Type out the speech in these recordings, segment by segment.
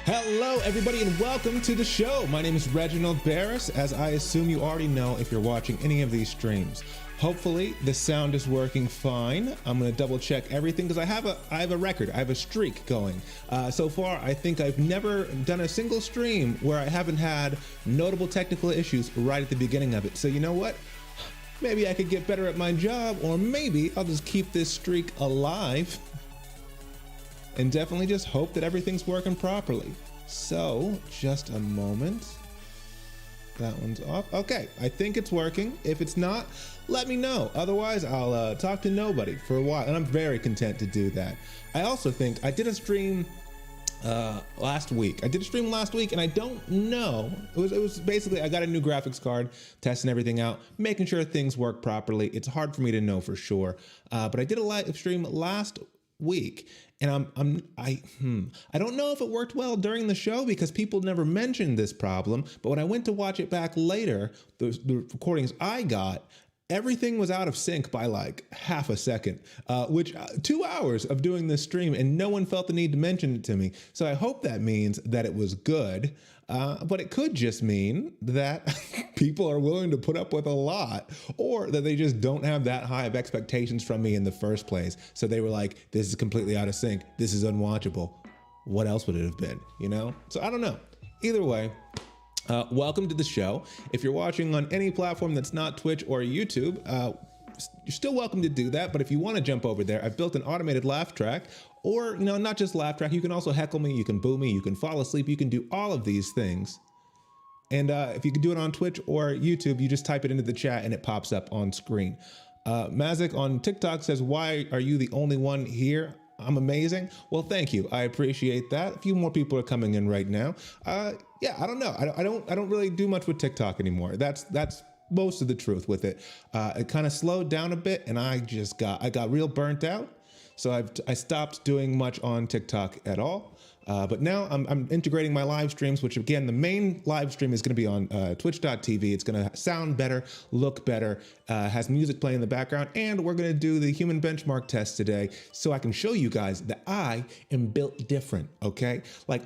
Hello, everybody, and welcome to the show. My name is Reginald Barris, as I assume you already know if you're watching any of these streams. Hopefully, the sound is working fine. I'm going to double check everything because I have a record. I have a streak going. So far, I think I've never done a single stream where I haven't had notable technical issues right at the beginning of it. So you know what? Maybe I could get better at my job, or maybe I'll just keep this streak alive and definitely just hope that everything's working properly. So, just a moment. That one's off. Okay, I think it's working. If it's not, let me know. Otherwise, I'll talk to nobody for a while, and I'm very content to do that. I also think I did a stream last week. And I don't know. It was basically, I got a new graphics card, testing everything out, making sure things work properly. It's hard for me to know for sure. But I did a live stream last week, and I don't know if it worked well during the show because people never mentioned this problem. But when I went to watch it back later, the recordings I got, everything was out of sync by like half a second, which 2 hours of doing this stream and no one felt the need to mention it to me. So I hope that means that it was good, but it could just mean that people are willing to put up with a lot, or that they just don't have that high of expectations from me in the first place. So they were like, this is completely out of sync. This is unwatchable. What else would it have been, you know? So I don't know. Either way, welcome to the show. If you're watching on any platform that's not Twitch or YouTube, you're still welcome to do that. But if you want to jump over there, I've built an automated laugh track, or, you know, not just laugh track. You can also heckle me, you can boo me, you can fall asleep, you can do all of these things. And if you can do it on Twitch or YouTube, you just type it into the chat and it pops up on screen. Mazik on TikTok says, "Why are you the only one here? I'm amazing." Well, thank you. I appreciate that. A few more people are coming in right now. Yeah, I don't know. I don't really do much with TikTok anymore. That's most of the truth with it. It kind of slowed down a bit, and I got real burnt out. So I stopped doing much on TikTok at all. But now I'm integrating my live streams, which again, the main live stream is going to be on twitch.tv. It's going to sound better, look better, has music playing in the background, and we're going to do the human benchmark test today so I can show you guys that I am built different, okay? Like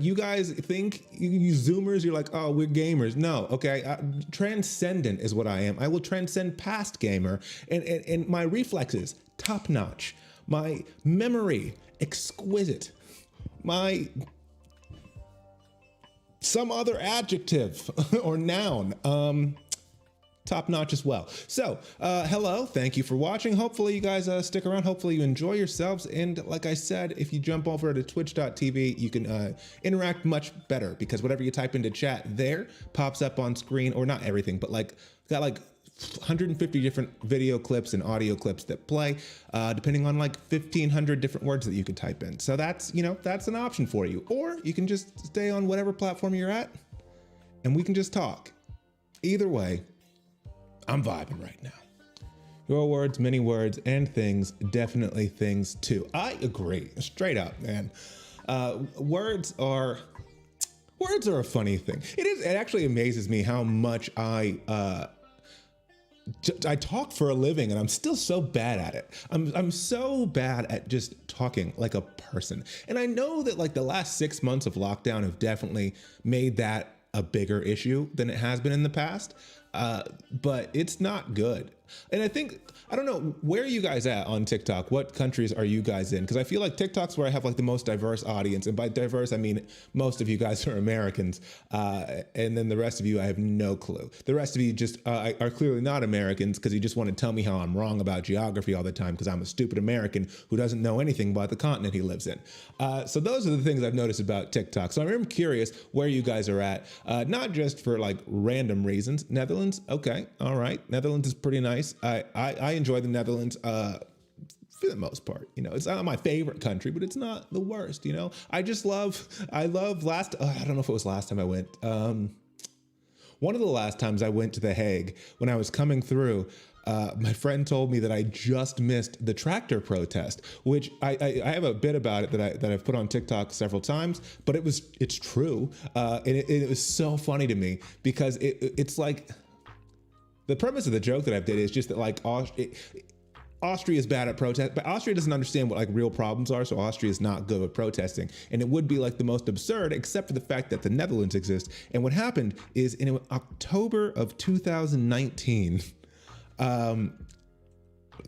you guys think, you Zoomers, you're like, oh, we're gamers. No, okay? Transcendent is what I am. I will transcend past gamer, and my reflexes, top notch. My memory, exquisite. My some other adjective or noun, top notch as well. So hello, thank you for watching. Hopefully you guys stick around. Hopefully you enjoy yourselves. And like I said, if you jump over to twitch.tv, you can interact much better, because whatever you type into chat there pops up on screen, or not everything, but like got like 150 different video clips and audio clips that play, depending on like 1,500 different words that you could type in. So that's, you know, that's an option for you. Or you can just stay on whatever platform you're at and we can just talk. Either way, I'm vibing right now. Your words, many words, and things, definitely things too. I agree, straight up, man. Words are a funny thing. It actually amazes me how much I talk for a living, and I'm still so bad at it. I'm so bad at just talking like a person. And I know that like the last 6 months of lockdown have definitely made that a bigger issue than it has been in the past. But it's not good. And I don't know, where are you guys at on TikTok? What countries are you guys in? Because I feel like TikTok's where I have like the most diverse audience. And by diverse, I mean, most of you guys are Americans. And then the rest of you, I have no clue. The rest of you just are clearly not Americans, because you just want to tell me how I'm wrong about geography all the time, because I'm a stupid American who doesn't know anything about the continent he lives in. So those are the things I've noticed about TikTok. So I'm curious where you guys are at, not just for like random reasons. Netherlands, okay, all right. Netherlands is pretty nice. I enjoy the Netherlands for the most part. You know, it's not my favorite country, but it's not the worst. You know, I love last. I don't know if it was last time I went. One of the last times I went to The Hague, when I was coming through, my friend told me that I just missed the tractor protest, which I have a bit about it that I've put on TikTok several times, but it's true. And it was so funny to me, because it's like, the premise of the joke that I did is just that like, Austria is bad at protest, but Austria doesn't understand what like real problems are. So Austria is not good at protesting. And it would be like the most absurd, except for the fact that the Netherlands exists. And what happened is in October of 2019,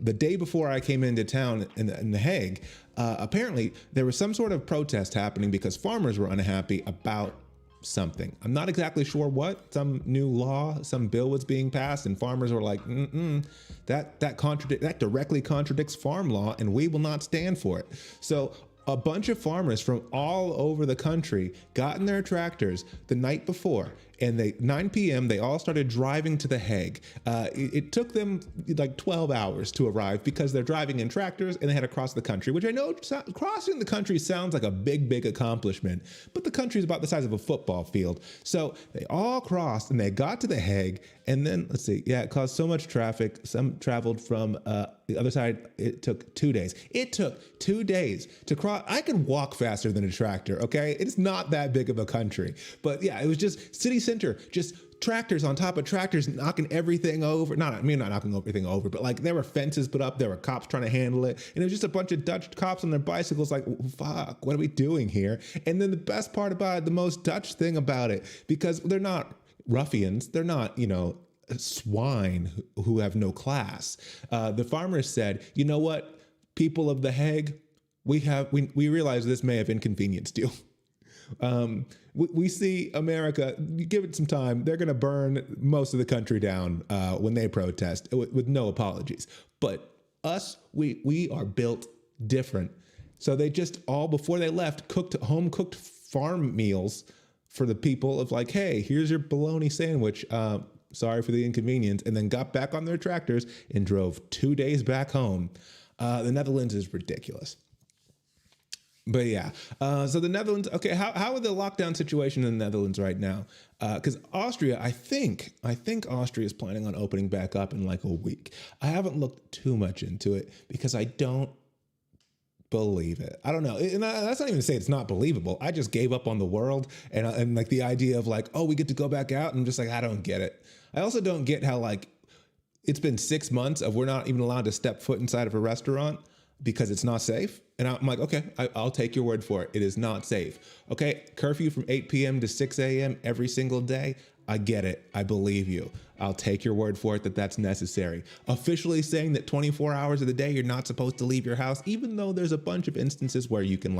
the day before I came into town in The Hague, apparently there was some sort of protest happening because farmers were unhappy about something. I'm not exactly sure what. Some new law, some bill was being passed, and farmers were like, that directly contradicts farm law, and we will not stand for it. So a bunch of farmers from all over the country got in their tractors the night before, and 9 p.m. they all started driving to The Hague. It took them like 12 hours to arrive because they're driving in tractors and they had to cross the country, which I know crossing the country sounds like a big accomplishment, but the country is about the size of a football field. So they all crossed and they got to The Hague, and then let's see, it caused so much traffic. Some traveled from the other side. It took 2 days. It took 2 days to cross. I can walk faster than a tractor, okay? It's not that big of a country. But yeah, it was just city center, just tractors on top of tractors knocking everything over. Not knocking everything over, but like there were fences put up, there were cops trying to handle it. And it was just a bunch of Dutch cops on their bicycles like, fuck, what are we doing here? And then the best part about it, the most Dutch thing about it, because they're not ruffians, they're not, swine who have no class. The farmers said, you know what, people of The Hague, we realize this may have inconvenienced you. We see America, you give it some time, they're going to burn most of the country down when they protest with no apologies. But us, we are built different. So they just all, before they left, home cooked farm meals for the people of like, hey, here's your bologna sandwich. Sorry for the inconvenience. And then got back on their tractors and drove 2 days back home. The Netherlands is ridiculous. But yeah, so the Netherlands, okay, how are the lockdown situation in the Netherlands right now? Because Austria, I think Austria is planning on opening back up in like a week. I haven't looked too much into it because I don't believe it. I don't know. And that's not even to say it's not believable. I just gave up on the world and like the idea of like, oh, we get to go back out. And I'm just like, I don't get it. I also don't get how like it's been 6 months of we're not even allowed to step foot inside of a restaurant because it's not safe. And I'm like, okay, I'll take your word for it. It is not safe. Okay, curfew from 8 p.m. to 6 a.m. every single day. I get it. I believe you. I'll take your word for it that that's necessary. Officially saying that 24 hours of the day you're not supposed to leave your house, even though there's a bunch of instances where you can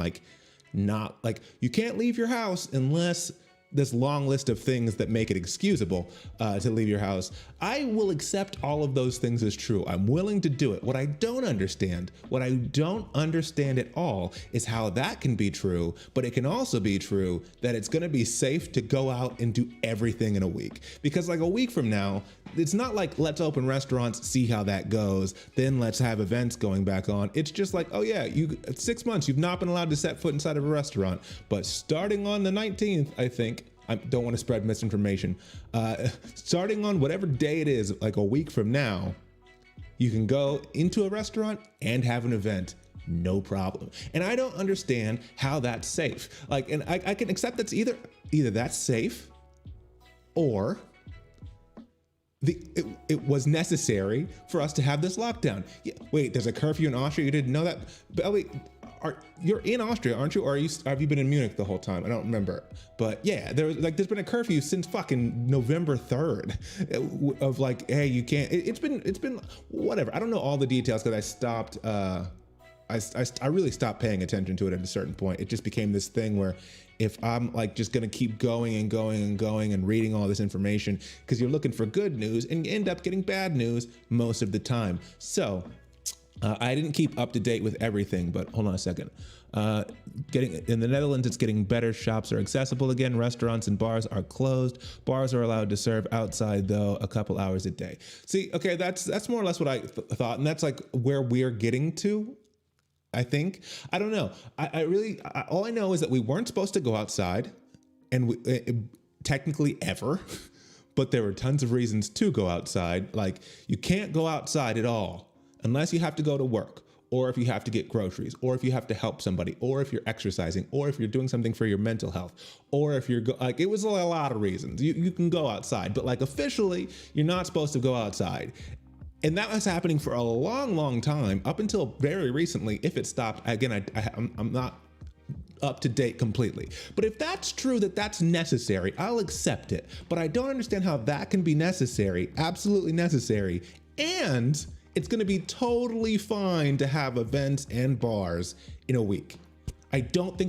you can't leave your house unless this long list of things that make it excusable to leave your house. I will accept all of those things as true. I'm willing to do it. What I don't understand at all is how that can be true, but it can also be true that it's gonna be safe to go out and do everything in a week. Because like a week from now, it's not like let's open restaurants, see how that goes, then let's have events going back on. It's just like, oh yeah, 6 months, you've not been allowed to set foot inside of a restaurant. But starting on the 19th, I think, I don't want to spread misinformation. Starting on whatever day it is, like a week from now, you can go into a restaurant and have an event, no problem. And I don't understand how that's safe. Like, and I can accept that's either that's safe or it was necessary for us to have this lockdown. Yeah, wait, there's a curfew in Austria? You didn't know that? Belly, you're in Austria, aren't you? Or have you been in Munich the whole time? I don't remember. But yeah, there's been a curfew since fucking November 3rd of like, hey, you can't. It's been whatever. I don't know all the details because I stopped. I really stopped paying attention to it at a certain point. It just became this thing where if I'm like just gonna keep going and reading all this information because you're looking for good news and you end up getting bad news most of the time. So I didn't keep up to date with everything, but hold on a second. Getting in the Netherlands, it's getting better. Shops are accessible again. Restaurants and bars are closed. Bars are allowed to serve outside though, a couple hours a day. See, okay, that's more or less what I thought, and that's like where we're getting to. I think. I don't know. All I know is that we weren't supposed to go outside, and technically ever, but there were tons of reasons to go outside. Like you can't go outside at all unless you have to go to work, or if you have to get groceries, or if you have to help somebody, or if you're exercising, or if you're doing something for your mental health, or if you're like, it was a lot of reasons. You can go outside, but like officially, you're not supposed to go outside. And that was happening for a long, long time, up until very recently. If it stopped, again, I'm not up to date completely. But if that's true, that that's necessary, I'll accept it. But I don't understand how that can be necessary, absolutely necessary, and it's gonna be totally fine to have events and bars in a week. I don't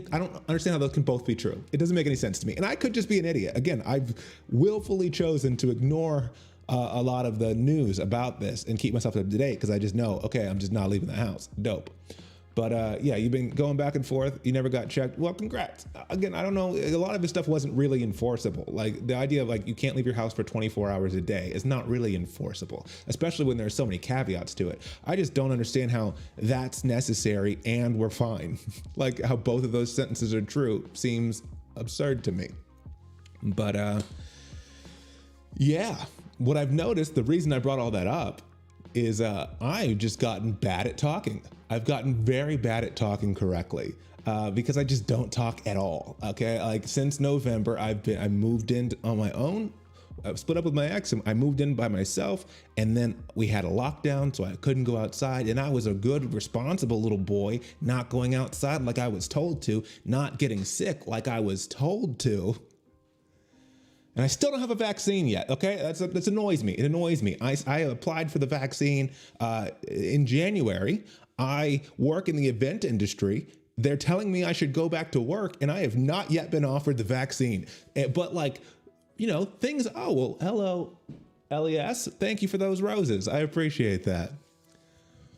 understand how those can both be true. It doesn't make any sense to me. And I could just be an idiot. Again, I've willfully chosen to ignore a lot of the news about this and keep myself up to date because I just know, okay, I'm just not leaving the house. Dope. But yeah, you've been going back and forth. You never got checked. Well, congrats. Again, I don't know. A lot of this stuff wasn't really enforceable. Like the idea of like you can't leave your house for 24 hours a day is not really enforceable, especially when there's so many caveats to it. I just don't understand how that's necessary and we're fine. Like how both of those sentences are true seems absurd to me. But yeah, what I've noticed, the reason I brought all that up is I've just gotten bad at talking. I've gotten very bad at talking correctly because I just don't talk at all. Okay, like since November, I moved in on my own. I split up with my ex and I moved in by myself, and then we had a lockdown, so I couldn't go outside. And I was a good, responsible little boy, not going outside like I was told to, not getting sick like I was told to. And I still don't have a vaccine yet, okay? That annoys me. It annoys me. I applied for the vaccine in January. I work in the event industry. They're telling me I should go back to work, and I have not yet been offered the vaccine. But like, you know, things, oh, well, hello, LES. Thank you for those roses. I appreciate that.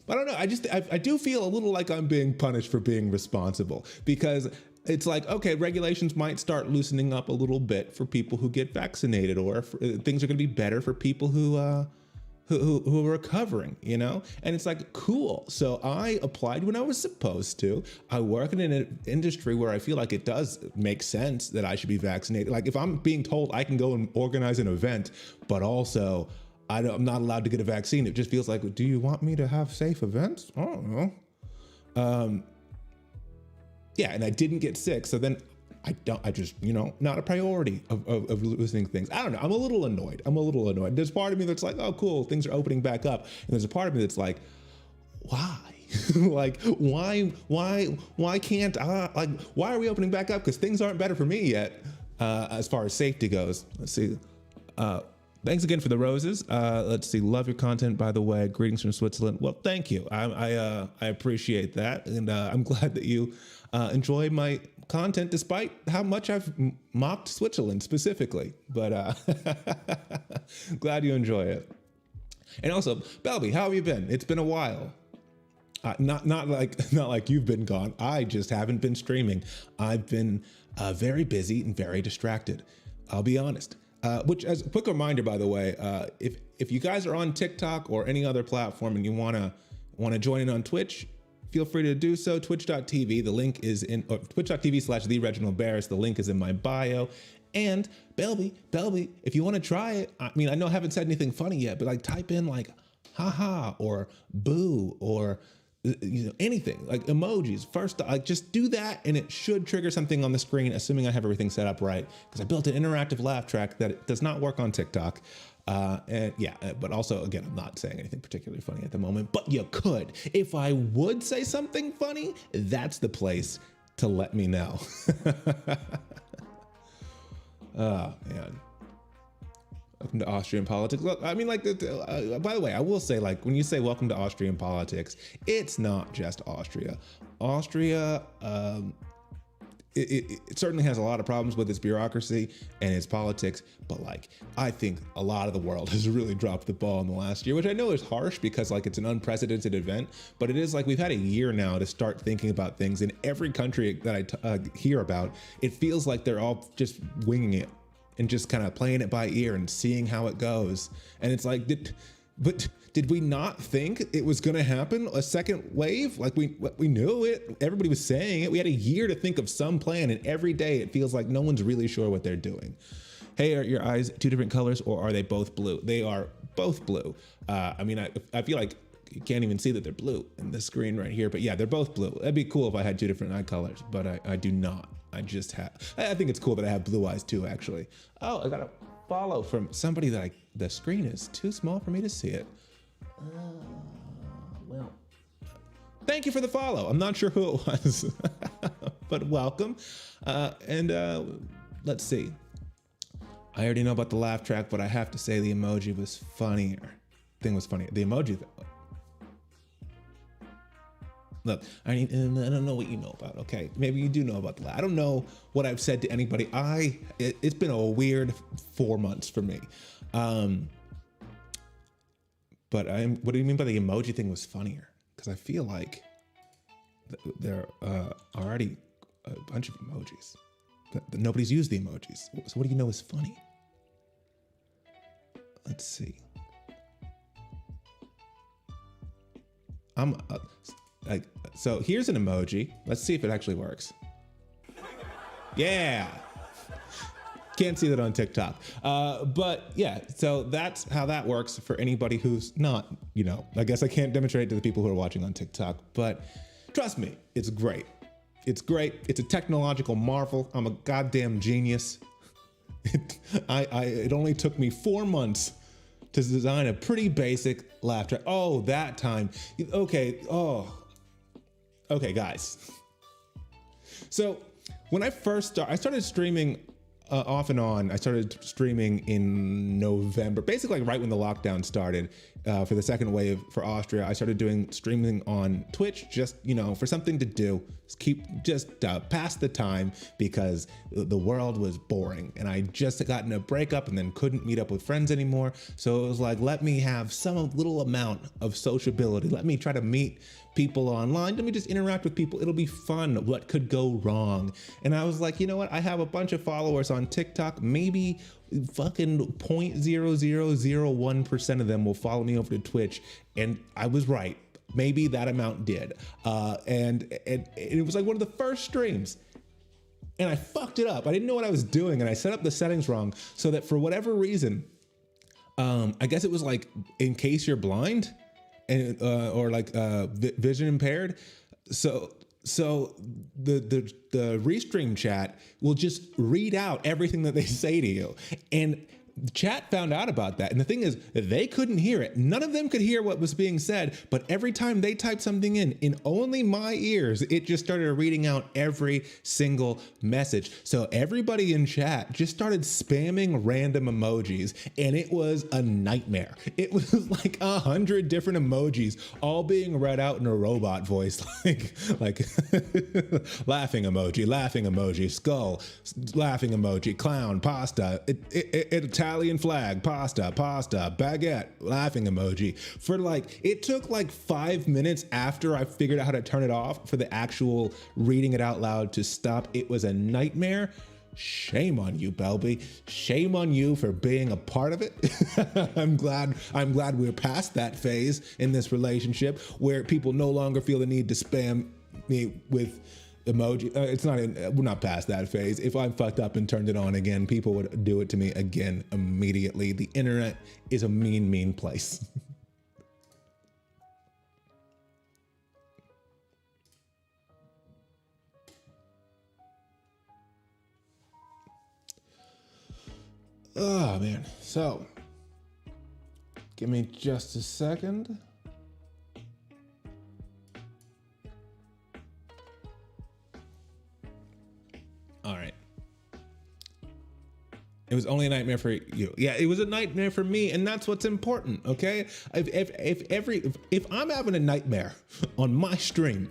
But I don't know, I do feel a little like I'm being punished for being responsible because it's like, okay, regulations might start loosening up a little bit for people who get vaccinated, or things are going to be better for people who are recovering, you know? And it's like, cool. So I applied when I was supposed to. I work in an industry where I feel like it does make sense that I should be vaccinated. Like if I'm being told I can go and organize an event, but also I'm not allowed to get a vaccine, it just feels like, do you want me to have safe events? I don't know. Yeah, and I didn't get sick, so then I just, you know, not a priority of losing things. I don't know, I'm a little annoyed. There's part of me that's like, oh, cool, things are opening back up. And there's a part of me that's like, why? Like, why can't I, like, why are we opening back up? Because things aren't better for me yet, as far as safety goes. Let's see. Thanks again for the roses. Let's see. Love your content, by the way. Greetings from Switzerland. Well, thank you. I appreciate that, and I'm glad that you enjoy my content, despite how much I've mocked Switzerland specifically. But glad you enjoy it. And also, Belby, how have you been? It's been a while. Not like you've been gone. I just haven't been streaming. I've been very busy and very distracted. I'll be honest. Which, as a quick reminder, by the way, if you guys are on TikTok or any other platform and you wanna join in on Twitch, feel free to do so. Twitch.tv, the link is in, or twitch.tv/TheReginaldBarris, the link is in my bio. And Belby, if you want to try it, I mean, I know I haven't said anything funny yet, but like type in like haha or boo or you know, anything like emojis first, like just do that and it should trigger something on the screen, assuming I have everything set up right, because I built an interactive laugh track that it does not work on TikTok. And yeah, but also, again, I'm not saying anything particularly funny at the moment, but you could. If I would say something funny, that's the place to let me know. Oh, man. Welcome to Austrian politics. Look, I mean, like, by the way, I will say, like, when you say welcome to Austrian politics, it's not just Austria. Austria, it certainly has a lot of problems with its bureaucracy and its politics, but like, I think a lot of the world has really dropped the ball in the last year, which I know is harsh because like it's an unprecedented event, but it is like we've had a year now to start thinking about things. In every country that I hear about, it feels like they're all just winging it and just kind of playing it by ear and seeing how it goes. And it's like, did we not think it was going to happen? A second wave? Like we knew it. Everybody was saying it. We had a year to think of some plan, and every day it feels like no one's really sure what they're doing. Hey, are your eyes two different colors or are they both blue? They are both blue. I mean, I feel like you can't even see that they're blue in the screen right here, but yeah, they're both blue. That'd be cool if I had two different eye colors, but I do not. I just have, I think it's cool that I have blue eyes too, actually. Oh, I got a follow from somebody that the screen is too small for me to see it. Well, thank you for the follow. I'm not sure who it was, but welcome. Let's see. I already know about the laugh track, but I have to say the emoji was funnier. Thing was funnier. The emoji. Look, I don't know what you know about. Okay, maybe you do know about the laugh. I don't know what I've said to anybody. It's been a weird 4 months for me. But what do you mean by the emoji thing was funnier? Because I feel like there are already a bunch of emojis. Nobody's used the emojis. So what do you know is funny? Let's see. So here's an emoji. Let's see if it actually works. Yeah. Can't see that on TikTok. But yeah, so that's how that works for anybody who's not, I guess I can't demonstrate to the people who are watching on TikTok, but trust me, it's great. It's great. It's a technological marvel. I'm a goddamn genius. It only took me 4 months to design a pretty basic laugh track. Oh, that time. Okay. Oh, okay, guys. So when I started streaming off and on. I started streaming in November, basically like right when the lockdown started for the second wave for Austria. I started doing streaming on Twitch, just, for something to do, pass the time because the world was boring and I just gotten a breakup and then couldn't meet up with friends anymore. So it was like, let me have some little amount of sociability. Let me try to meet people online. Let me just interact with people. It'll be fun. What could go wrong? And I was like, you know what? I have a bunch of followers on TikTok. Maybe fucking 0.0001% of them will follow me over to Twitch. And I was right. Maybe that amount did. And it was like one of the first streams. And I fucked it up. I didn't know what I was doing. And I set up the settings wrong so that for whatever reason, I guess it was like, in case you're blind, and or like vision impaired, so the restream chat will just read out everything that they say to you, and the chat found out about that. And the thing is, they couldn't hear it. None of them could hear what was being said, but every time they typed something in only my ears, it just started reading out every single message. So everybody in chat just started spamming random emojis, and it was a nightmare. It was like 100 different emojis all being read out in a robot voice, like laughing emoji, skull, laughing emoji, clown, pasta, Italian flag, pasta, baguette, laughing emoji. It took like 5 minutes after I figured out how to turn it off for the actual reading it out loud to stop. It was a nightmare. Shame on you, Belby. Shame on you for being a part of it. I'm glad we're past that phase in this relationship where people no longer feel the need to spam me with emoji. We're not past that phase. If I fucked up and turned it on again, people would do it to me again immediately. The internet is a mean place. Oh man. So give me just a second. All right. It was only a nightmare for you. Yeah, it was a nightmare for me, and that's what's important, okay? If I'm having a nightmare on my stream,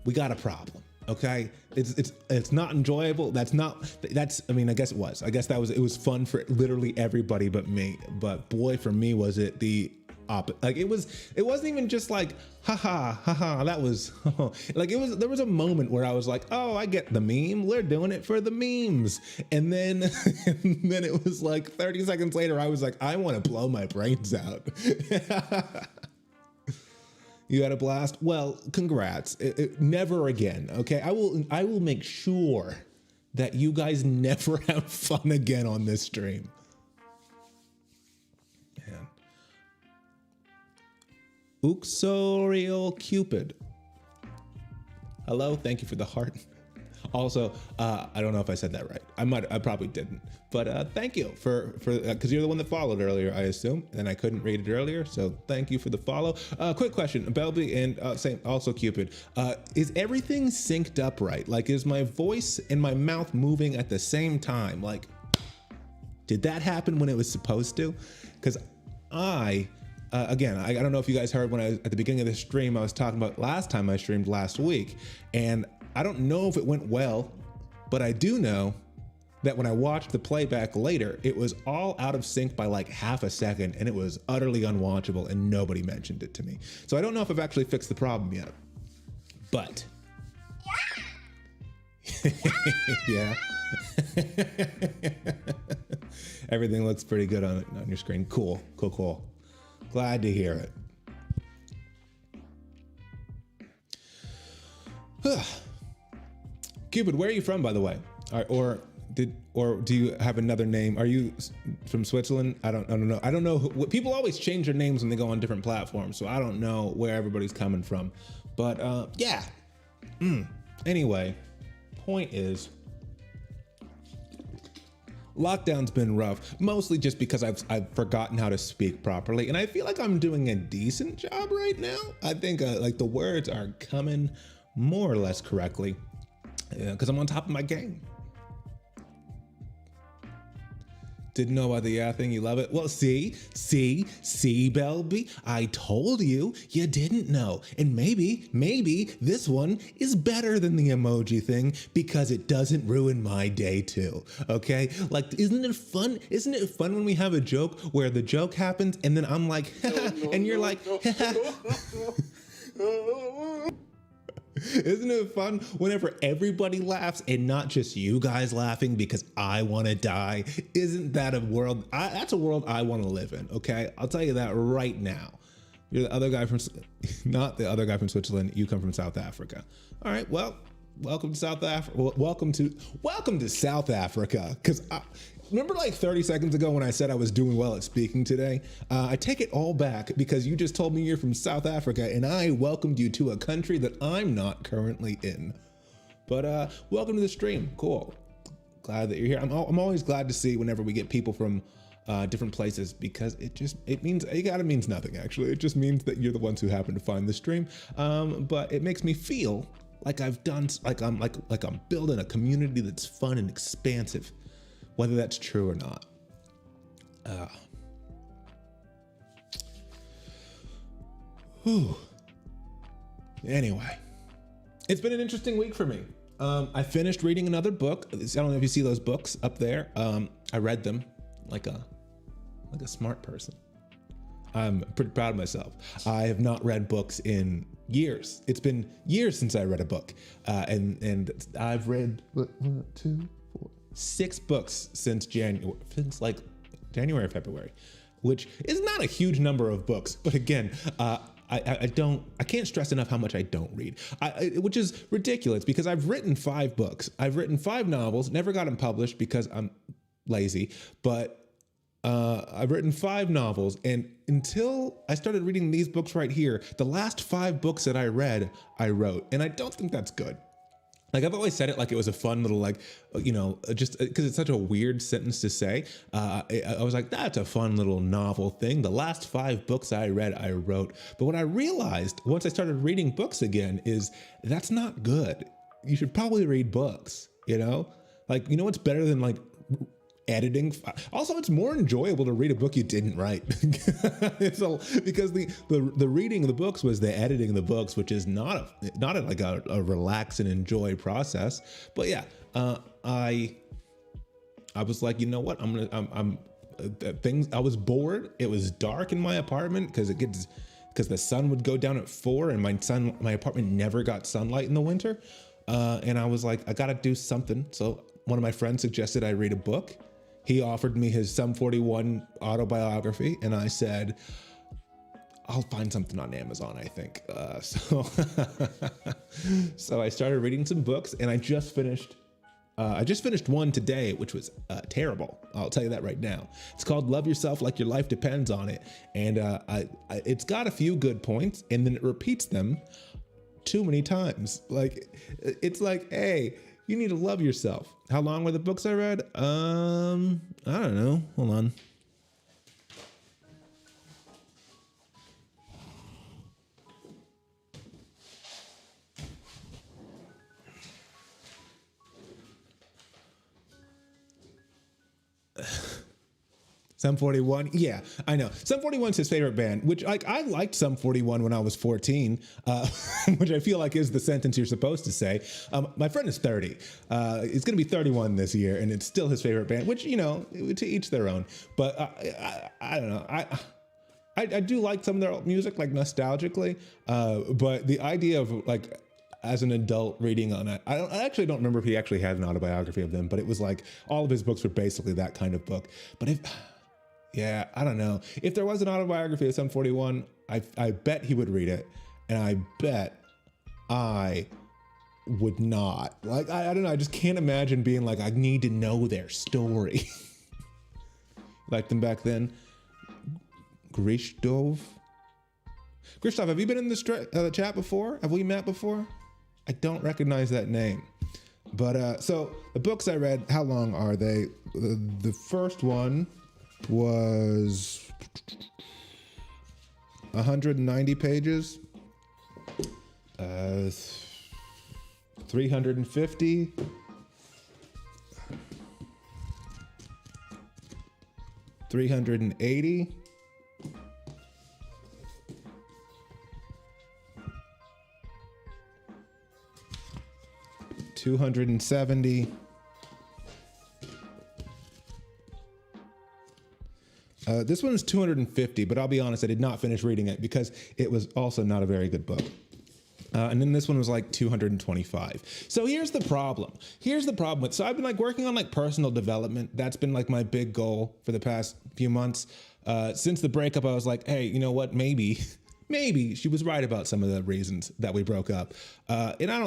we got a problem, okay? It's not enjoyable. I guess it was. I guess it was fun for literally everybody but me. But boy, for me, was it the opposite. Like it wasn't even just like haha, that was like there was a moment where I was like, oh, I get the meme, we're doing it for the memes. And then it was like 30 seconds later I was like, I want to blow my brains out. You had a blast? Well, congrats. Never again, okay? I will make sure that you guys never have fun again on this stream. Uxorial Cupid. Hello, thank you for the heart. Also, I don't know if I said that right. I probably didn't. But thank you for because you're the one that followed earlier, I assume, and I couldn't read it earlier. So thank you for the follow. Quick question, Belby and same also Cupid. Is everything synced up right? Like, is my voice and my mouth moving at the same time? Like, did that happen when it was supposed to? Because again, I don't know if you guys heard when I was at the beginning of the stream, I was talking about last time I streamed last week, and I don't know if it went well, but I do know that when I watched the playback later, it was all out of sync by like half a second, and it was utterly unwatchable, and nobody mentioned it to me. So I don't know if I've actually fixed the problem yet, but yeah. Everything looks pretty good on your screen. Cool. Glad to hear it. Cupid, where are you from, by the way? Or do you have another name? Are you from Switzerland? I don't know. I don't know. People always change their names when they go on different platforms, so I don't know where everybody's coming from. But yeah. Anyway, point is, lockdown's been rough, mostly just because I've forgotten how to speak properly, and I feel like I'm doing a decent job right now. I think like the words are coming more or less correctly, because I'm on top of my game. Didn't know about the yeah thing, you love it? Well, see, Belby, I told you didn't know. And maybe this one is better than the emoji thing because it doesn't ruin my day too, okay? Like, isn't it fun? Isn't it fun when we have a joke where the joke happens and then I'm like, and you're like, Isn't it fun whenever everybody laughs and not just you guys laughing because I want to die? Isn't that a world? That's a world I want to live in, okay? I'll tell you that right now. You're the other guy from, not the other guy from Switzerland. You come from South Africa. All right, well, welcome to South Africa. Welcome to South Africa. Because remember like 30 seconds ago when I said I was doing well at speaking today? I take it all back because you just told me you're from South Africa and I welcomed you to a country that I'm not currently in. But welcome to the stream. Cool. Glad that you're here. I'm always glad to see whenever we get people from different places because it means nothing actually. It just means that you're the ones who happen to find the stream. But it makes me feel like I'm building a community that's fun and expansive. Whether that's true or not. Anyway, it's been an interesting week for me. I finished reading another book. I don't know if you see those books up there. I read them like a smart person. I'm pretty proud of myself. I have not read books in years. It's been years since I read a book. And I've read 6 books since January, or February, which is not a huge number of books. But again, I can't stress enough how much I don't read, which is ridiculous because I've written 5 books. I've written 5 novels, never got them published because I'm lazy, but I've written 5 novels, and until I started reading these books right here, the last 5 books that I read, I wrote, and I don't think that's good. Like, I've always said it like it was a fun little, like, just because it's such a weird sentence to say. I was like, that's a fun little novel thing. The last 5 books I read, I wrote. But what I realized once I started reading books again is that's not good. You should probably read books, Like, what's better than, like, editing? Also, it's more enjoyable to read a book you didn't write. Because the reading of the books was the editing of the books, which is not a relax and enjoy process. But yeah, I was like, you know what? I was bored. It was dark in my apartment because the sun would go down at 4 and my apartment never got sunlight in the winter. And I was like, I gotta do something. So one of my friends suggested I read a book. He offered me his Sum 41 autobiography, and I said, I'll find something on Amazon, I think. So I started reading some books, and I just finished one today, which was terrible. I'll tell you that right now. It's called Love Yourself Like Your Life Depends on It. And it's got a few good points, and then it repeats them too many times. Like, it's like, hey, You need to love yourself. How long were the books I read? I don't know. Hold on. Sum 41, yeah, I know. Sum 41's his favorite band, which like I liked Sum 41 when I was 14, which I feel like is the sentence you're supposed to say. My friend is 30. He's going to be 31 this year, and it's still his favorite band, which, you know, to each their own. But I don't know. I do like some of their music, like nostalgically, but the idea of like, as an adult reading on it, I actually don't remember if he actually had an autobiography of them, but it was like all of his books were basically that kind of book. But yeah, I don't know. If there was an autobiography of Sum 41, I bet he would read it, and I bet I would not. Like, I don't know. I just can't imagine being like, I need to know their story. Like them back then. Grishtov, have you been in the chat before? Have we met before? I don't recognize that name. But so the books I read, how long are they? The first one was 190 pages. 350. 380. 270. This one is 250, but I'll be honest, I did not finish reading it because it was also not a very good book. And then this one was like 225. So here's the problem. So I've been like working on like personal development. That's been like my big goal for the past few months. Since the breakup, I was like, hey, you know what? Maybe she was right about some of the reasons that we broke up. And I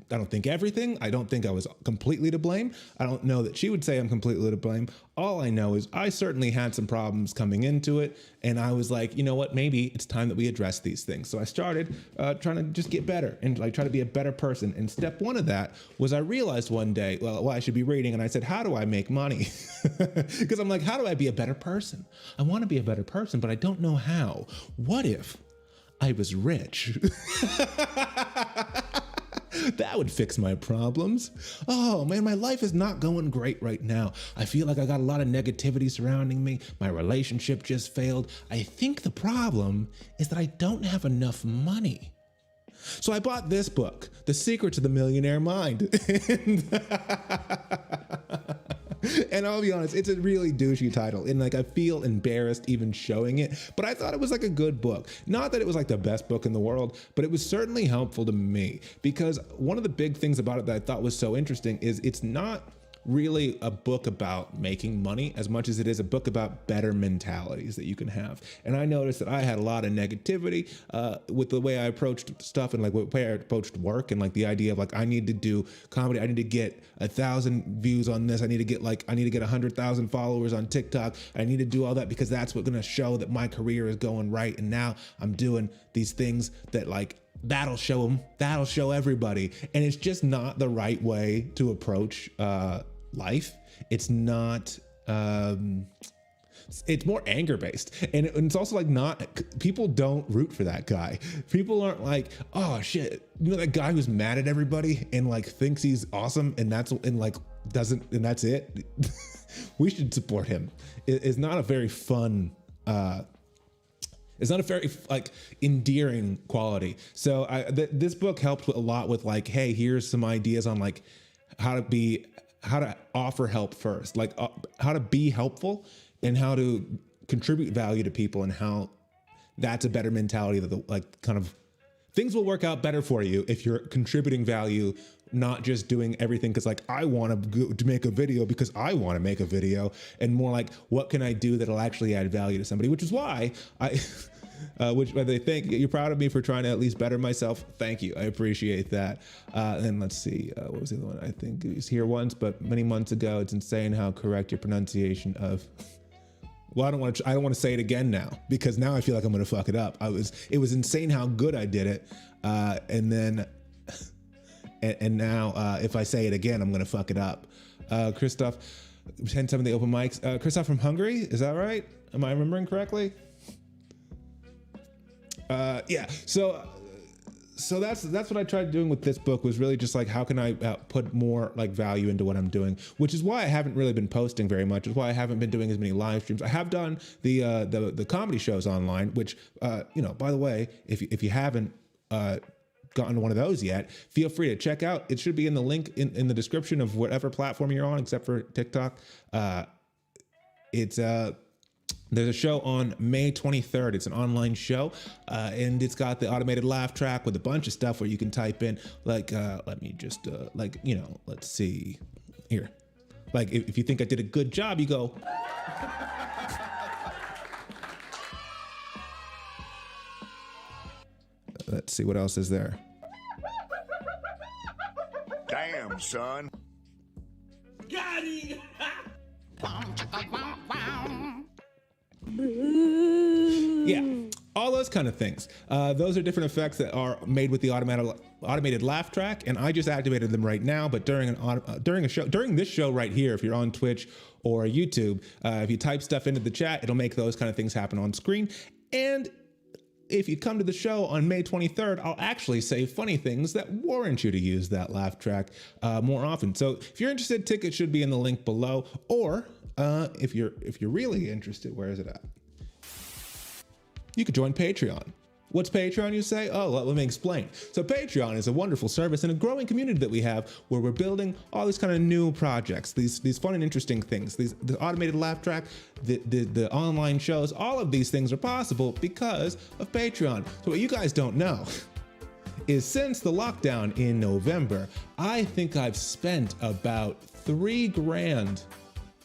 don't think everything. I don't think I was completely to blame. I don't know that she would say I'm completely to blame. All I know is I certainly had some problems coming into it. And I was like, you know what, maybe it's time that we address these things. So I started trying to just get better and like try to be a better person. And step one of that was I realized one day, well, I should be reading. And I said, how do I make money? Because I'm like, how do I be a better person? I want to be a better person, but I don't know how. What if I was rich? That would fix my problems. Oh man, my life is not going great right now. I feel like I got a lot of negativity surrounding me. My relationship just failed. I think the problem is that I don't have enough money. So I bought this book, The Secrets of the Millionaire Mind. And I'll be honest, it's a really douchey title. And like, I feel embarrassed even showing it, but I thought it was like a good book. Not that it was like the best book in the world, but it was certainly helpful to me because one of the big things about it that I thought was so interesting is it's not really a book about making money as much as it is a book about better mentalities that you can have. And I noticed that I had a lot of negativity with the way I approached stuff and like the way I approached work and like the idea of like, I need to do comedy. I need to get 1,000 views on this. I need to get 100,000 followers on TikTok. I need to do all that because that's what's going to show that my career is going right. And now I'm doing these things that like, that'll show them, that'll show everybody. And it's just not the right way to approach life. It's not, it's more anger based. And it's also like people don't root for that guy. People aren't like, oh shit, you know, that guy who's mad at everybody and like thinks he's awesome and that's it. We should support him. It's not a very fun, it's not a very like endearing quality. So this book helped a lot with like, hey, here's some ideas on like how to offer help first, like how to be helpful and how to contribute value to people and how that's a better mentality that like kind of things will work out better for you if you're contributing value, not just doing everything because like I want to make a video because I want to make a video, and more like what can I do that'll actually add value to somebody, which is why which they think you're proud of me for trying to at least better myself. Thank you. I appreciate that. And let's see, what was the other one? I think it was here once, but many months ago. It's insane how correct your pronunciation of. Well, I don't want to say it again now because now I feel like I'm going to fuck it up. It was insane how good I did it. And And now if I say it again, I'm gonna fuck it up. Christoph, attend some of the open mics. Christoph from Hungary, is that right? Am I remembering correctly? Yeah. So that's what I tried doing with this book, was really just like, how can I put more like value into what I'm doing, which is why I haven't really been posting very much. Is why I haven't been doing as many live streams. I have done the comedy shows online, which you know, by the way, if you haven't gotten one of those yet, feel free to check out. It should be in the link in the description of whatever platform you're on, except for TikTok. There's a show on May 23rd. It's an online show, and it's got the automated laugh track with a bunch of stuff where you can type in, like, let me just, like, you know, let's see here. Like, if you think I did a good job, you go. Let's see what else is there. Damn, son. Got it. Yeah, all those kind of things. Those are different effects that are made with the automated laugh track, and I just activated them right now. But during this show right here, if you're on Twitch or YouTube, if you type stuff into the chat, it'll make those kind of things happen on screen. And if you come to the show on May 23rd, I'll actually say funny things that warrant you to use that laugh track more often. So if you're interested, tickets should be in the link below. Or if you're really interested, where is it at? You could join Patreon. What's Patreon, you say? Oh, let me explain. So Patreon is a wonderful service and a growing community that we have, where we're building all these kind of new projects, these fun and interesting things, the automated laugh track, the online shows. All of these things are possible because of Patreon. So what you guys don't know is, since the lockdown in November, I think I've spent about $3,000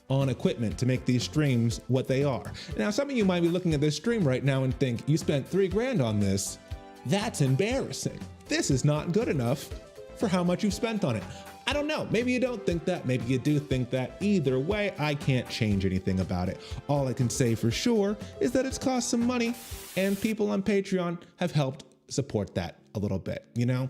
on equipment to make these streams what they are. Now, some of you might be looking at this stream right now and think, you spent $3,000 on this. That's embarrassing. This is not good enough for how much you've spent on it. I don't know. Maybe you don't think that. Maybe you do think that. Either way, I can't change anything about it. All I can say for sure is that it's cost some money, and people on Patreon have helped support that a little bit, you know?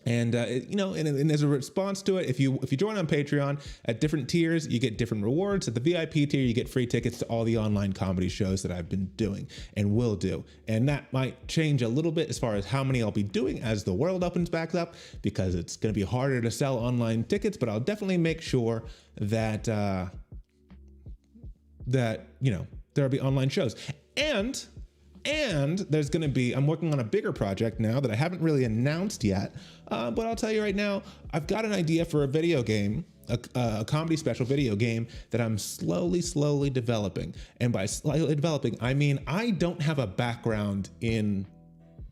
And as a response to it, if you join on Patreon at different tiers, you get different rewards. At the VIP tier, you get free tickets to all the online comedy shows that I've been doing and will do. And that might change a little bit as far as how many I'll be doing as the world opens back up, because it's going to be harder to sell online tickets. But I'll definitely make sure that there'll be online shows. And there's going to be, I'm working on a bigger project now that I haven't really announced yet, but I'll tell you right now, I've got an idea for a video game, a comedy special video game that I'm slowly developing. And by slightly developing, I mean, I don't have a background in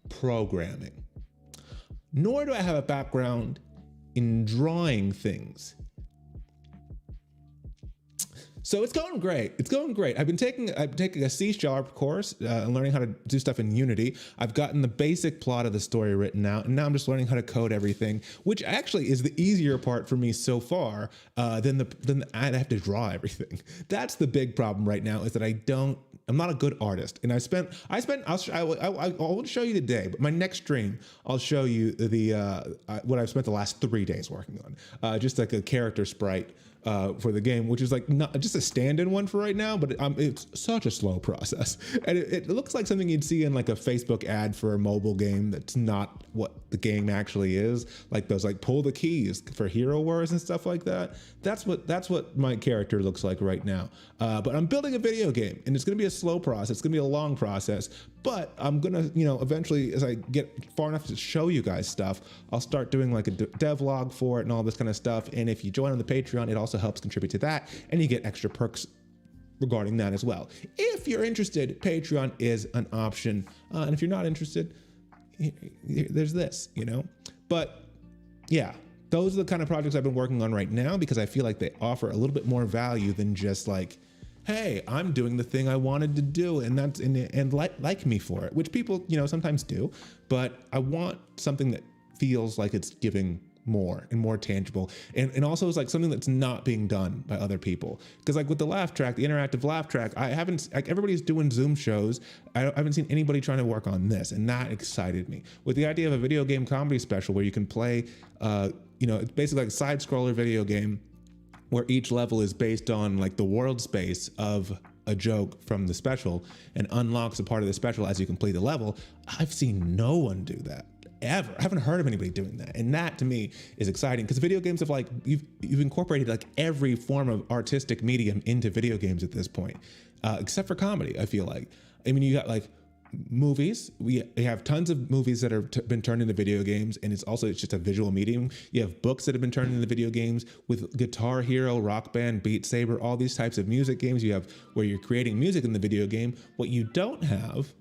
programming, nor do I have a background in drawing things. So it's going great. It's going great. I'm taking a C# course and learning how to do stuff in Unity. I've gotten the basic plot of the story written out, and now I'm just learning how to code everything, which actually is the easier part for me so far than I have to draw everything. That's the big problem right now, is that I'm not a good artist, and I won't show you today, but my next stream, I'll show you what I've spent the last 3 days working on, just like a character sprite for the game, which is like not just a stand-in one for right now, but it's such a slow process, and it looks like something you'd see in like a Facebook ad for a mobile game that's not what the game actually is, like those like pull the keys for Hero Wars and stuff like that. That's what my character looks like right now. But I'm building a video game, and it's gonna be a slow process. It's gonna be a long process, but I'm gonna, eventually, as I get far enough to show you guys stuff, I'll start doing like a devlog for it and all this kind of stuff. And if you join on the Patreon, it also helps contribute to that, and you get extra perks regarding that as well. If you're interested, Patreon is an option. And if you're not interested, there's this, But yeah, those are the kind of projects I've been working on right now, because I feel like they offer a little bit more value than just like, hey, I'm doing the thing I wanted to do, and like me for it, which people, sometimes do. But I want something that feels like it's giving more and more tangible, and also is like something that's not being done by other people. Because like with the laugh track, the interactive laugh track, I haven't, like, everybody's doing Zoom shows. I haven't seen anybody trying to work on this, and that excited me. With the idea of a video game comedy special where you can play, it's basically like a side scroller video game where each level is based on like the world space of a joke from the special and unlocks a part of the special as you complete the level. I've seen no one do that ever. I haven't heard of anybody doing that. And that to me is exciting because video games have like, you've incorporated like every form of artistic medium into video games at this point, except for comedy, I feel like. I mean, you got like movies. We have tons of movies that have been turned into video games, and it's just a visual medium. You have books that have been turned into video games with Guitar Hero, Rock Band, Beat Saber, all these types of music games. You have where you're creating music in the video game. What you don't have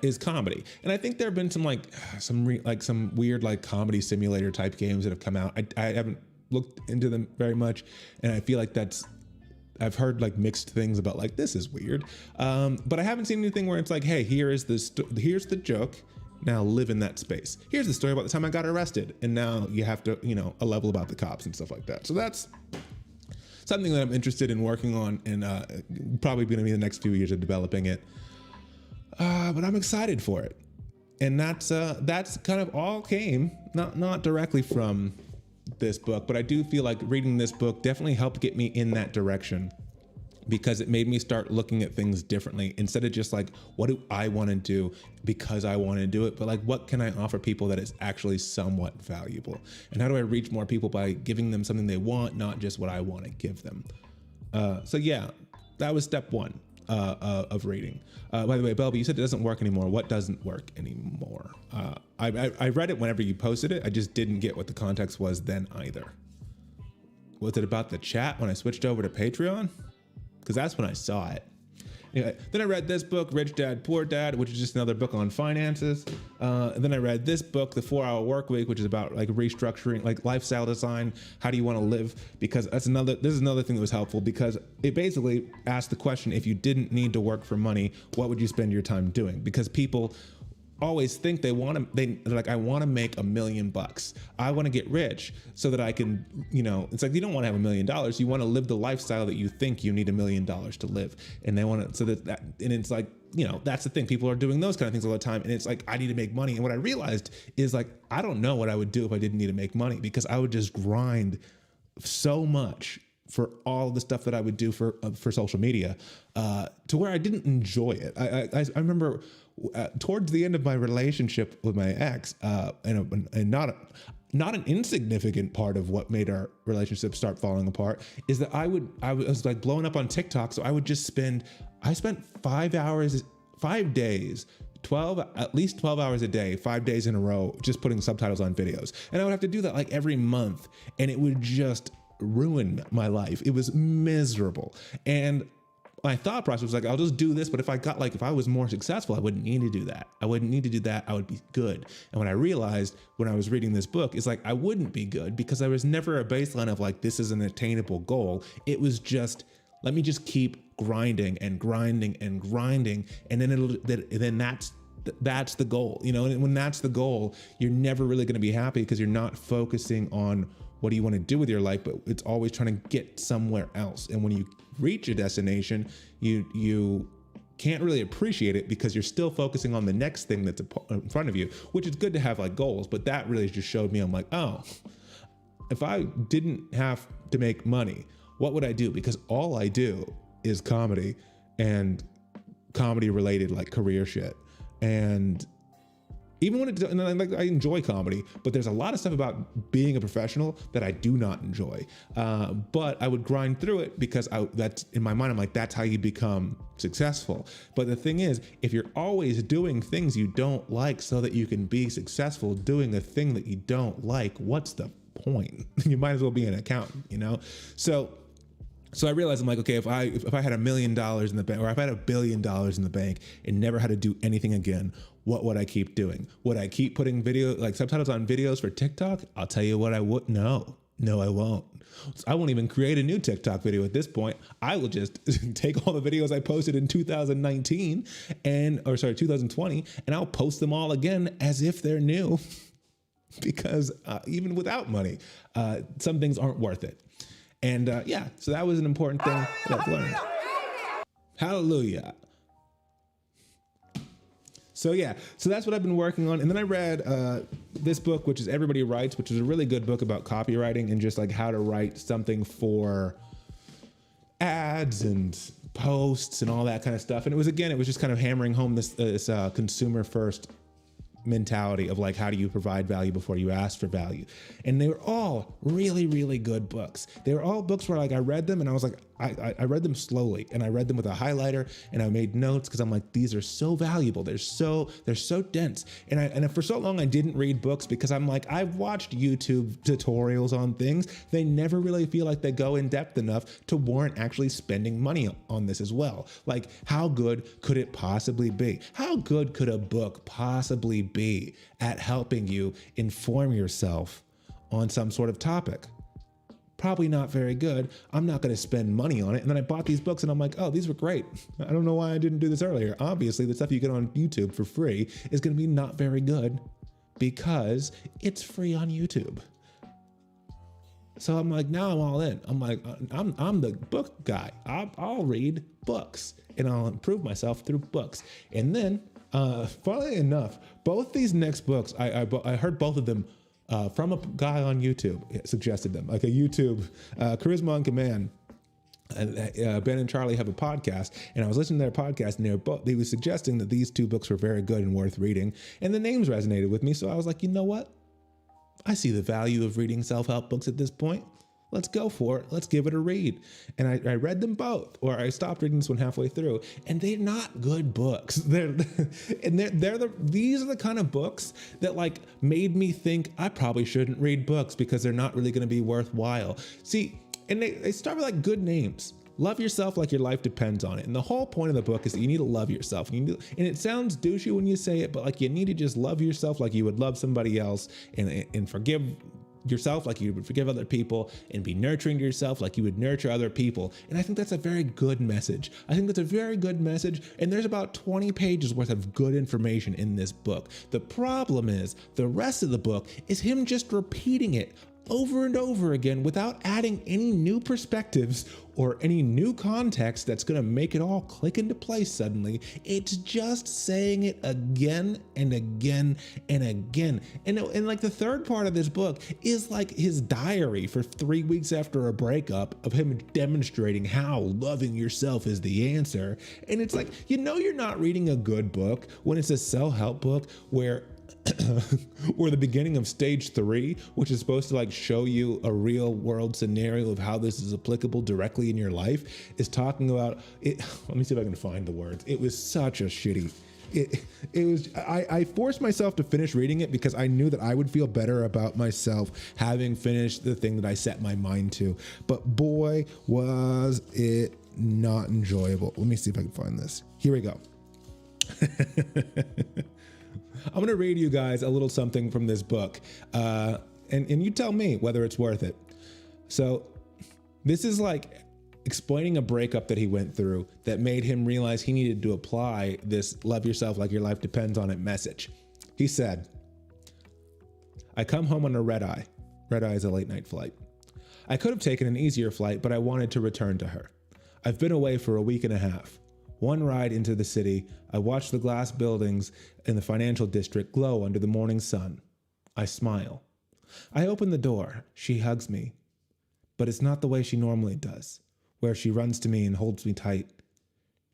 is comedy. And I think there have been some weird like comedy simulator type games that have come out. I haven't looked into them very much, and I feel like I've heard like mixed things about like, this is weird. But I haven't seen anything where it's like, hey, here's the joke. Now live in that space. Here's the story about the time I got arrested. And now you have to, a level about the cops and stuff like that. So that's something that I'm interested in working on, and probably going to be the next few years of developing it. But I'm excited for it. And that's kind of all came, not directly from this book, but I do feel like reading this book definitely helped get me in that direction, because it made me start looking at things differently instead of just like, what do I want to do because I want to do it, but like, what can I offer people that is actually somewhat valuable? And how do I reach more people by giving them something they want, not just what I want to give them? So yeah, that was step one of reading. By the way, Belby, you said it doesn't work anymore. What doesn't work anymore? I read it whenever you posted it. I just didn't get what the context was then either. Was it about the chat when I switched over to Patreon? Because that's when I saw it. Anyway, then I read this book, Rich Dad, Poor Dad, which is just another book on finances. And then I read this book, The 4-Hour Workweek, which is about like restructuring, like lifestyle design. How do you want to live? Because this is another thing that was helpful, because it basically asked the question, if you didn't need to work for money, what would you spend your time doing? Because people always think they're like, I want to make $1 million. I want to get rich so that I can, it's like, you don't want to have $1 million. You want to live the lifestyle that you think you need $1 million to live. And they want to, so that, and it's like, that's the thing. People are doing those kind of things all the time. And it's like, I need to make money. And what I realized is like, I don't know what I would do if I didn't need to make money, because I would just grind so much for all the stuff that I would do for social media, to where I didn't enjoy it. I remember towards the end of my relationship with my ex, and not an insignificant part of what made our relationship start falling apart is that I was like blowing up on TikTok. So I spent 5 days, at least 12 hours a day, 5 days in a row, just putting subtitles on videos. And I would have to do that like every month, and it would just ruin my life. It was miserable. And my thought process was like, I'll just do this. But if I was more successful, I wouldn't need to do that. I wouldn't need to do that. I would be good. And what I realized when I was reading this book is like, I wouldn't be good, because there was never a baseline of like, this is an attainable goal. It was just, let me just keep grinding and grinding and grinding. And then that's the goal, and when that's the goal, you're never really going to be happy, because you're not focusing on what do you want to do with your life, but it's always trying to get somewhere else. And when you reach a destination, you can't really appreciate it, because you're still focusing on the next thing that's in front of you, which is good to have like goals. But that really just showed me, I'm like, oh, if I didn't have to make money, what would I do? Because all I do is comedy and comedy related like career shit. And even when I enjoy comedy, but there's a lot of stuff about being a professional that I do not enjoy. But I would grind through it, because that's in my mind, I'm like, that's how you become successful. But the thing is, if you're always doing things you don't like so that you can be successful doing a thing that you don't like, what's the point? You might as well be an accountant, So I realized, I'm like, okay, if I had $1 million in the bank, or if I had $1 billion in the bank and never had to do anything again, what would I keep doing? Would I keep putting subtitles on videos for TikTok? I'll tell you what I would. No, I won't. I won't even create a new TikTok video at this point. I will just take all the videos I posted in 2020, and I'll post them all again as if they're new. because even without money, some things aren't worth it. And yeah, so that was an important thing that I've learned. Hallelujah. So yeah, so that's what I've been working on. And then I read this book, which is Everybody Writes, which is a really good book about copywriting and just like how to write something for ads and posts and all that kind of stuff. And it was just kind of hammering home this consumer first mentality of like, how do you provide value before you ask for value? And they were all really, really good books. They were all books where like I read them and I was like, I read them slowly and I read them with a highlighter and I made notes because I'm like, these are so valuable. They're so dense. And for so long I didn't read books because I'm like, I've watched YouTube tutorials on things. They never really feel like they go in depth enough to warrant actually spending money on this as well. Like, how good could it possibly be? How good could a book possibly be at helping you inform yourself on some sort of topic? Probably not very good. I'm not going to spend money on it. And then I bought these books and I'm like, oh, these were great. I don't know why I didn't do this earlier. Obviously, the stuff you get on YouTube for free is going to be not very good because it's free on YouTube. So I'm like, now I'm all in. I'm like, I'm the book guy. I'll read books and I'll improve myself through books. And then, funnily enough, both these next books, I heard both of them from a guy on YouTube. Suggested them, like a YouTube Charisma on Command. Ben and Charlie have a podcast, and I was listening to their podcast, and they were suggesting that these two books were very good and worth reading, and the names resonated with me. So I was like, you know what? I see the value of reading self-help books at this point. Let's go for it. Let's give it a read. And I read them both, or I stopped reading this one halfway through, and they're not good books. These are the kind of books that like made me think I probably shouldn't read books because they're not really going to be worthwhile. See, and they start with like good names. Love yourself like your life depends on it. And the whole point of the book is that you need to love yourself. And it sounds douchey when you say it, but like you need to just love yourself like you would love somebody else, and forgive yourself like you would forgive other people, and be nurturing to yourself like you would nurture other people. And I think that's a very good message. And there's about 20 pages worth of good information in this book. The problem is the rest of the book is him just repeating it over and over again without adding any new perspectives or any new context that's going to make it all click into place suddenly. It's just saying it again and again and again. And like the third part of this book is like his diary for 3 weeks after a breakup of him demonstrating how loving yourself is the answer. And it's like, you're not reading a good book when it's a self-help book where or the beginning of stage 3, which is supposed to like show you a real world scenario of how this is applicable directly in your life, is talking about it. Let me see if I can find the words. It was such a shitty. I forced myself to finish reading it because I knew that I would feel better about myself having finished the thing that I set my mind to. But boy, was it not enjoyable. Let me see if I can find this. Here we go. I'm going to read you guys a little something from this book, and you tell me whether it's worth it. So this is like explaining a breakup that he went through that made him realize he needed to apply this love yourself like your life depends on it message. He said, I come home on a red eye. Red eye is a late night flight. I could have taken an easier flight, but I wanted to return to her. I've been away for a week and a half. One ride into the city, I watch the glass buildings in the financial district glow under the morning sun. I smile. I open the door. She hugs me. But it's not the way she normally does, where she runs to me and holds me tight.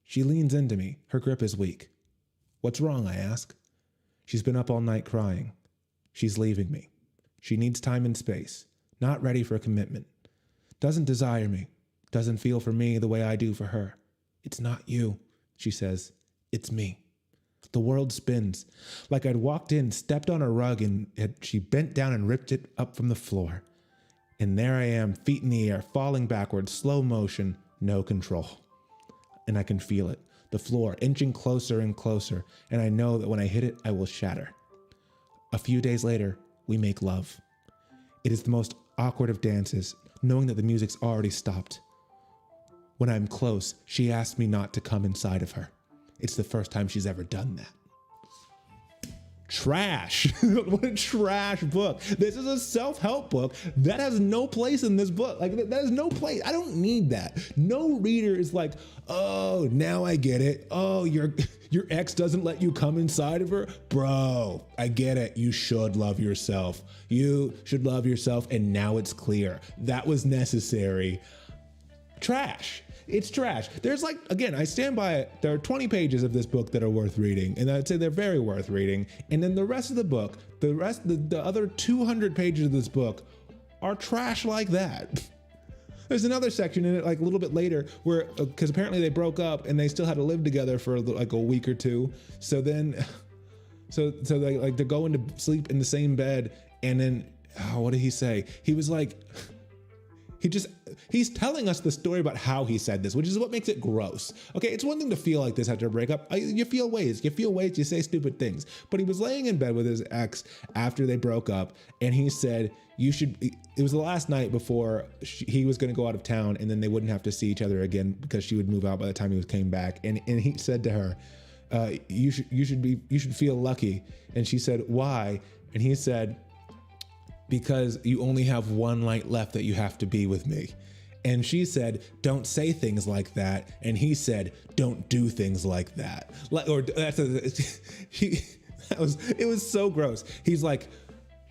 She leans into me. Her grip is weak. What's wrong, I ask. She's been up all night crying. She's leaving me. She needs time and space, not ready for a commitment. Doesn't desire me, doesn't feel for me the way I do for her. It's not you, she says. It's me. The world spins. Like I'd walked in, stepped on a rug, and she bent down and ripped it up from the floor. And there I am, feet in the air, falling backwards, slow motion, no control. And I can feel it, the floor inching closer and closer, and I know that when I hit it, I will shatter. A few days later, we make love. It is the most awkward of dances, knowing that the music's already stopped. When I'm close, she asks me not to come inside of her. It's the first time she's ever done that. trash. What a trash book. This is a self-help book that has no place in this book. Like, that has no place. I don't need that. No reader is like, oh, now I get it. Oh, your ex doesn't let you come inside of her. Bro, I get it. You should love yourself. You should love yourself. And now it's clear. That was necessary. Trash. It's trash. There's like, again, I stand by it. There are 20 pages of this book that are worth reading, and I'd say they're very worth reading. And then the rest of the book, the other 200 pages of this book are trash like that. There's another section in it, like a little bit later, where, because apparently they broke up and they still had to live together for like a week or two. So then, so they like, they're going to sleep in the same bed, and then, oh, what did he say? He was like, he's telling us the story about how he said this, which is what makes it gross. Okay, it's one thing to feel like this after a breakup. You feel ways, you say stupid things. But he was laying in bed with his ex after they broke up, and he said, it was the last night before he was going to go out of town, and then they wouldn't have to see each other again because she would move out by the time he came back. And he said to her, you should feel lucky. And she said, why? And he said, because you only have one night left that you have to be with me. And she said, don't say things like that. And he said, don't do things like that. It was so gross. He's like,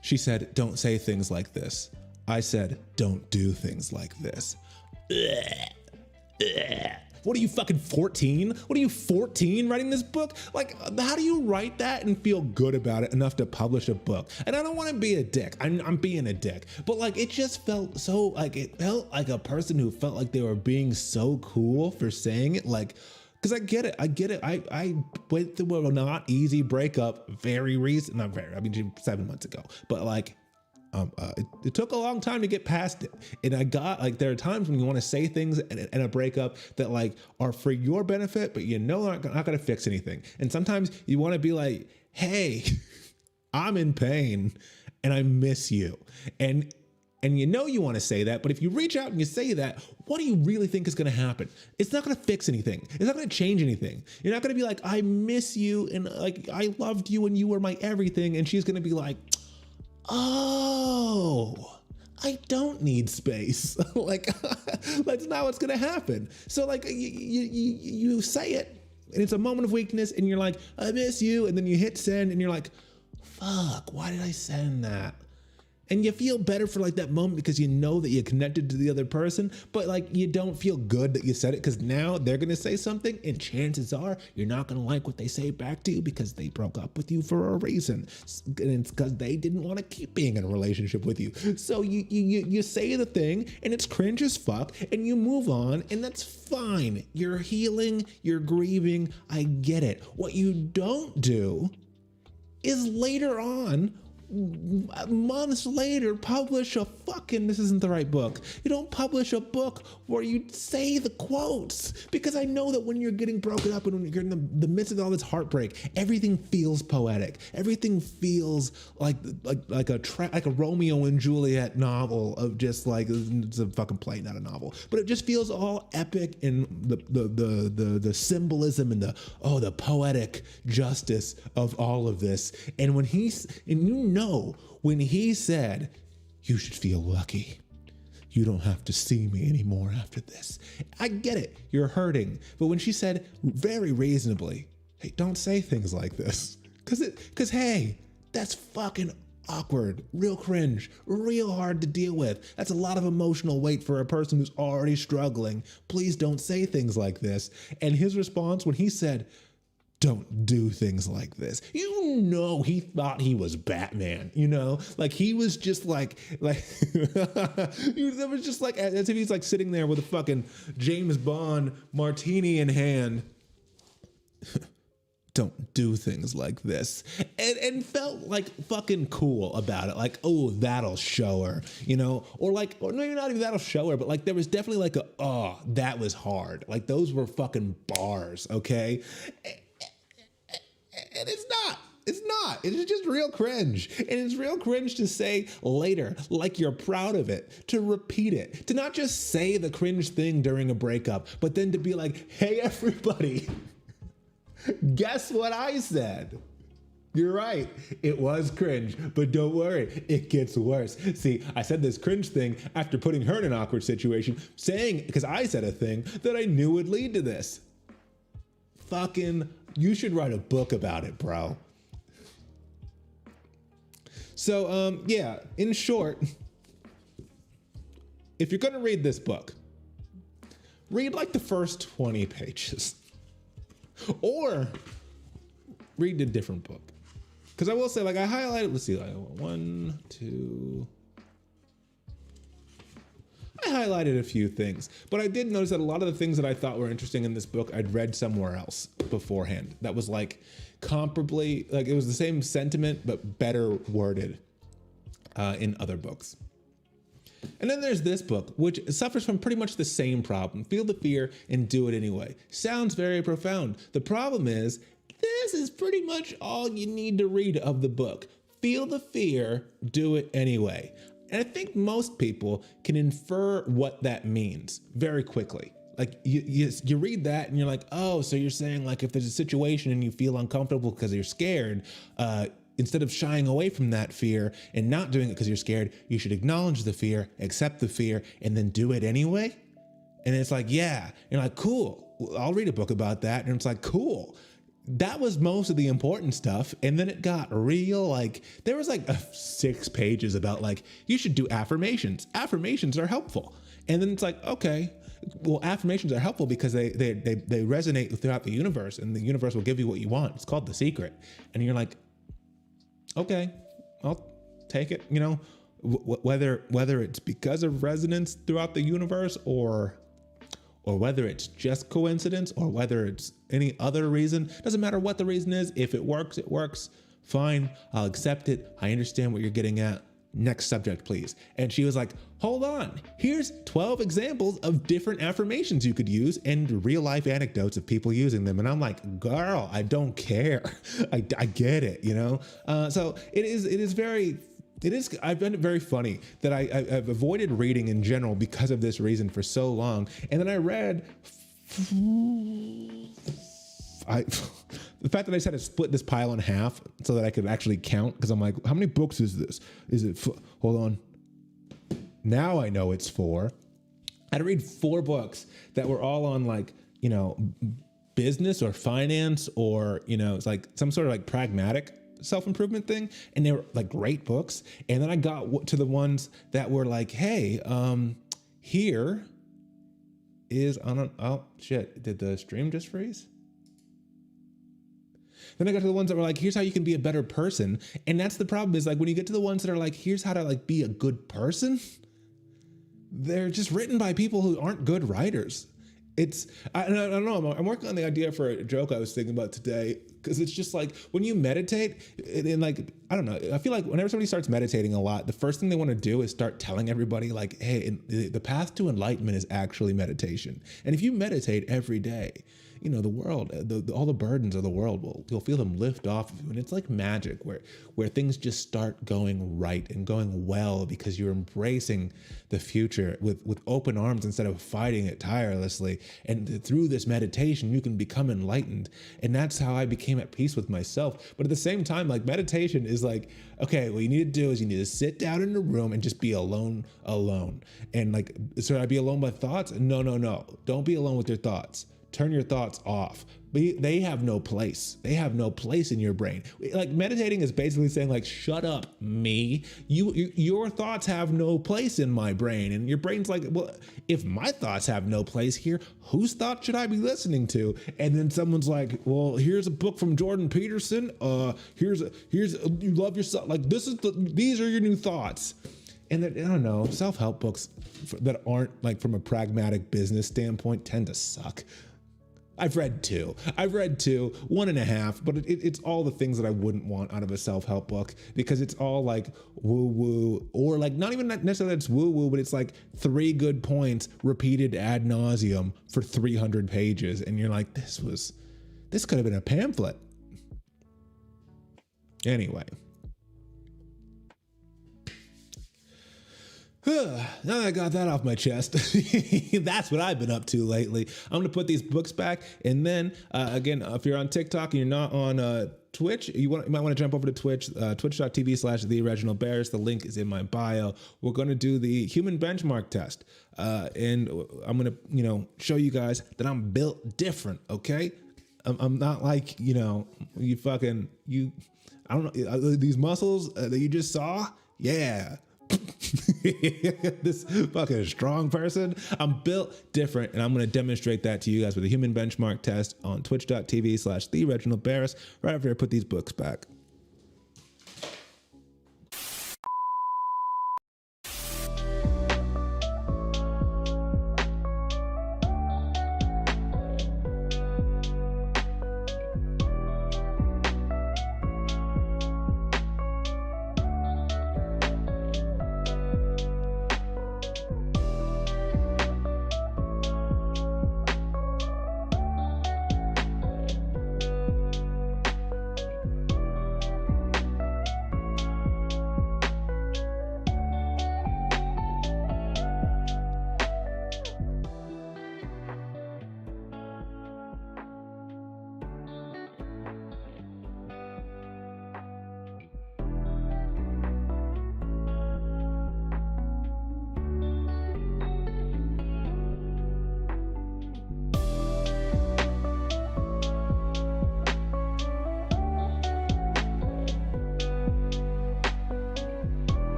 she said, don't say things like this. I said, don't do things like this. What are you, fucking 14? What are you, 14 writing this book? Like, how do you write that and feel good about it enough to publish a book? And I don't want to be a dick. I'm being a dick. But like, it just felt so, like, it felt like a person who felt like they were being so cool for saying it. Like, because I get it. I went through a not easy breakup very recent, not very, I mean, 7 months ago. But like, it took a long time to get past it. And I got, like, there are times when you want to say things in a breakup that like are for your benefit, but you know they're not going to fix anything. And sometimes you want to be like, hey, I'm in pain and I miss you. And you know you want to say that, but if you reach out and you say that, what do you really think is going to happen? It's not going to fix anything. It's not going to change anything. You're not going to be like, I miss you and like I loved you and you were my everything. And she's going to be like, oh, I don't need space. Like, that's not what's gonna happen. So like, you say it, and it's a moment of weakness, and you're like, I miss you, and then you hit send, and you're like, fuck, why did I send that? And you feel better for like that moment because you know that you're connected to the other person, but like you don't feel good that you said it because now they're going to say something and chances are you're not going to like what they say back to you because they broke up with you for a reason. And it's because they didn't want to keep being in a relationship with you. So you say the thing and it's cringe as fuck and you move on and that's fine. You're healing, you're grieving. I get it. What you don't do is later on, months later, publish a fucking, this isn't the right book. You don't publish a book where you say the quotes because I know that when you're getting broken up and when you're in the midst of all this heartbreak, everything feels poetic. Everything feels like a Romeo and Juliet novel of just like, it's a fucking play, not a novel, but it just feels all epic in the symbolism and the poetic justice of all of this. And when when he said, you should feel lucky. You don't have to see me anymore after this. I get it. You're hurting. But when she said very reasonably, hey, don't say things like this. Cause hey, that's fucking awkward, real cringe, real hard to deal with. That's a lot of emotional weight for a person who's already struggling. Please don't say things like this. And his response when he said, don't do things like this. You know, he thought he was Batman, you know, like he was just like it was just like as if he's like sitting there with a fucking James Bond martini in hand. Don't do things like this. And felt like fucking cool about it. Like, oh, that'll show her, you know, or maybe not even that'll show her, but like there was definitely like oh, that was hard. Like those were fucking bars, okay? And it's not. It's just real cringe. And it's real cringe to say later, like you're proud of it, to repeat it, to not just say the cringe thing during a breakup, but then to be like, hey, everybody, guess what I said? You're right. It was cringe, but don't worry, it gets worse. See, I said this cringe thing after putting her in an awkward situation, saying, because I said a thing that I knew would lead to this. Fucking, you should write a book about it, bro. So, yeah, in short, if you're gonna read this book, read like the first 20 pages. Or read a different book. Because I will say, like, I highlighted, let's see, like, I highlighted a few things, but I did notice that a lot of the things that I thought were interesting in this book, I'd read somewhere else beforehand. That was like comparably, like it was the same sentiment, but better worded in other books. And then there's this book, which suffers from pretty much the same problem. Feel the fear and do it anyway. Sounds very profound. The problem is, this is pretty much all you need to read of the book. Feel the fear, do it anyway. And I think most people can infer what that means very quickly. Like you read that and you're like, oh, so you're saying like if there's a situation and you feel uncomfortable because you're scared, instead of shying away from that fear and not doing it because you're scared, you should acknowledge the fear, accept the fear, and then do it anyway. And it's like, yeah, you're like, cool, I'll read a book about that. And it's like, cool. That was most of the important stuff. And then it got real, like there was like 6 pages about like, you should do affirmations. Affirmations are helpful. And then it's like, okay, well, affirmations are helpful because they resonate throughout the universe and the universe will give you what you want. It's called The Secret. And you're like, okay, I'll take it. You know, whether it's because of resonance throughout the universe or whether it's just coincidence or whether it's any other reason, doesn't matter what the reason is. If it works, it works. Fine, I'll accept it. I understand what you're getting at. Next subject, please. And she was like, hold on, here's 12 examples of different affirmations you could use and real life anecdotes of people using them. And I'm like, girl, I don't care. I get it, you know? So I find it very funny that I've avoided reading in general because of this reason for so long. And then I read, the fact that I just had to split this pile in half so that I could actually count, because I'm like, how many books is this? Is it, hold on. Now I know it's 4. I had to read 4 books that were all on like, you know, business or finance or, you know, it's like some sort of like pragmatic self-improvement thing. And they were like great books. And then I got to the ones that were like, hey, here is on, oh shit, did the stream just freeze? Then I got to the ones that were like, here's how you can be a better person. And that's the problem is like, when you get to the ones that are like, here's how to like be a good person, they're just written by people who aren't good writers. I don't know, I'm working on the idea for a joke I was thinking about today, because it's just like when you meditate and like, I don't know, I feel like whenever somebody starts meditating a lot, the first thing they want to do is start telling everybody like, hey, the path to enlightenment is actually meditation. And if you meditate every day, you know, the world, all the burdens of the world, you'll feel them lift off of you. And it's like magic where things just start going right and going well because you're embracing the future with open arms instead of fighting it tirelessly. And through this meditation, you can become enlightened. And that's how I became at peace with myself. But at the same time, like meditation is like, okay, what you need to do is you need to sit down in a room and just be alone. And like, should I be alone by thoughts? No. Don't be alone with your thoughts. Turn your thoughts off. They have no place. They have no place in your brain. Like meditating is basically saying like, shut up, me. Your thoughts have no place in my brain. And your brain's like, well, if my thoughts have no place here, whose thoughts should I be listening to? And then someone's like, well, here's a book from Jordan Peterson. Here's you love yourself. Like these are your new thoughts. And I don't know, self-help books that aren't like from a pragmatic business standpoint tend to suck. I've read 2, 1.5, but it's all the things that I wouldn't want out of a self-help book, because it's all like woo-woo, or like not even necessarily it's woo-woo, but it's like 3 good points repeated ad nauseum for 300 pages. And you're like, this could have been a pamphlet. Anyway. Now that I got that off my chest, that's what I've been up to lately. I'm going to put these books back. And then again, if you're on TikTok and you're not on Twitch, you might want to jump over to Twitch, twitch.tv/TheOriginalBears. The link is in my bio. We're going to do the human benchmark test. And I'm going to, show you guys that I'm built different, okay? I'm not like, I don't know, these muscles that you just saw. Yeah. This fucking strong person. I'm built different, and I'm going to demonstrate that to you guys with a human benchmark test on twitch.tv/TheOriginalBears. Right after I put these books back.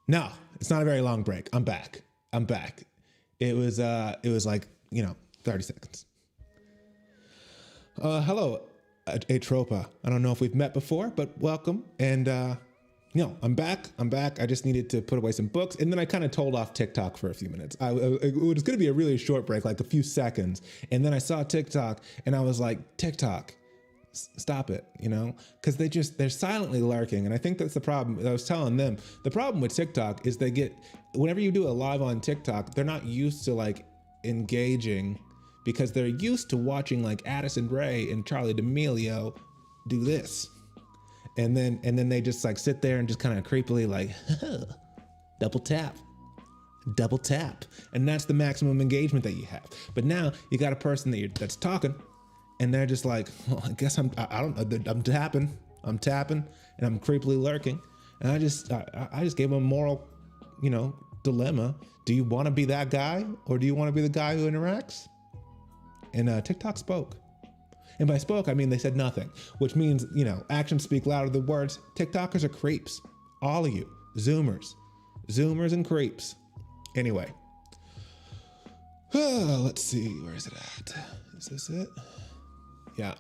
No, it's not a very long break. I'm back. It was like, 30 seconds. Hello, Atropa. I don't know if we've met before, but welcome. And, I'm back. I just needed to put away some books. And then I kind of told off TikTok for a few minutes. It was going to be a really short break, like a few seconds. And then I saw TikTok and I was like, TikTok, stop it, because they're silently lurking. And I think that's the problem. I was telling them, the problem with TikTok is whenever you do a live on TikTok, they're not used to like engaging because they're used to watching like Addison Rae and Charlie D'Amelio do this. And then they just like sit there and just kind of creepily like, double tap. And that's the maximum engagement that you have. But now you got a person that's talking, and they're just like, well, I guess I'm tapping, and I'm creepily lurking. And I just gave them a moral, dilemma. Do you want to be that guy, or do you want to be the guy who interacts? And TikTok spoke. And by spoke, I mean they said nothing, which means, actions speak louder than words. TikTokers are creeps. All of you, Zoomers and creeps. Anyway, let's see, where is it at? Is this it? Yeah.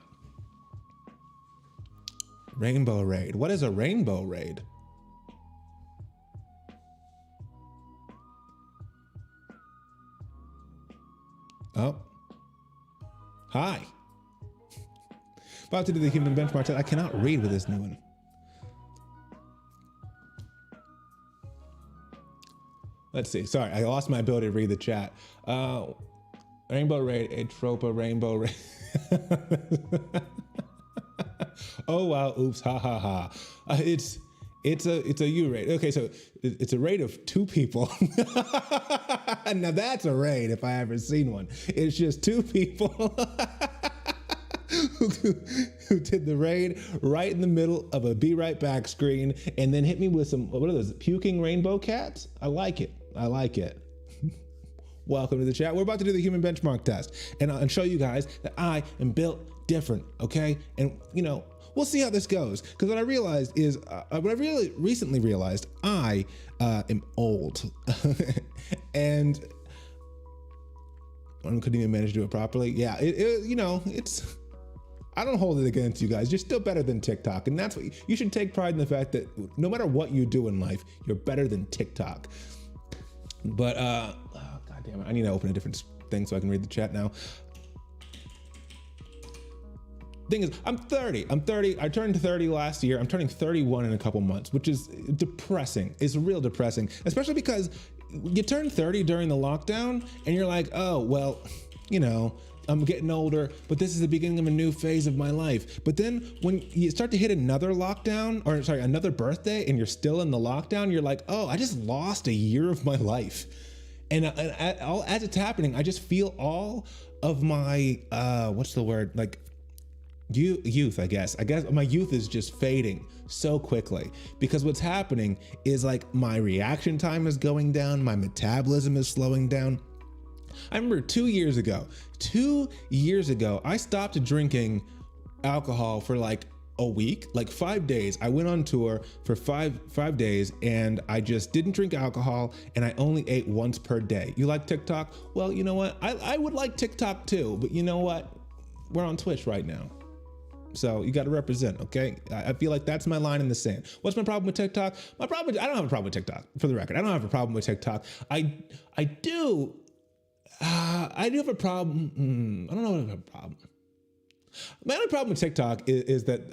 Rainbow Raid. What is a rainbow raid? Oh. Hi. About to do the human benchmark test. I cannot read with this new one. Let's see. Sorry, I lost my ability to read the chat. Rainbow Raid, Atropa, Rainbow Raid. Oh wow! Oops! Ha ha ha! It's a U raid. Okay, so it's a raid of 2 people. Now that's a raid if I ever seen one. It's just 2 people who did the raid right in the middle of a be right back screen, and then hit me with some, what are those, puking rainbow cats? I like it. Welcome to the chat. We're about to do the human benchmark test and show you guys that I am built different, okay? And we'll see how this goes. Because what I realized is, what I really recently realized, I am old. And I couldn't even manage to do it properly. Yeah, it's, I don't hold it against you guys. You're still better than TikTok. And that's what you should take pride in, the fact that no matter what you do in life, you're better than TikTok. But, God damn it, I need to open a different thing so I can read the chat now. thing is, I'm 30. I turned 30 last year. I'm turning 31 in a couple months, which is depressing. It's real depressing, especially because you turn 30 during the lockdown and you're like, oh, well, you know, I'm getting older, but this is the beginning of a new phase of my life. But then when you start to hit another lockdown, or sorry, another birthday, and you're still in the lockdown, you're like, oh, I just lost a year of my life. And as it's happening, I just feel all of my, what's the word? Like youth, I guess. My youth is just fading so quickly because what's happening is like my reaction time is going down. My metabolism is slowing down. I remember 2 years ago, I stopped drinking alcohol for like a week, like 5 days. I went on tour for five days and I just didn't drink alcohol and I only ate once per day. You like TikTok? Well, you know what? I would like TikTok too, but you know what? We're on Twitch right now. So you got to represent, okay? I feel like that's my line in the sand. What's my problem with TikTok? I don't have a problem with TikTok, for the record. I don't have a problem with TikTok. I do have a problem. I don't know if I have a problem. My only problem with TikTok is that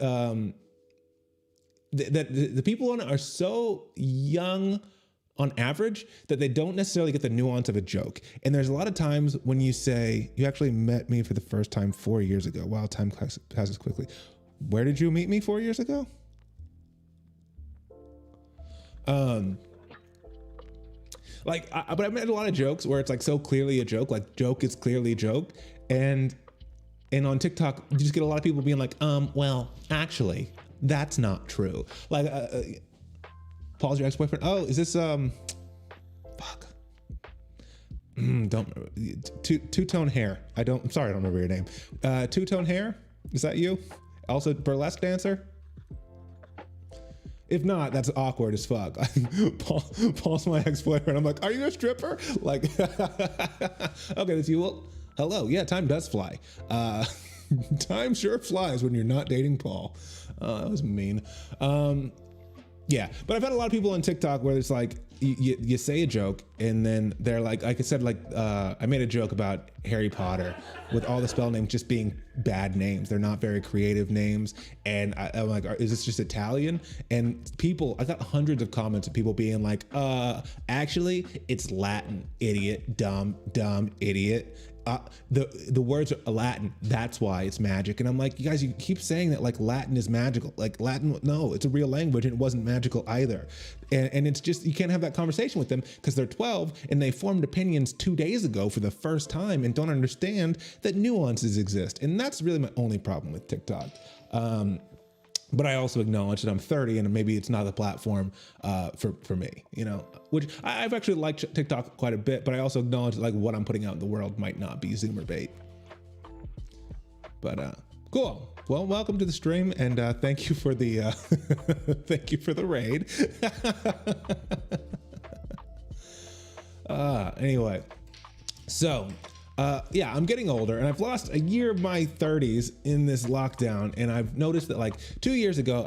the people on it are so young on average that they don't necessarily get the nuance of a joke. And there's a lot of times when you say, you actually met me for the first time 4 years ago. Wow, time passes quickly. Where did you meet me 4 years ago? But I've made a lot of jokes where it's like so clearly a joke, like joke is clearly a joke. And on TikTok, you just get a lot of people being like, well, actually, that's not true. Like, Paul's your ex-boyfriend. Oh, is this, fuck. Two-tone hair. I'm sorry, I don't remember your name. Two-tone hair? Is that you? Also burlesque dancer? If not, that's awkward as fuck. Paul's my ex-boyfriend. I'm like, are you a stripper? Like, okay, that's you. Well, hello. Yeah, time does fly. Time sure flies when you're not dating Paul. That was mean. Yeah, but I've had a lot of people on TikTok where it's like, you say a joke and then they're like I said, like, I made a joke about Harry Potter with all the spell names just being bad names. They're not very creative names. And I'm like, is this just Italian? And I got hundreds of comments of people being like, actually, it's Latin, idiot, dumb, idiot. The words are Latin. That's why it's magic. And I'm like, you guys, you keep saying that like Latin is magical. Like Latin, no, it's a real language and it wasn't magical either. And it's just, you can't have that conversation with them because they're 12 and they formed opinions 2 days ago for the first time and don't understand that nuances exist. And that's really my only problem with TikTok. But I also acknowledge that I'm 30 and maybe it's not the platform for me, you know, which I've actually liked TikTok quite a bit, but I also acknowledge like what I'm putting out in the world might not be Zoomer bait. But cool. Well, welcome to the stream and thank you for the thank you for the raid. Anyway, so yeah, I'm getting older and I've lost a year of my 30s in this lockdown. And I've noticed that like 2 years ago,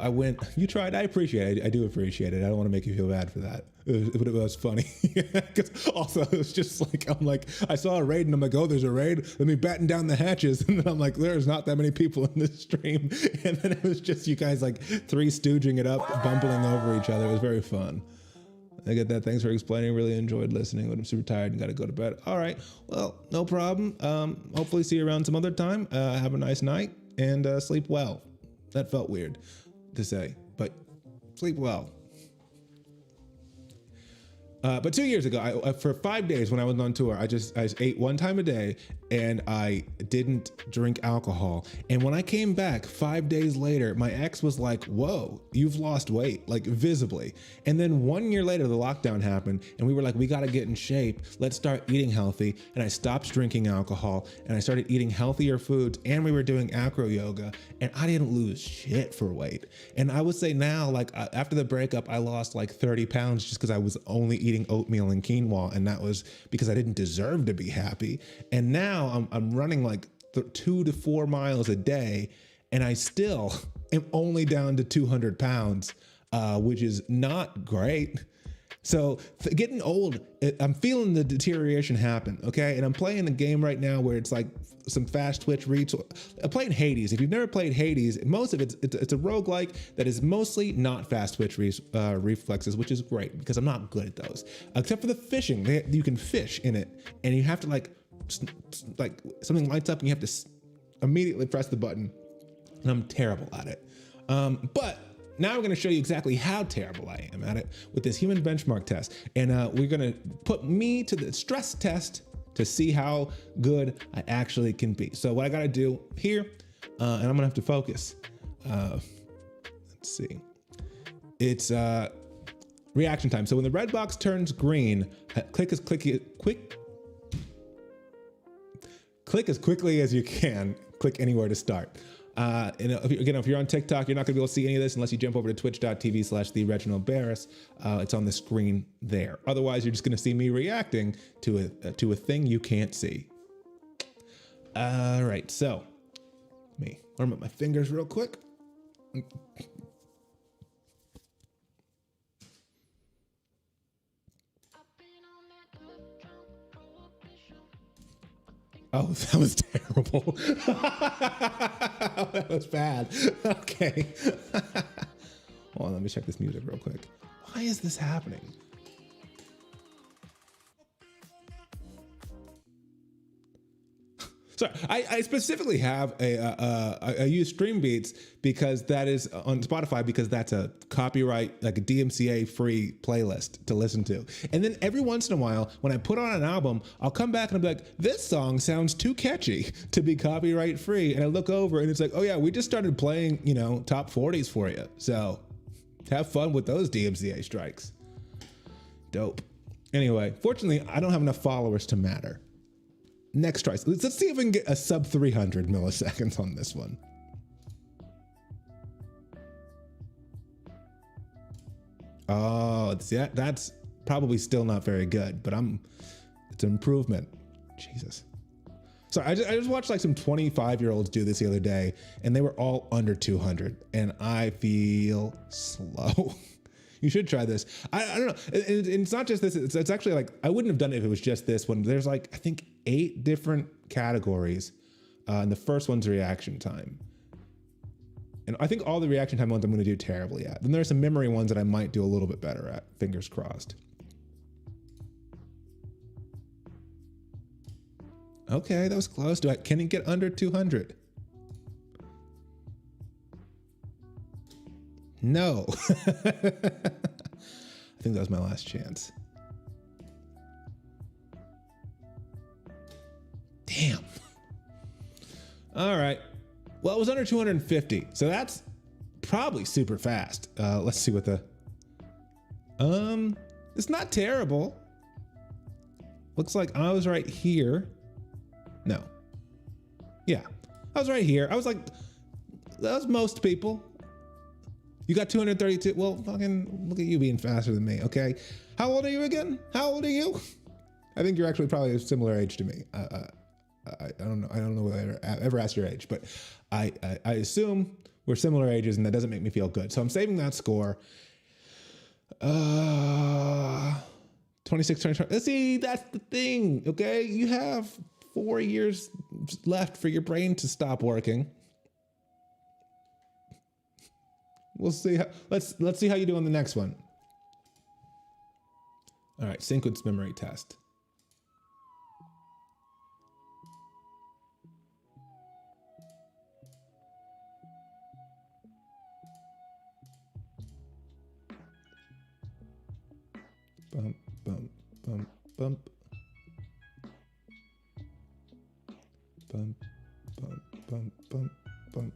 you tried, I appreciate it. I do appreciate it. I don't want to make you feel bad for that. But it was funny. Because also it was just like, I saw a raid and I'm like, oh, there's a raid. Let me batten down the hatches. And then I'm like, there's not that many people in this stream. And then it was just you guys like three stooging it up, bumbling over each other. It was very fun. I get that. Thanks for explaining. Really enjoyed listening, but I'm super tired and got to go to bed. All right. Well, no problem. Hopefully see you around some other time. Have a nice night and sleep well. That felt weird to say, but sleep well. But 2 years ago, for 5 days when I was on tour, I just ate one time a day and I didn't drink alcohol. And when I came back 5 days later, my ex was like, whoa, you've lost weight, like visibly. And then 1 year later, the lockdown happened and we were like, we got to get in shape. Let's start eating healthy. And I stopped drinking alcohol and I started eating healthier foods and we were doing acro yoga and I didn't lose shit for weight. And I would say now, like after the breakup, I lost like 30 pounds just because I was only eating oatmeal and quinoa, and that was because I didn't deserve to be happy. And now I'm running like 2 to 4 miles a day, and I still am only down to 200 pounds, which is not great. So getting old, I'm feeling the deterioration happen, okay? And I'm playing a game right now where it's like some fast twitch I'm playing Hades. If you've never played Hades, most of it's a roguelike that is mostly not fast twitch reflexes, which is great because I'm not good at those. Except for the fishing. You can fish in it and you have to like something lights up and you have to immediately press the button. And I'm terrible at it. But now I'm going to show you exactly how terrible I am at it with this human benchmark test. And we're going to put me to the stress test to see how good I actually can be. So what I got to do here, and I'm going to have to focus. Let's see. It's reaction time. So when the red box turns green, click as quickly as you can. Click anywhere to start. And if you're on TikTok, you're not gonna be able to see any of this unless you jump over to twitch.tv/TheReginaldBarris. It's on the screen there. Otherwise, you're just gonna see me reacting to a thing you can't see. All right, so let me warm up my fingers real quick. Oh, that was terrible. That was bad. Okay. Hold on, let me check this music real quick. Why is this happening? Sorry, I specifically have I use Stream Beats because that is on Spotify because that's a copyright, like a DMCA free playlist to listen to. And then every once in a while, when I put on an album, I'll come back and I'll be like, this song sounds too catchy to be copyright free. And I look over and it's like, oh yeah, we just started playing, top 40s for you. So have fun with those DMCA strikes. Dope. Anyway, fortunately, I don't have enough followers to matter. Next try. Let's see if we can get a sub 300 milliseconds on this one. Oh, that's probably still not very good, but it's an improvement. Jesus. Sorry, I just watched like some 25-year-olds do this the other day, and they were all under 200, and I feel slow. You should try this. I don't know. It's not just this. It's actually like, I wouldn't have done it if it was just this one. There's like, I think 8 different categories. And the first one's reaction time. And I think all the reaction time ones I'm going to do terribly at. Then there's some memory ones that I might do a little bit better at. Fingers crossed. Okay, that was close. Can it get under 200? No. I think that was my last chance. Damn. All right. Well, it was under 250. So that's probably super fast. Let's see what it's not terrible. Looks like I was right here. No. Yeah. I was right here. I was like, that was most people. You got 232. Well, fucking look at you being faster than me, okay? How old are you again? How old are you? I think you're actually probably a similar age to me. I don't know. I don't know whether I ever asked your age, but I assume we're similar ages, and that doesn't make me feel good. So I'm saving that score. 26, 20. Let's see, that's the thing, okay? You have 4 years left for your brain to stop working. We'll see. Let's see how you do on the next one. All right, sequence memory test. Bump, bump, bump, bump. Bump, bump, bump, bump, bump.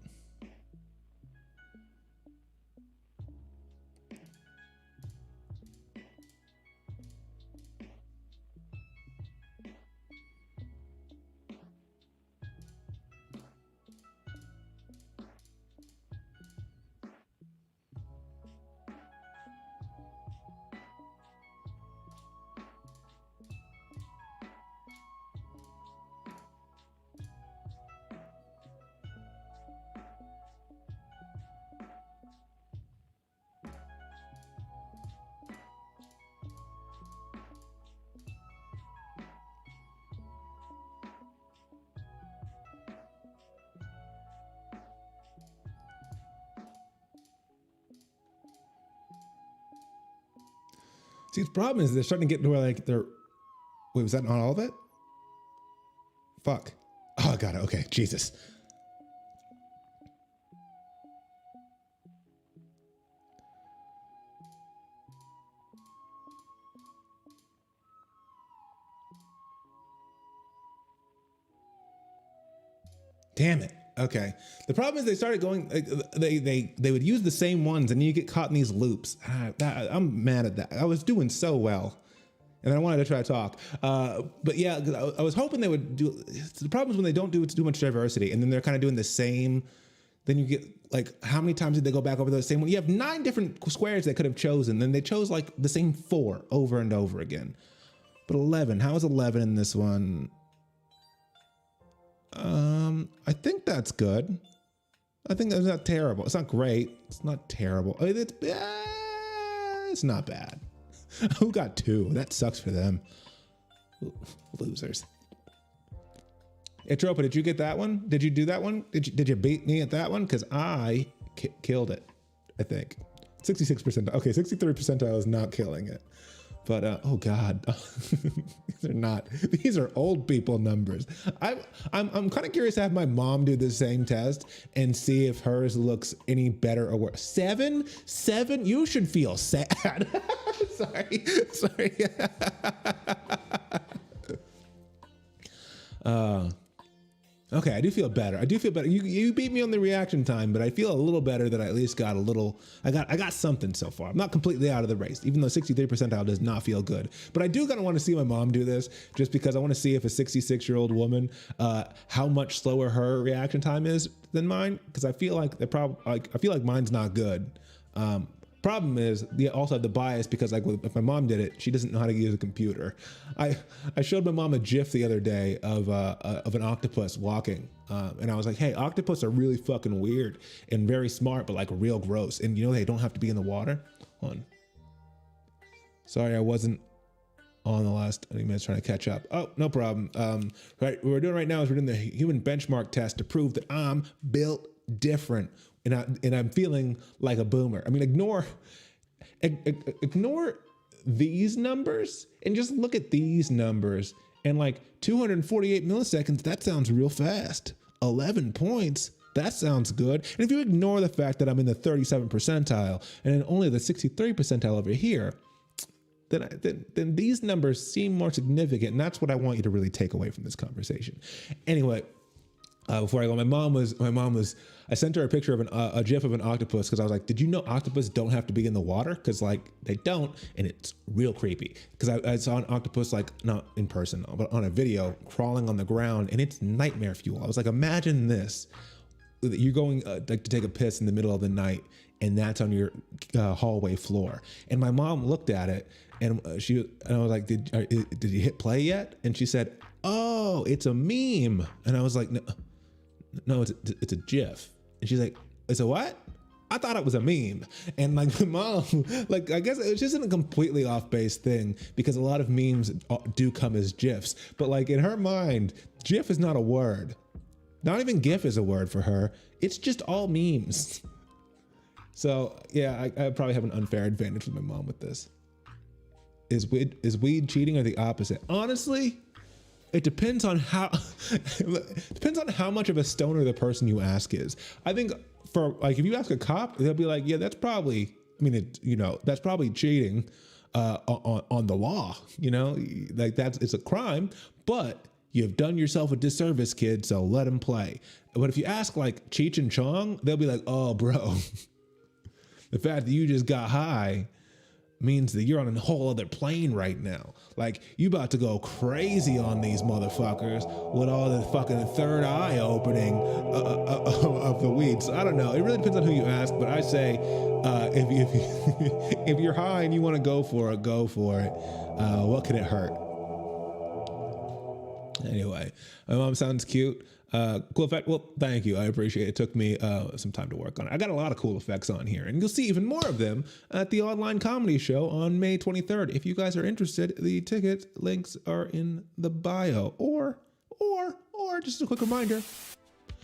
See, the problem is they're starting to get to where like they're. Wait, was that not all of it? Fuck. Oh, I got it. Okay, Jesus. Damn it. Okay. The problem is they started going, like, they would use the same ones and you get caught in these loops. I'm mad at that. I was doing so well. And I wanted to try to talk. But yeah, I was hoping they would do, the problem is when they don't do too much diversity and then they're kind of doing the same, then you get like, how many times did they go back over the same one? You have 9 different squares they could have chosen. Then they chose like the same 4 over and over again. But 11, how is 11 in this one? I think that's good. I think that's not terrible. It's not great. It's not terrible. I mean, it's not bad. Who got 2? That sucks for them. Losers. Etropa, did you get that one? Did you do that one? Did you beat me at that one? Because I killed it, I think. 66%. Okay, 63 percentile is not killing it. But oh God, these are not. These are old people numbers. I'm kind of curious to have my mom do the same test and see if hers looks any better or worse. 7? You should feel sad. Sorry. Okay, I do feel better. You beat me on the reaction time, but I feel a little better that I at least got a little, I got something so far. I'm not completely out of the race, even though 63 percentile does not feel good. But I do kind of want to see my mom do this just because I want to see if a 66-year-old woman, how much slower her reaction time is than mine. Because I feel like I feel like mine's not good. Problem is, they also have the bias because like if my mom did it, she doesn't know how to use a computer. I showed my mom a GIF the other day of an octopus walking, and I was like, hey, octopus are really fucking weird and very smart, but like real gross. And you know they don't have to be in the water. Hold on. Sorry, I wasn't on the last 20 minutes trying to catch up. Oh, no problem. Right, what we're doing right now is we're doing the human benchmark test to prove that I'm built different. And I'm feeling like a boomer. I mean, ignore these numbers and just look at these numbers. And like 248 milliseconds, that sounds real fast. 11 points, that sounds good. And if you ignore the fact that I'm in the 37 percentile and then only the 63 percentile over here, then these numbers seem more significant. And that's what I want you to really take away from this conversation. Anyway, before I go, my mom was, I sent her a picture of a GIF of an octopus because I was like, did you know octopus don't have to be in the water? Because like they don't, and it's real creepy. Because I saw an octopus, like not in person, but on a video crawling on the ground, and it's nightmare fuel. I was like, imagine this, that you're going like to take a piss in the middle of the night, and that's on your hallway floor. And my mom looked at it, and I was like, did you hit play yet? And she said, oh, it's a meme. And I was like, no, it's a GIF. And she's like, it's a what? I thought it was a meme. And like my mom, like, I guess it's just a completely off base thing because a lot of memes do come as GIFs, but like in her mind, GIF is not a word. Not even GIF is a word for her. It's just all memes. So yeah, I probably have an unfair advantage with my mom with this. Is weed cheating or the opposite? Honestly, it depends on how much of a stoner the person you ask is. I think for like if you ask a cop, they'll be like, yeah, that's probably, I mean, that's probably cheating on the law, like it's a crime, but you've done yourself a disservice, kid, so let him play. But if you ask like Cheech and Chong, they'll be like, oh, bro, the fact that you just got high means that you're on a whole other plane right now. Like you about to go crazy on these motherfuckers with all the fucking third eye opening of the weed. So I don't know. It really depends on who you ask, but I say if you're high and you want to go for it, go for it. What can it hurt? Anyway, my mom sounds cute. Cool effect. Well, thank you. I appreciate it. It took me some time to work on it. I got a lot of cool effects on here, and you'll see even more of them at the online comedy show on May 23rd. If you guys are interested, the ticket links are in the bio, or just a quick reminder,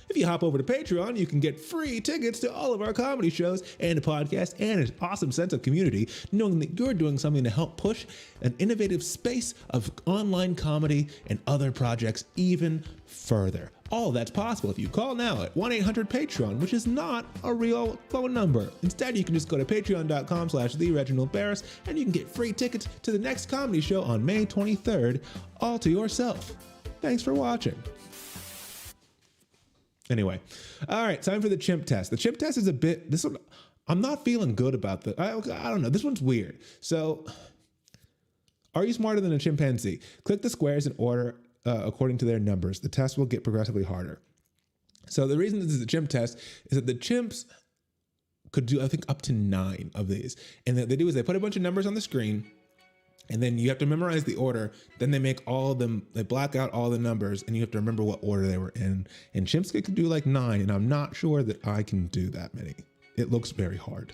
If you hop over to Patreon, you can get free tickets to all of our comedy shows and a podcast and an awesome sense of community, knowing that you're doing something to help push an innovative space of online comedy and other projects even further. All that's possible if you call now at 1-800-PATREON, which is not a real phone number. Instead, you can just go to patreon.com/TheReginaldBarris and you can get free tickets to the next comedy show on May 23rd, all to yourself. Thanks for watching. Anyway, all right, time for the chimp test. The chimp test is a bit, this one, I'm not feeling good about I don't know, this one's weird. So, are you smarter than a chimpanzee? Click the squares in order according to their numbers. The test will get progressively harder. So the reason this is a chimp test is that the chimps could do, I think, up to 9 of these. And what they do is they put a bunch of numbers on the screen, and then you have to memorize the order. Then they make all of them, they black out all the numbers, and you have to remember what order they were in. And chimps could do like 9, and I'm not sure that I can do that many. It looks very hard.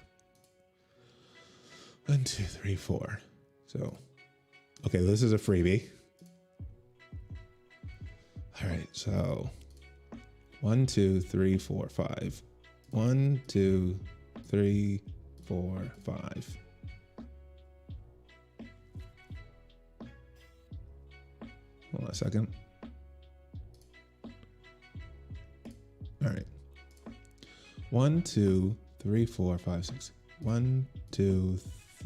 1, 2, 3, 4. So, okay, this is a freebie. All right, so 1, 2, 3, 4, 5. 1, 2, 3, 4, 5. Hold on a second. All right. 1, 2, 3, 4, 5, 6. 1, 2,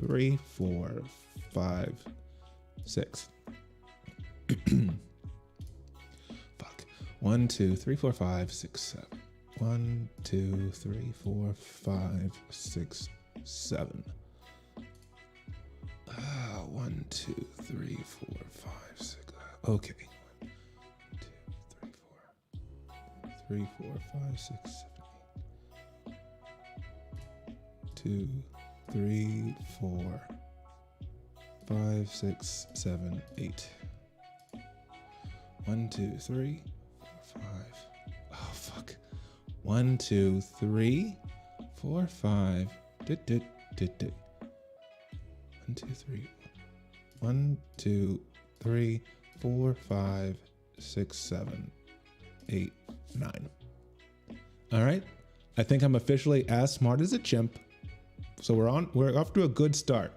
3, 4, 5, 6. Fuck. 1, 2, 3, 4, 5, 6, 7. 1, 2, 3, 4, 5, 6, 7. 1, 2, 3, 4, 5, 6. Okay. 1, 2, 3, 4. 3, 4, 5, 6, 7, 8. 2, 3, 4, 5, 6, 7, 8. 1, 2, 3, 4, 5. Oh, fuck. 1, 2, 3, 4, 5. 1, 2, 3. 1, 2, 3, 4, 5, 6, 7, 8, 9. All right. I think I'm officially as smart as a chimp. So we're off to a good start.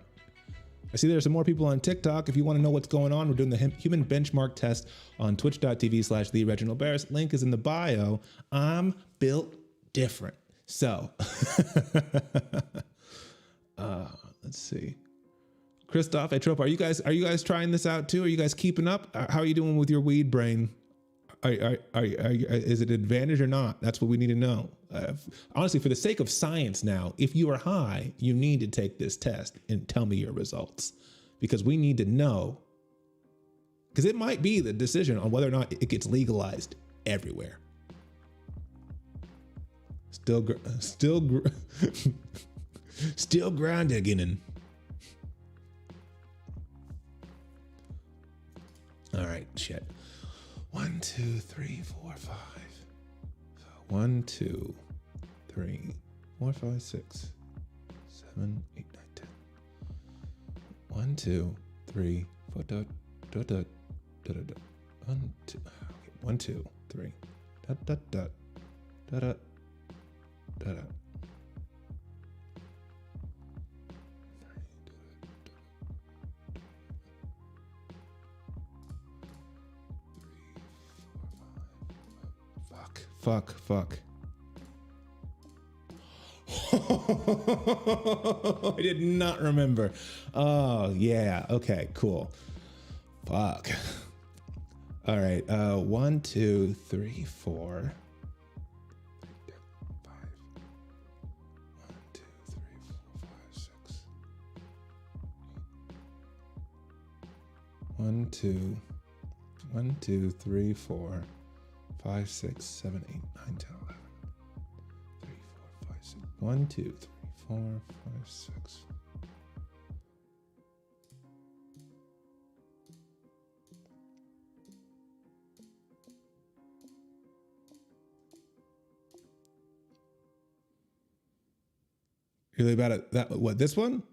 I see there's some more people on TikTok. If you want to know what's going on, we're doing the human benchmark test on twitch.tv/TheReginaldBarris. Link is in the bio. I'm built different. So, let's see. Christoph, Atropa, are you guys trying this out too? Are you guys keeping up? How are you doing with your weed brain? Is it an advantage or not? That's what we need to know. Honestly, for the sake of science now, if you are high, you need to take this test and tell me your results, because we need to know, because it might be the decision on whether or not it gets legalized everywhere. Still grinding. All right, shit. 1, 2, 3, 4, 5. 1, 2, 3, 4, 5, 6, 7, 8, 9, 10. 1, 2, 3, 4, 1, 2, 1, 2, 3. Fuck. I did not remember. Oh, yeah. Okay, cool. Fuck. All right. 1, 2, 3, 4. 5. 1, 2, 3, 4, 5, 6. 1, 2. 1, 2, 3, 4. 5, 6, 7, 8, 9, 10, 11. 3, 4, 5, 6. 1, 2, 3, 4, 5, 6. Really bad at that? What, this one?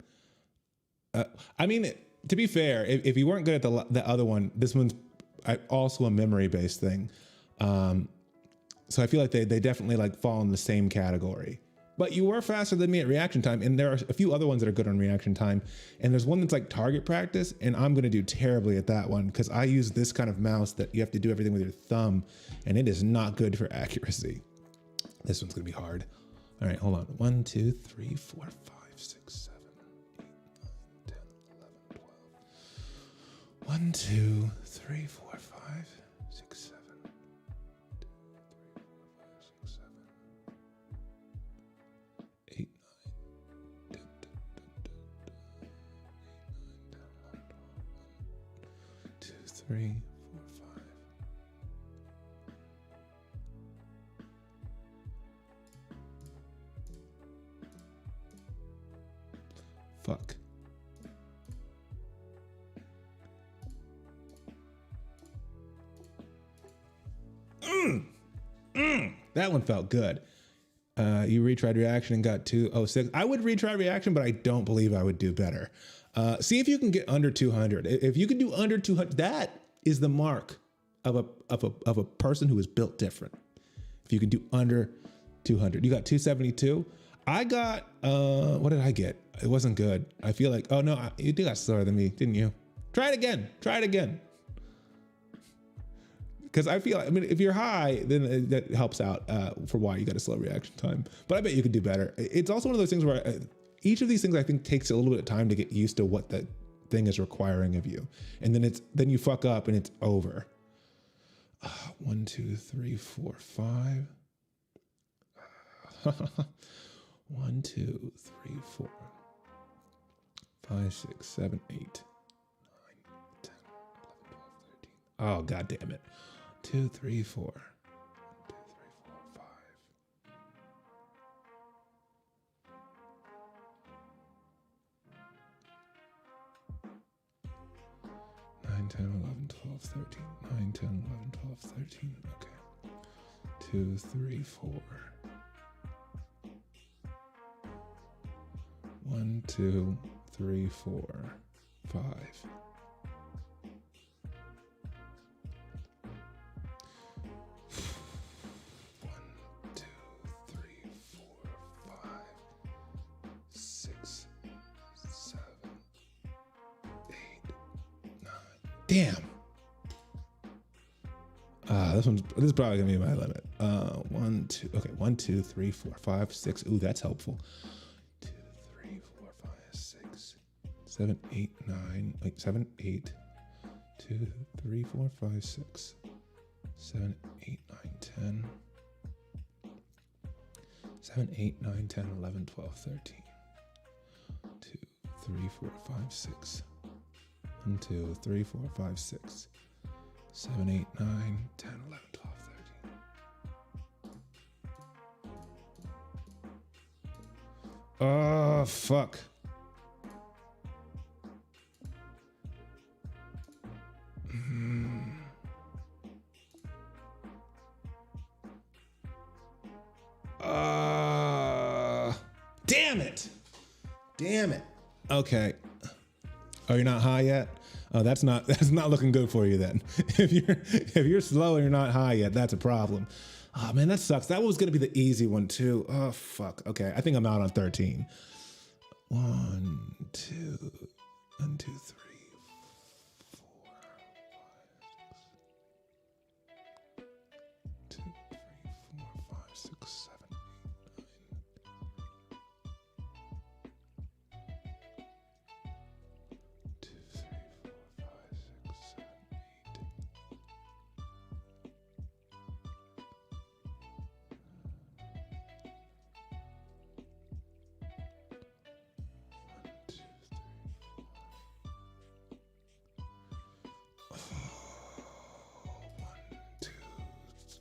I mean, to be fair, if you weren't good at the other one, this one's also a memory-based thing. So I feel like they definitely like fall in the same category. But you were faster than me at reaction time, and there are a few other ones that are good on reaction time. And there's one that's like target practice, and I'm gonna do terribly at that one because I use this kind of mouse that you have to do everything with your thumb, and it is not good for accuracy. This one's gonna be hard. All right, hold on. 1, 2, 3, 4, 5, 6, 7, 8, 9, 10, 11, 12. 1, 2, 3, 4, 5, 6, 7. 8, 9, 10, 2, 3, 4, 5. Fuck. That one felt good. You retried reaction and got 206. I would retry reaction, but I don't believe I would do better. See if you can get under 200. If you can do under 200, that is the mark of a person who is built different. If you can do under 200, you got 272. I got what did I get? It wasn't good. I feel like, oh no, you got slower than me, didn't you? Try it again. Try it again. Because I feel, I mean, if you're high, then that helps out for why you got a slow reaction time. But I bet you could do better. It's also one of those things where each of these things I think takes a little bit of time to get used to what the thing is requiring of you, and then you fuck up and it's over. 1, 2, 3, 4, 5. 1, 2, 3, 4, 5, 6, 7, 8, 9, 10, 11, 12, 13. Oh, God damn it. 2, 3, 4. 1, 2, 3, 4, 5. 9, 10, 11, 12, 13. 9, 10, 11, 12, 13. Okay. 2, 3, 4. 1, 2, 3, 4, 5. 1, 2, 3, 4, 5, 6, 7, 8, 9. Damn. This is probably gonna be my limit. 1, 2. Okay, 1, 2, 3, 4, 5, 6. Ooh, that's helpful. 2, 3, 4, 5, 6, 7, 8, 9. Wait, 7, 8. 2, 3, 4, 5, 6, 7, 8, 9, 10. 7, 8, 9, 10, 11, 12, 13. 2, 3, 4, 5, 6. 1, 2, 3, 4, 5, 6. 7, 8, 9, 10, 11, 12, 13. Oh, fuck. Damn it. Damn it. Okay. Oh, you're not high yet? Oh, that's not looking good for you then. If you're slow and you're not high yet, that's a problem. Oh man, that sucks. That was gonna be the easy one too. Oh fuck. Okay, I think I'm out on 13. 1, 2, 1, 2, 3, 4, 5, 6. 2, 3, 4, 5, 6, 7, 8, 9. 2, 3, 4, 5, 6, 7, 8.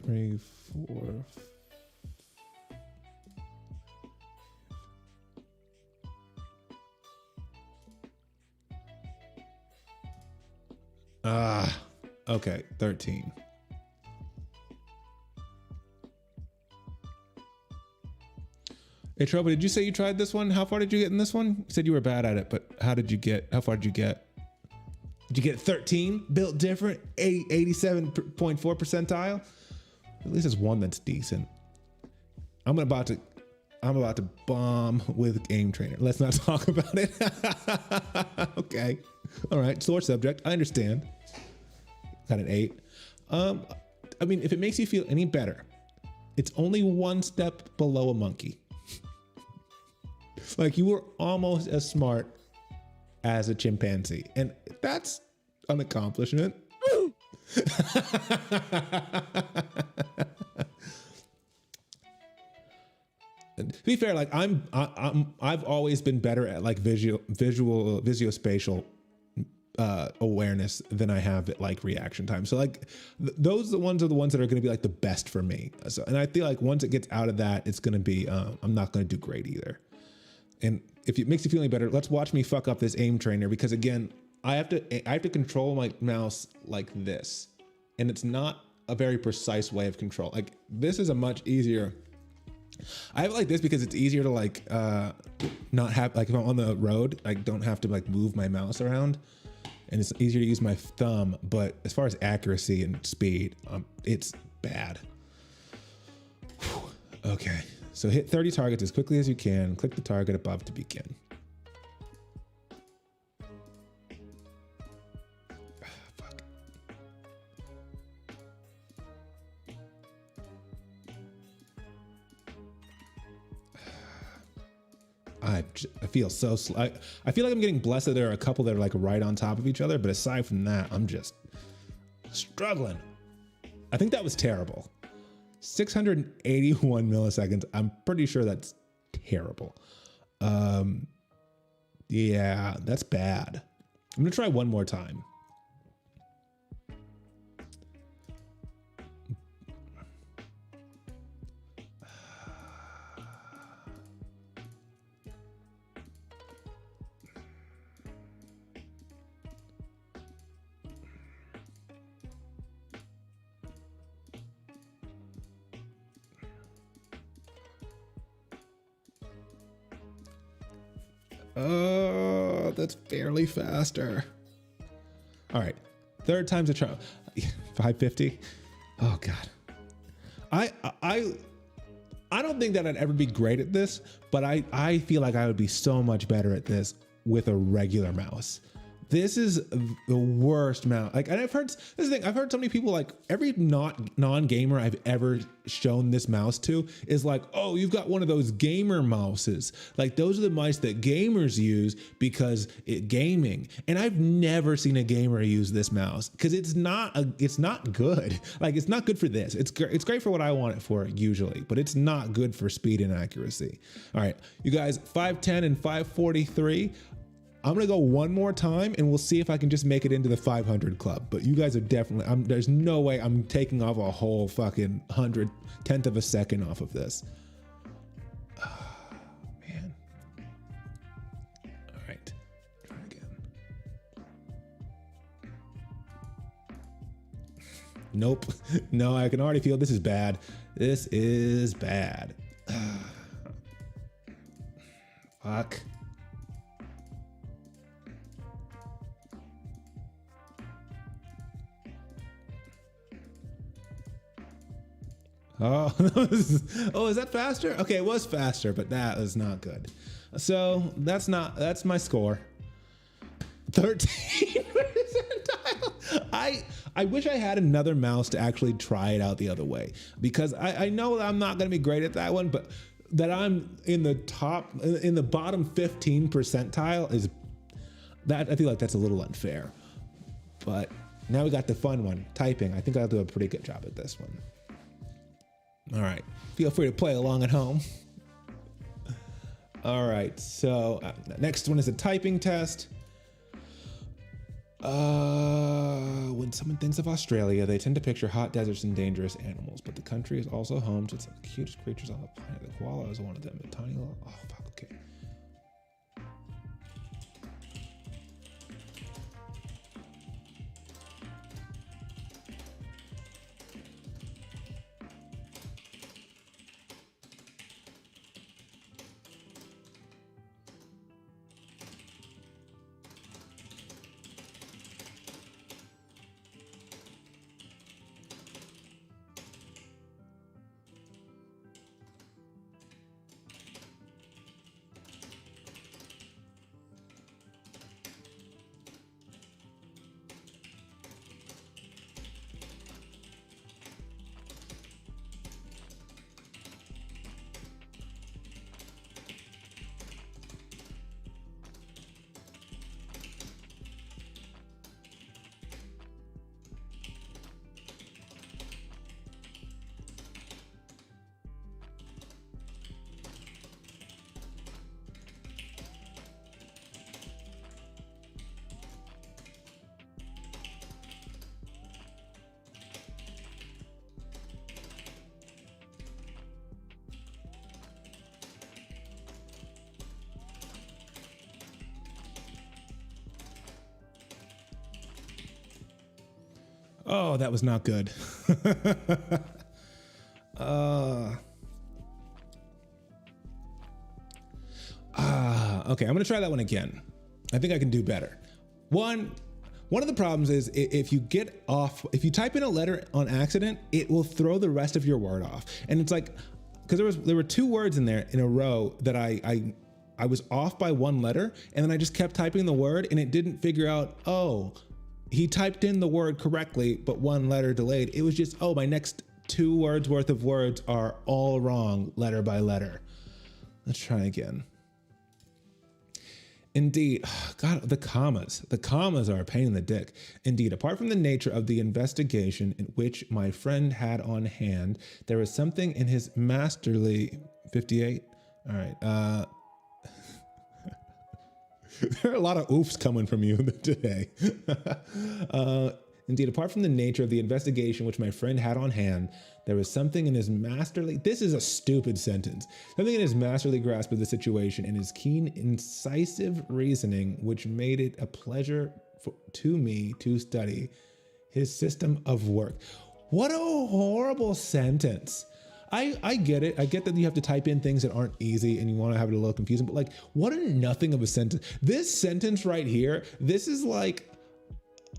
3, 4. Okay, 13. Hey, Trouble, did you say you tried this one? How far did you get in this one? You said you were bad at it, but how far did you get? Did you get 13? Built different? 87.4 percentile? At least it's one that's decent. I'm about to bomb with Game Trainer. Let's not talk about it. Okay. All right. Sore subject. I understand. Got an 8. I mean, if it makes you feel any better, it's only one step below a monkey. Like, you were almost as smart as a chimpanzee, and that's an accomplishment. To be fair, like I've always been better at like visuospatial awareness than I have at like reaction time. So like those are the ones that are going to be like the best for me. So, and I feel like once it gets out of that, it's going to be I'm not going to do great either. And if it makes you feel any better, let's watch me fuck up this aim trainer, because again, I have to control my mouse like this, and it's not a very precise way of control. Like, this is a much easier. I have it like this because it's easier to like not have, like if I'm on the road, I don't have to like move my mouse around, and it's easier to use my thumb. But as far as accuracy and speed, it's bad. Whew. Okay, so hit 30 targets as quickly as you can. Click the target above to begin. I feel so slow. I feel like I'm getting blessed that there are a couple that are like right on top of each other, but aside from that, I'm just struggling. I think that was terrible. 681 milliseconds. I'm pretty sure that's terrible. Yeah, that's bad. I'm gonna try one more time. Oh, that's barely faster. All right, third time's a charm. 550. Oh God. I don't think that I'd ever be great at this, but I feel like I would be so much better at this with a regular mouse. This is the worst mouse. Like, and I've heard this is the thing. I've heard so many people, like every non-gamer I've ever shown this mouse to is like, oh, you've got one of those gamer mouses. Like, those are the mice that gamers use because gaming. And I've never seen a gamer use this mouse because it's not good. Like, it's not good for this. It's great for what I want it for usually, but it's not good for speed and accuracy. All right, you guys, 510 and 543. I'm gonna go one more time and we'll see if I can just make it into the 500 club. But you guys are definitely, there's no way I'm taking off a whole fucking 100th of a second off of this. Oh, man. All right, try again. Nope, no, I can already feel this is bad. This is bad. Fuck. Oh, is that faster? Okay, it was faster, but that was not good. So that's my score. 13 percentile. I wish I had another mouse to actually try it out the other way, because I know that I'm not going to be great at that one, but that I'm in the bottom 15 percentile is that, I feel like that's a little unfair. But now we got the fun one, typing. I think I'll do a pretty good job at this one. All right, feel free to play along at home. All right, so next one is a typing test. When someone thinks of Australia, they tend to picture hot deserts and dangerous animals, but the country is also home to some of the cutest creatures on the planet. The koala is one of them. A tiny little, oh fuck, okay. Oh, that was not good. Okay, I'm gonna try that one again. I think I can do better. One of the problems is if you type in a letter on accident, it will throw the rest of your word off. And it's like, because there were 2 words in there in a row that I was off by 1 letter, and then I just kept typing the word and it didn't figure out, oh, he typed in the word correctly, but 1 letter delayed. It was just, oh, my next 2 words worth of words are all wrong letter by letter. Let's try again. Indeed, God, the commas are a pain in the dick. Indeed, apart from the nature of the investigation in which my friend had on hand, there was something in his masterly 58. All right. There are a lot of oofs coming from you today. Indeed, apart from the nature of the investigation which my friend had on hand, there was something in his masterly, this is a stupid sentence, something in his masterly grasp of the situation and his keen, incisive reasoning which made it a pleasure to me to study his system of work. What a horrible sentence. I get it. I get that you have to type in things that aren't easy and you want to have it a little confusing, but like, what a nothing of a sentence. This sentence right here, this is like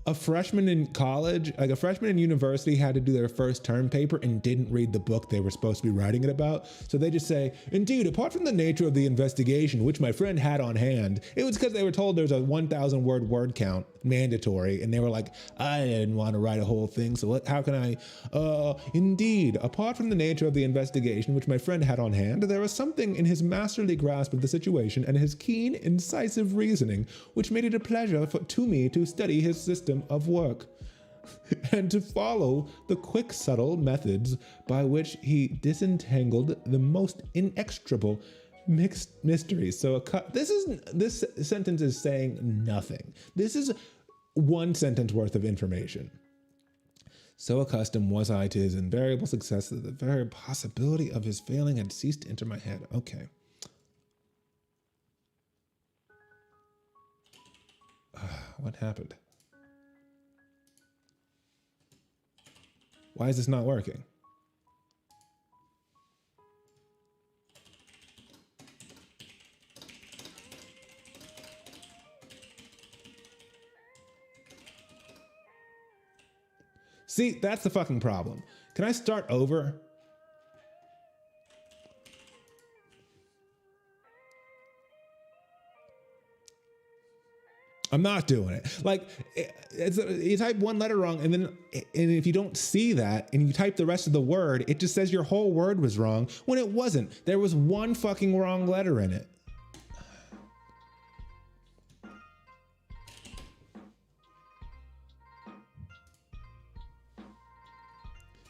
a freshman in college, like a freshman in university had to do their first term paper and didn't read the book they were supposed to be writing it about. So they just say, indeed, apart from the nature of the investigation, which my friend had on hand, it was because they were told there's a 1,000 word count mandatory. And they were like, I didn't want to write a whole thing. So how can I, indeed, apart from the nature of the investigation, which my friend had on hand, there was something in his masterly grasp of the situation and his keen, incisive reasoning, which made it a pleasure to me to study his system of work and to follow the quick, subtle methods by which he disentangled the most inextricable mixed mysteries. So this sentence is saying nothing. This is 1 sentence worth of information. So accustomed was I to his invariable success that the very possibility of his failing had ceased to enter my head. Okay. What happened? Why is this not working? See, that's the fucking problem. Can I start over? I'm not doing it. Like, you type 1 letter wrong, and if you don't see that, and you type the rest of the word, it just says your whole word was wrong when it wasn't. There was 1 fucking wrong letter in it.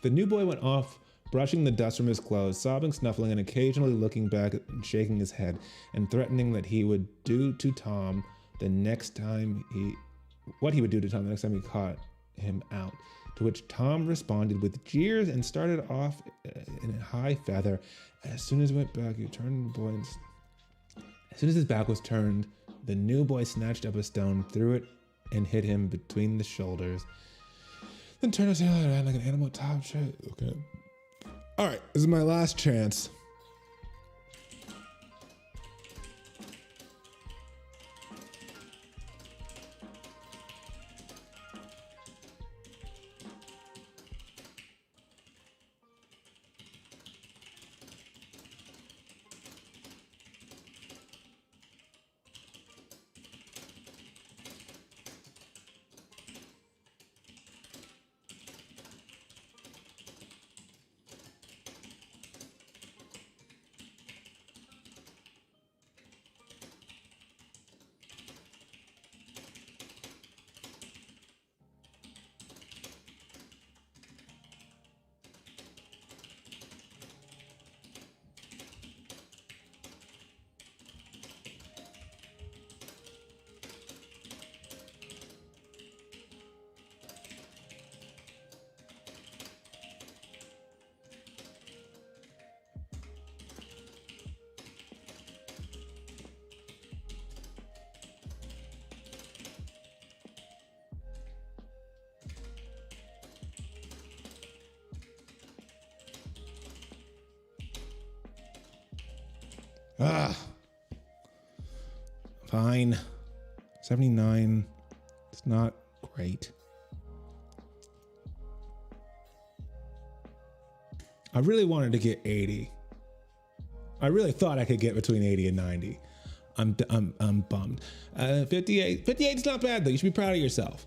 The new boy went off, brushing the dust from his clothes, sobbing, snuffling, and occasionally looking back and shaking his head, and threatening that he would do to Tom the next time he caught him out. To which Tom responded with jeers and started off in a high feather. As soon as he went back, he turned the boy. As soon as his back was turned, the new boy snatched up a stone, threw it, and hit him between the shoulders. Then turned his tail around like an animal top shit. Okay. All right, this is my last chance. Fine. 79. It's not great. I really wanted to get 80. I really thought I could get between 80 and 90. I'm bummed. 58. 58 is not bad though. You should be proud of yourself.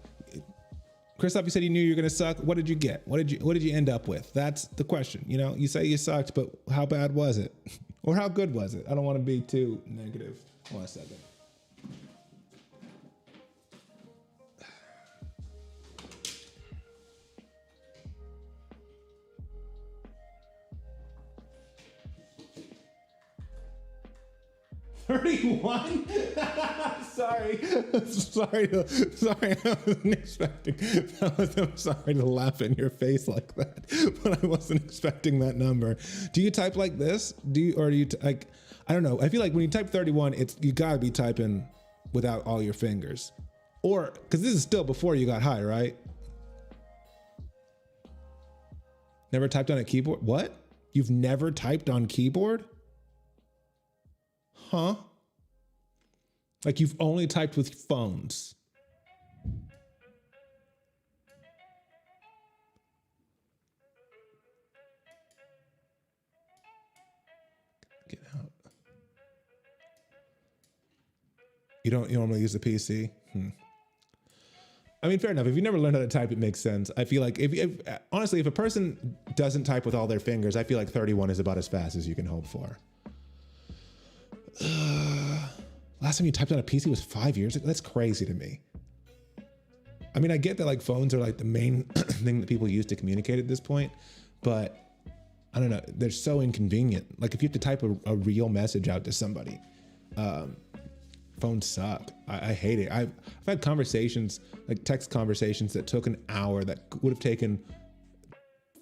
Christoph, you said you knew you were gonna suck. What did you get? What did you end up with? That's the question. You know, you say you sucked, but how bad was it? Or how good was it? I don't want to be too negative. Hold on a second. $31? Sorry. I wasn't expecting. I'm sorry to laugh in your face like that, but I wasn't expecting that number. Do you type like this? Like? I don't know. I feel like when you type 31, you gotta be typing without all your fingers, or because this is still before you got high, right? Never typed on a keyboard? What? You've never typed on keyboard? Huh? Like you've only typed with phones. Get out. You don't normally use the PC? I mean, fair enough. If you never learned how to type, it makes sense. I feel like honestly, if a person doesn't type with all their fingers, I feel like 31 is about as fast as you can hope for. Last time you typed on a PC was 5 years ago. That's crazy to me. I mean, I get that like phones are like the main thing that people use to communicate at this point, but I don't know. They're so inconvenient. Like if you have to type a real message out to somebody, phones suck. I hate it. I've had conversations, like text conversations that took an hour that would have taken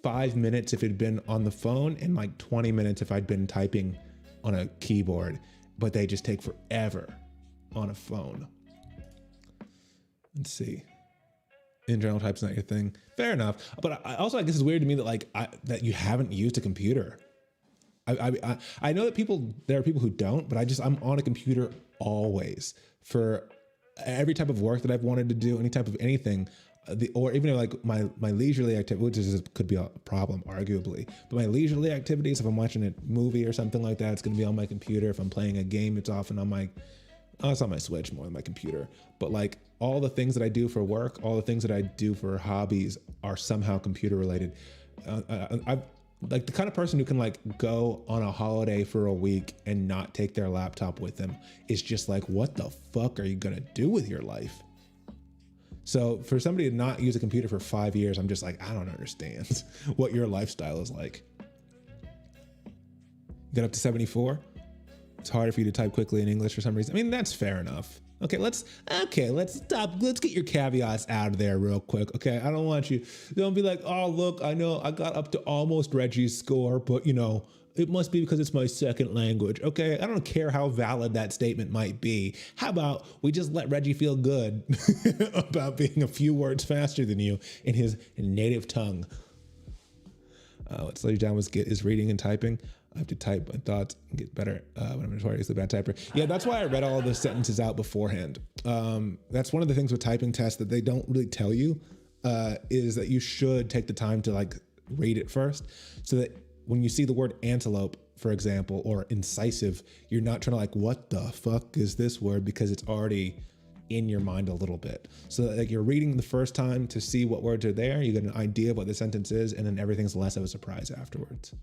5 minutes if it had been on the phone and like 20 minutes if I'd been typing on a keyboard, but they just take forever on a phone. Let's see. In general, type's not your thing. Fair enough. But I guess it's weird to me that that you haven't used a computer. I know that there are people who don't, but I'm on a computer always for every type of work that I've wanted to do, any type of anything, or even like my leisurely activity, which could be a problem, arguably. But my leisurely activities, if I'm watching a movie or something like that, it's going to be on my computer. If I'm playing a game, it's often on it's on my Switch more than my computer. But like all the things that I do for work, all the things that I do for hobbies are somehow computer related. I'm like the kind of person who can like go on a holiday for a week and not take their laptop with them is just like, what the fuck are you going to do with your life? So for somebody to not use a computer for 5 years, I'm just like, I don't understand what your lifestyle is like. Get up to 74. It's harder for you to type quickly in English for some reason. I mean, that's fair enough. Okay, let's stop. Let's get your caveats out of there real quick. Okay, I don't want you. Don't be like, oh, look, I know I got up to almost Reggie's score, but you know, it must be because it's my second language. Okay, I don't care how valid that statement might be. How about we just let Reggie feel good about being a few words faster than you in his native tongue? What slows you down is reading and typing. I have to type my thoughts and get better when I'm notoriously bad typer. Yeah, that's why I read all the sentences out beforehand. That's one of the things with typing tests that they don't really tell you is that you should take the time to like read it first, so that when you see the word antelope, for example, or incisive, you're not trying to like, what the fuck is this word? Because it's already in your mind a little bit. So like you're reading the first time to see what words are there, you get an idea of what the sentence is, and then everything's less of a surprise afterwards.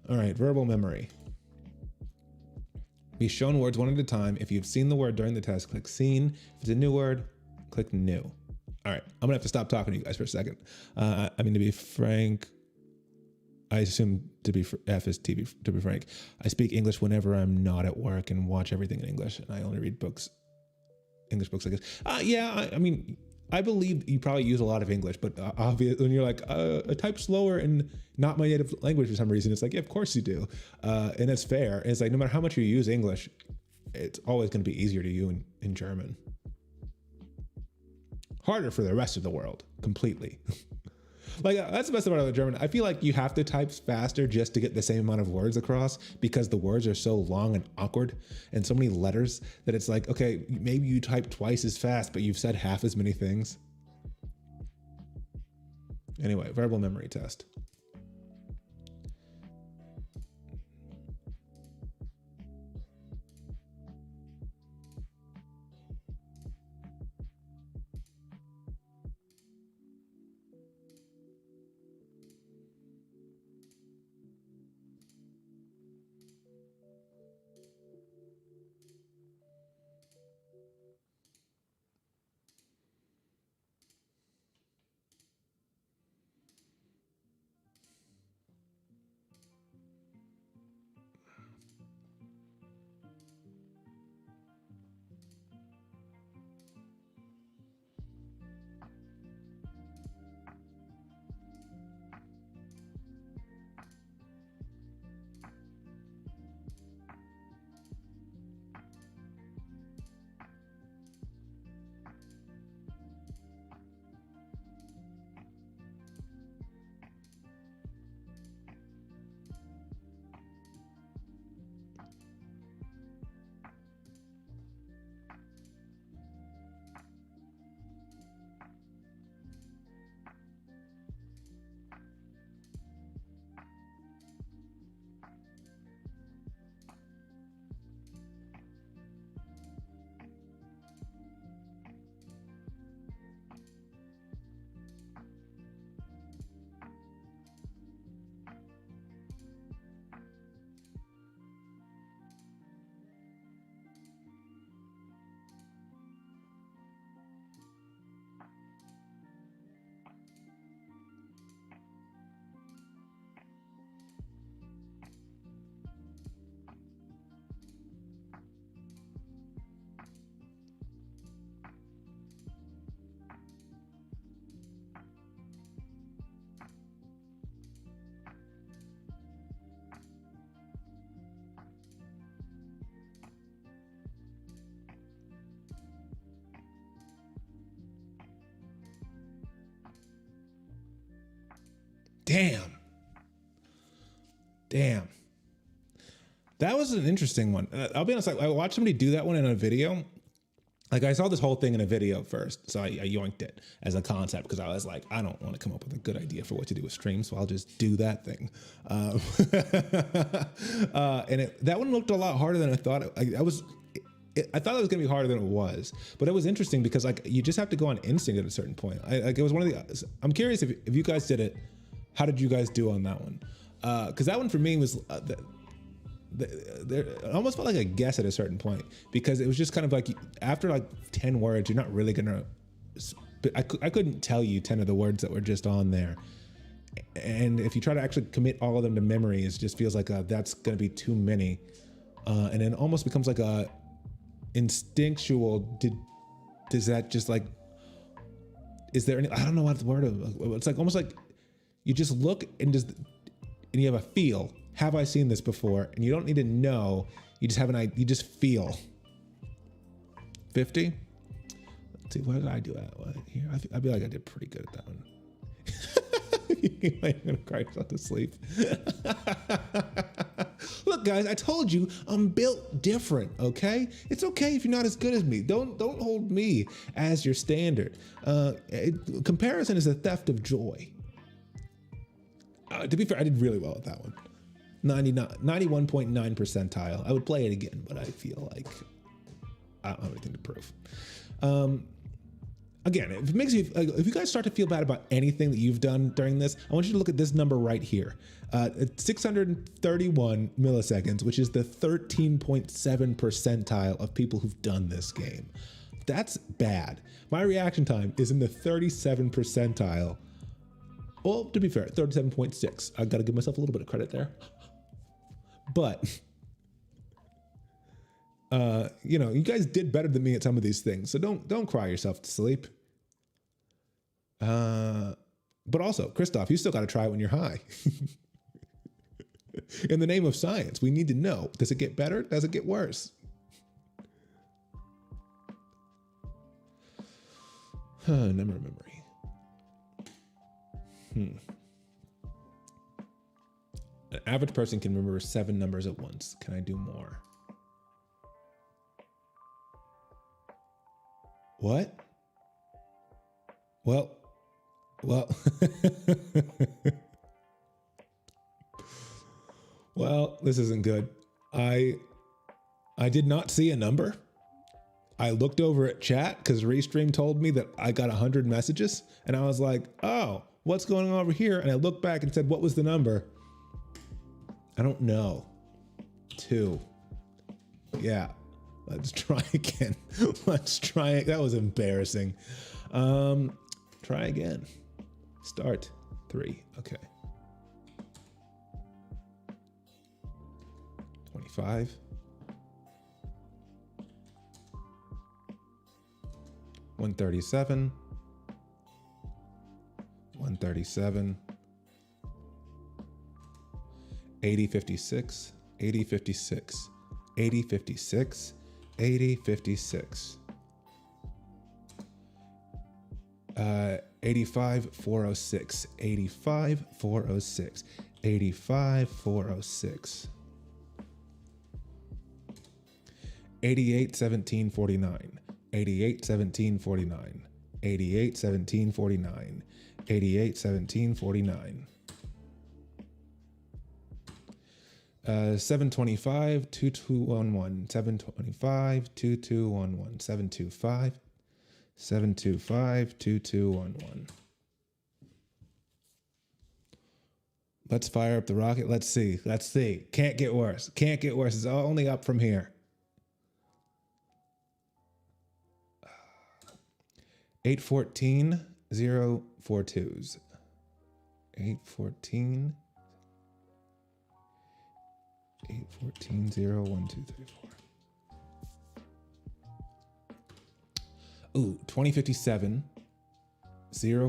All right, verbal memory. Be shown words one at a time. If you've seen the word during the test, click seen. If it's a new word, click new. All right, I'm gonna have to stop talking to you guys for a second. I mean, to be frank, I assume to be frank, I speak English whenever I'm not at work and watch everything in English, and I only read English books, I guess. Yeah, I mean, I believe you probably use a lot of English, but obviously when you're like, I type slower and not my native language for some reason, it's like, yeah, of course you do. And that's fair. And it's like, no matter how much you use English, it's always going to be easier to you in German. Harder for the rest of the world, completely. Like that's the best about the German. I feel like you have to type faster just to get the same amount of words across because the words are so long and awkward and so many letters that it's like, okay, maybe you type twice as fast, but you've said half as many things. Anyway, verbal memory test. Damn. That was an interesting one. I'll be honest, I watched somebody do that one in a video. Like I saw this whole thing in a video first, so I yoinked it as a concept because I was like, I don't want to come up with a good idea for what to do with streams, so I'll just do that thing. And that one looked a lot harder than I thought. I thought it was gonna be harder than it was, but it was interesting because like you just have to go on instinct at a certain point. It was one of the. I'm curious if you guys did it. How did you guys do on that one? Because that one for me was. It almost felt like a guess at a certain point because it was just kind of like after like 10 words, you're not really gonna. I couldn't tell you 10 of the words that were just on there, and if you try to actually commit all of them to memory, it just feels like that's gonna be too many, and it almost becomes like a instinctual. Does that just like? Is there any? I don't know what the word of. It's like almost like you just look and you have a feel. Have I seen this before? And you don't need to know. You just have an idea. You just feel. 50. Let's see. What did I do here? I feel like I did pretty good at that one. You're gonna cry yourself to sleep. Look, guys, I told you I'm built different. Okay, it's okay if you're not as good as me. Don't hold me as your standard. Comparison is a theft of joy. To be fair, I did really well at that one. 91.9 percentile. I would play it again, but I feel like I don't have anything to prove. Again, if you guys start to feel bad about anything that you've done during this, I want you to look at this number right here. 631 milliseconds, which is the 13.7 percentile of people who've done this game. That's bad. My reaction time is in the 37 percentile. Well, to be fair, 37.6. I gotta give myself a little bit of credit there. But, you guys did better than me at some of these things, so don't cry yourself to sleep. But also, Christoph, you still got to try it when you're high. In the name of science, we need to know: does it get better? Does it get worse? Number memory. An average person can remember 7 numbers at once. Can I do more? What? Well. Well, this isn't good. I did not see a number. I looked over at chat because Restream told me that I got 100 messages, and I was like, oh, what's going on over here? And I looked back and said, what was the number? I don't know. 2. Yeah. Let's try again. Let's try it. That was embarrassing. Try again. Start. 3. Okay. 25. 137. 137. 80, 56. 80, 56. 80, 56. 80, 56. 85, 406. 85, 406. 85, 406. 88, 17, 49. 88, 17, 49. 88, 17, 49. 88, 17, 49. 725, 2211. 725, 2211. 725. 725, 2211. Let's fire up the rocket. Let's see. Let's see. Can't get worse. Can't get worse. It's only up from here. 814, 042s. 814. 814, 0, 1, 2, 3, 4. Ooh, 2057,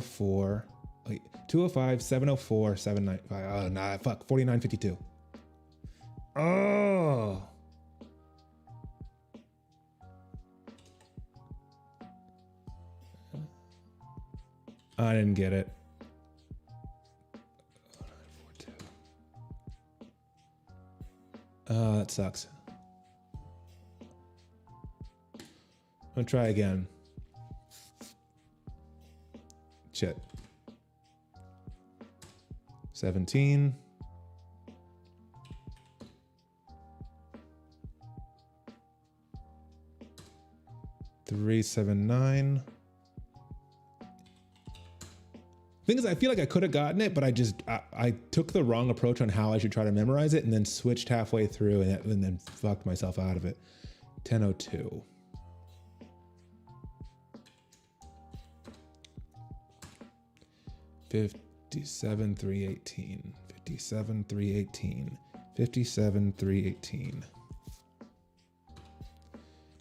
04, wait, 205, 704, 795. Oh, nah, fuck, 4952. Oh. I didn't get it. That sucks. I'm gonna try again. Shit. 17. 379. Thing is, I feel like I could have gotten it, but I took the wrong approach on how I should try to memorize it, and then switched halfway through, and then fucked myself out of it. 1002. 57, 318. 57, 318. 57, 318.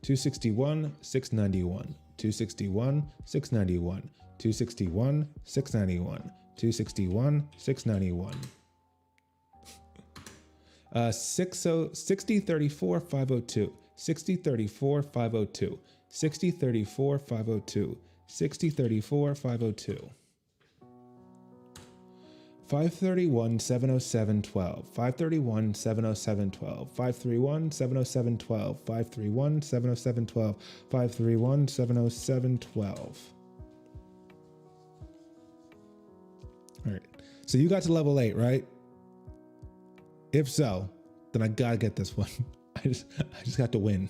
261, 691. 261, 691. 261, 691. 261, 691. 60, 34, 502. 60, 34, 502. 60, 34, 502. 60, 34, 502. 531, 707, 12. 531, 707, 12. 531, 707, 12. 531, 707, 12. 531, 707, 12. All right. So you got to level 8, right? If so, then I gotta get this one. I just got to win.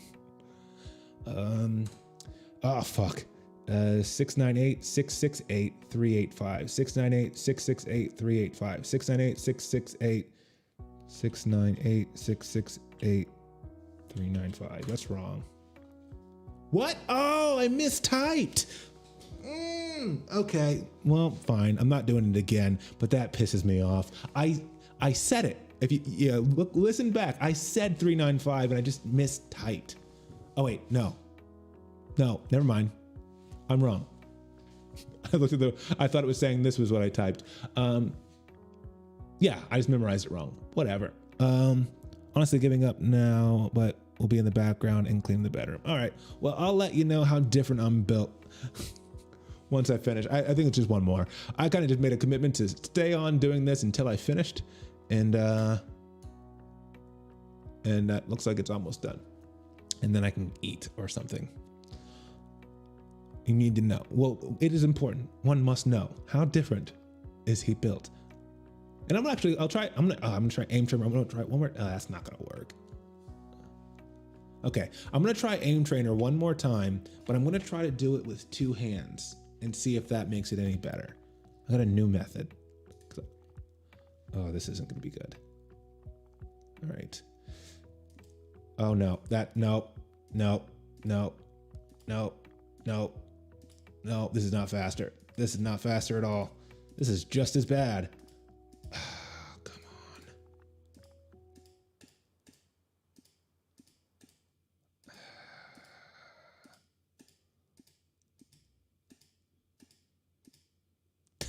Oh fuck. 698 668 385. 698 668 385. 698 668 698 668 395. That's wrong. What? Oh, I mistyped. Okay. Well, fine. I'm not doing it again, but that pisses me off. I said it. If you listen back, I said 395 and I just mistyped. Oh wait, no, never mind. I'm wrong. I thought it was saying this was what I typed. Yeah, I just memorized it wrong. Whatever. Honestly, giving up now, but we'll be in the background and clean the bedroom. All right. Well, I'll let you know how different I'm built once I finish. I think it's just one more. I kind of just made a commitment to stay on doing this until I finished, and that looks like it's almost done. And then I can eat or something. You need to know. Well, it is important. One must know, how different is he built? And I'm gonna try aim trainer. I'm gonna try one more. That's not gonna work. Okay, I'm gonna try aim trainer one more time, but I'm gonna try to do it with 2 hands and see if that makes it any better. I got a new method. Oh, this isn't gonna be good. All right. Oh no, no, this is not faster. This is not faster at all. This is just as bad. Come on.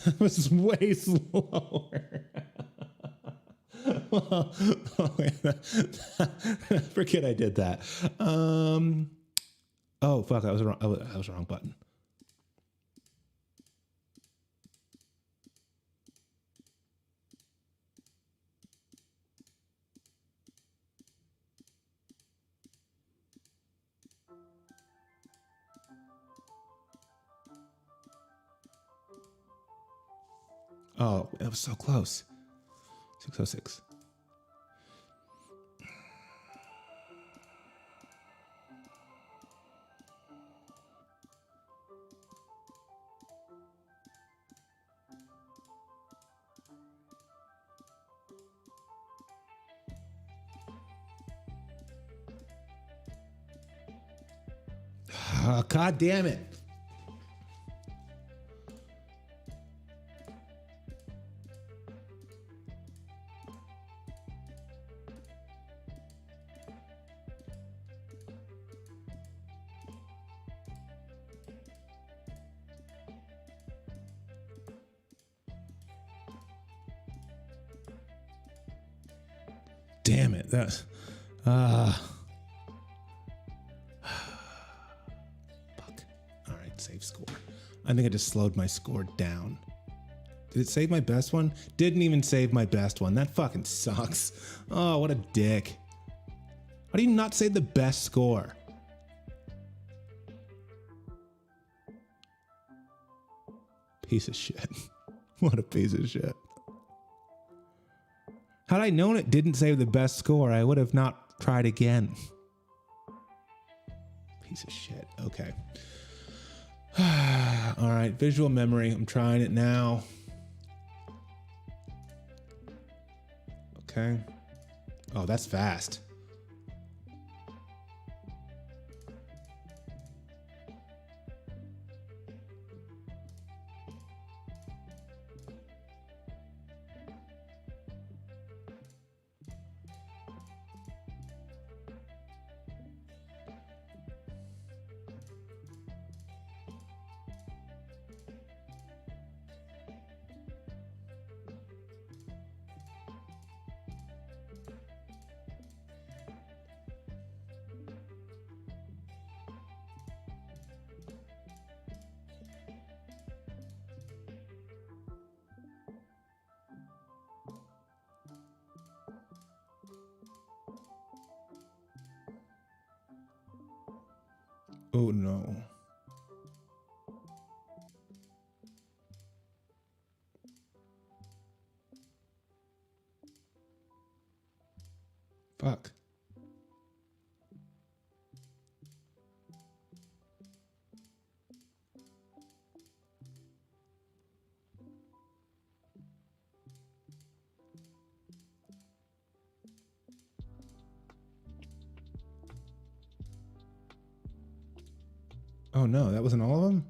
That was way slower. Well, forget I did that. Oh fuck, that was wrong. That was the wrong button. Oh, that was so close. 606. Oh, God damn it. Damn it. That fuck. All right, save score. I think I just slowed my score down. Did it save my best one? Didn't even save my best one. That fucking sucks. Oh, what a dick. How do you not save the best score? Piece of shit. What a piece of shit. Had I known it didn't save the best score, I would have not tried again. Piece of shit. Okay. All right, visual memory. I'm trying it now. Okay. Oh, that's fast. Oh no. Fuck. Oh no, that wasn't all of them?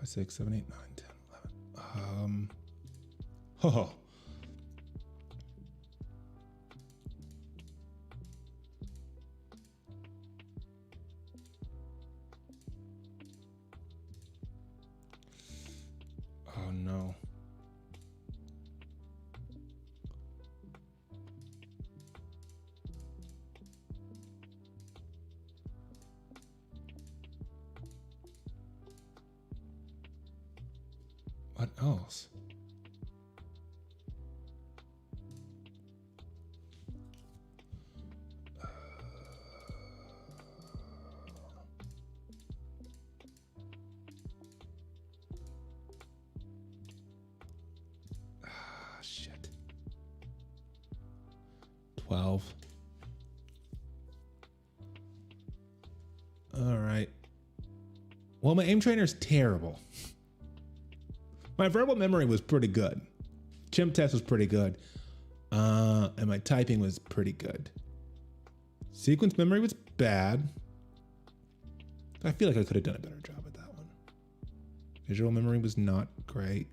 5, 6, 7, 8, 9, 10, 11. Oh. Oh no. What else? Shit. 12. All right. Well, my aim trainer is terrible. My verbal memory was pretty good. Chimp Test was pretty good. And my typing was pretty good. Sequence memory was bad. I feel like I could have done a better job at that one. Visual memory was not great.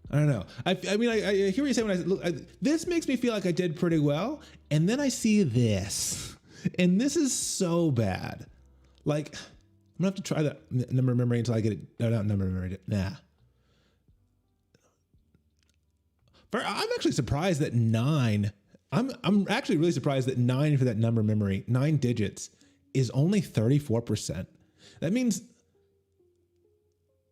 I don't know. I mean, I hear what you say when I look. This makes me feel like I did pretty well, and then I see this, and this is so bad. Like, I'm gonna have to try that number of memory until I get it. No, not number of memory. Nah. I'm actually surprised that 9. I'm actually really surprised that 9 for that number of memory, 9 digits, is only 34%. That means,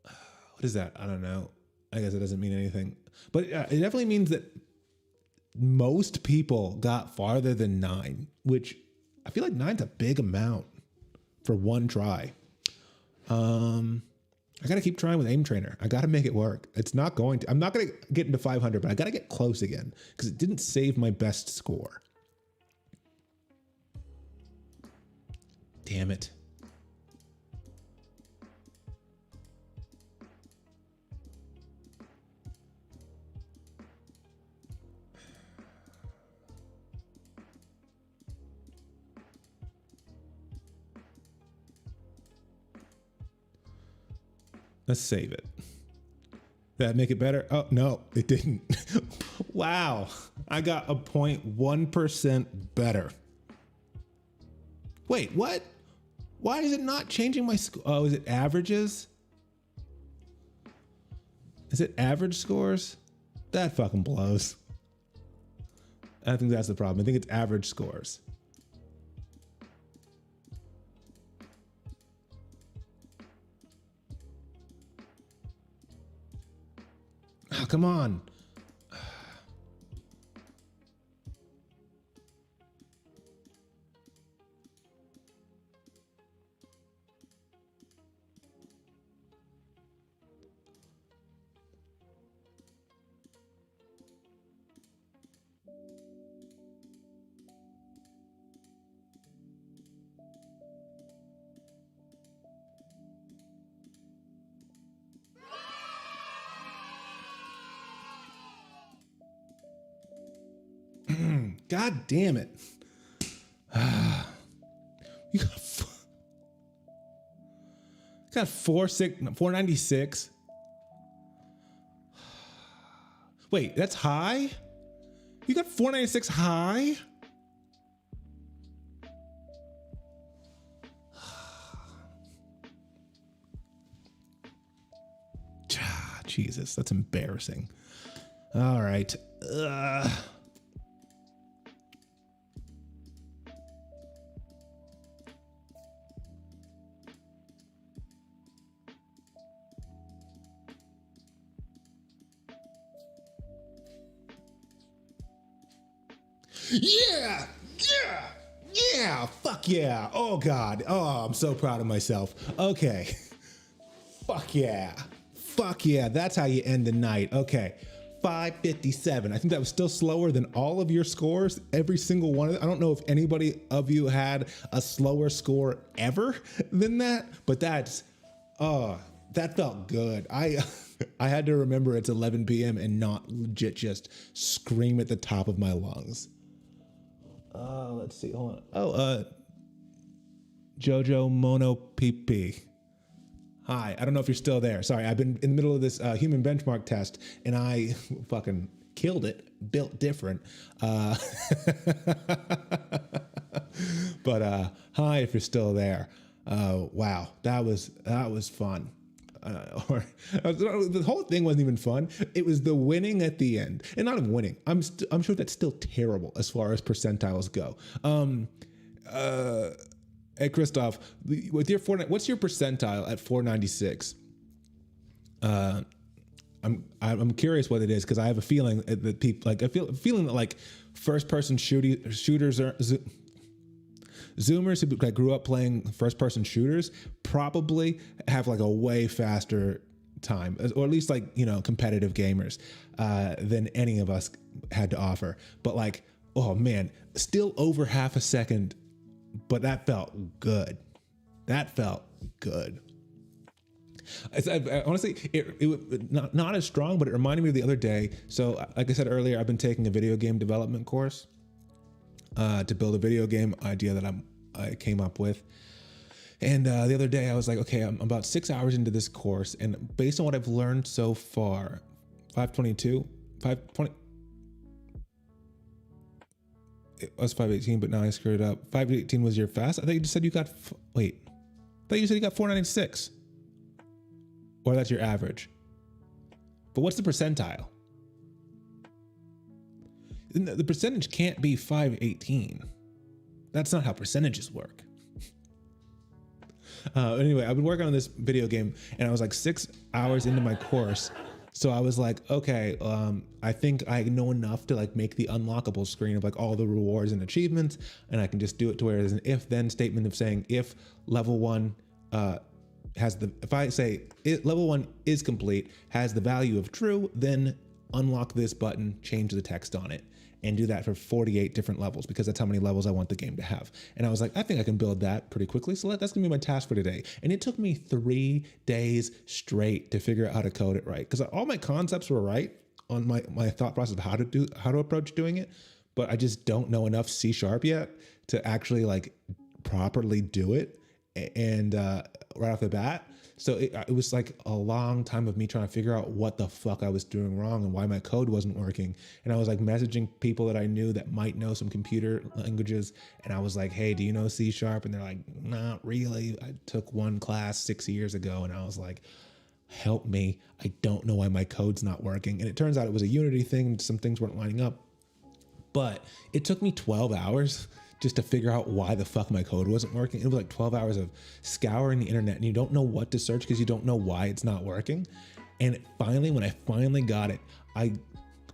what is that? I don't know. I guess it doesn't mean anything, but it definitely means that most people got farther than 9, which I feel like 9's a big amount for one try. I got to keep trying with Aim Trainer. I got to make it work. It's not going to, I'm not going to get into 500, but I got to get close again because it didn't save my best score. Damn it. Let's save it. Did that make it better? Oh, no, it didn't. Wow. I got a 0.1% better. Wait, what? Why is it not changing my score? Oh, is it averages? Is it average scores? That fucking blows. I think that's the problem. I think it's average scores. Oh, come on. God damn it. You got 496. Wait, that's high? You got 496 high? Jesus, that's embarrassing. All right. Yeah, yeah, yeah, fuck yeah. Oh God, oh, I'm so proud of myself. Okay, fuck yeah, that's how you end the night. Okay, 557. I think that was still slower than all of your scores, every single one of them. I don't know if anybody of you had a slower score ever than that, but that's, that felt good. I had to remember it's 11 p.m. and not legit just scream at the top of my lungs. Let's see. Hold on. Oh, Jojo Mono PP. Hi. I don't know if you're still there. Sorry, I've been in the middle of this human benchmark test, and I fucking killed it. Built different. But hi, if you're still there. Wow, that was fun. The whole thing wasn't even fun. It was the winning at the end, and not even winning. I'm sure that's still terrible as far as percentiles go. Hey, Christoph, with your what's your percentile at 496? I'm curious what it is because I have a feeling that people like feeling that like first person shooters are Zoomers who like grew up playing first person shooters probably have like a way faster time, or at least like, you know, competitive gamers than any of us had to offer. But like, oh man, still over half a second, but that felt good. That felt good. Honestly, it not as strong, but it reminded me of the other day. So like I said earlier, I've been taking a video game development course to build a video game idea that I came up with. And the other day I was like, okay, I'm about 6 hours into this course, and based on what I've learned so far, 520, it was 518, but now I screwed it up. 518 was your fast. I think you just said you got, wait, I thought you said you got 496. Or that's your average. But what's the percentile? The percentage can't be 518. That's not how percentages work. Anyway, I've been working on this video game and I was like 6 hours into my course. So I was like, okay, I think I know enough to like make the unlockable screen of like all the rewards and achievements. And I can just do it to where there's an if then statement of saying if level 1 if I say level 1 is complete, has the value of true, then unlock this button, change the text on it, and do that for 48 different levels because that's how many levels I want the game to have. And I was like, I think I can build that pretty quickly. So that's gonna be my task for today. And it took me 3 days straight to figure out how to code it right. Because all my concepts were right on my thought process of how to approach doing it, but I just don't know enough C# yet to actually like properly do it. And right off the bat. So it was like a long time of me trying to figure out what the fuck I was doing wrong and why my code wasn't working. And I was like messaging people that I knew that might know some computer languages. And I was like, hey, do you know C#? And they're like, not really. I took one class 6 years ago. And I was like, help me. I don't know why my code's not working. And it turns out it was a Unity thing. Some things weren't lining up. But it took me 12 hours just to figure out why the fuck my code wasn't working. It was like 12 hours of scouring the internet and you don't know what to search because you don't know why it's not working. And when I finally got it,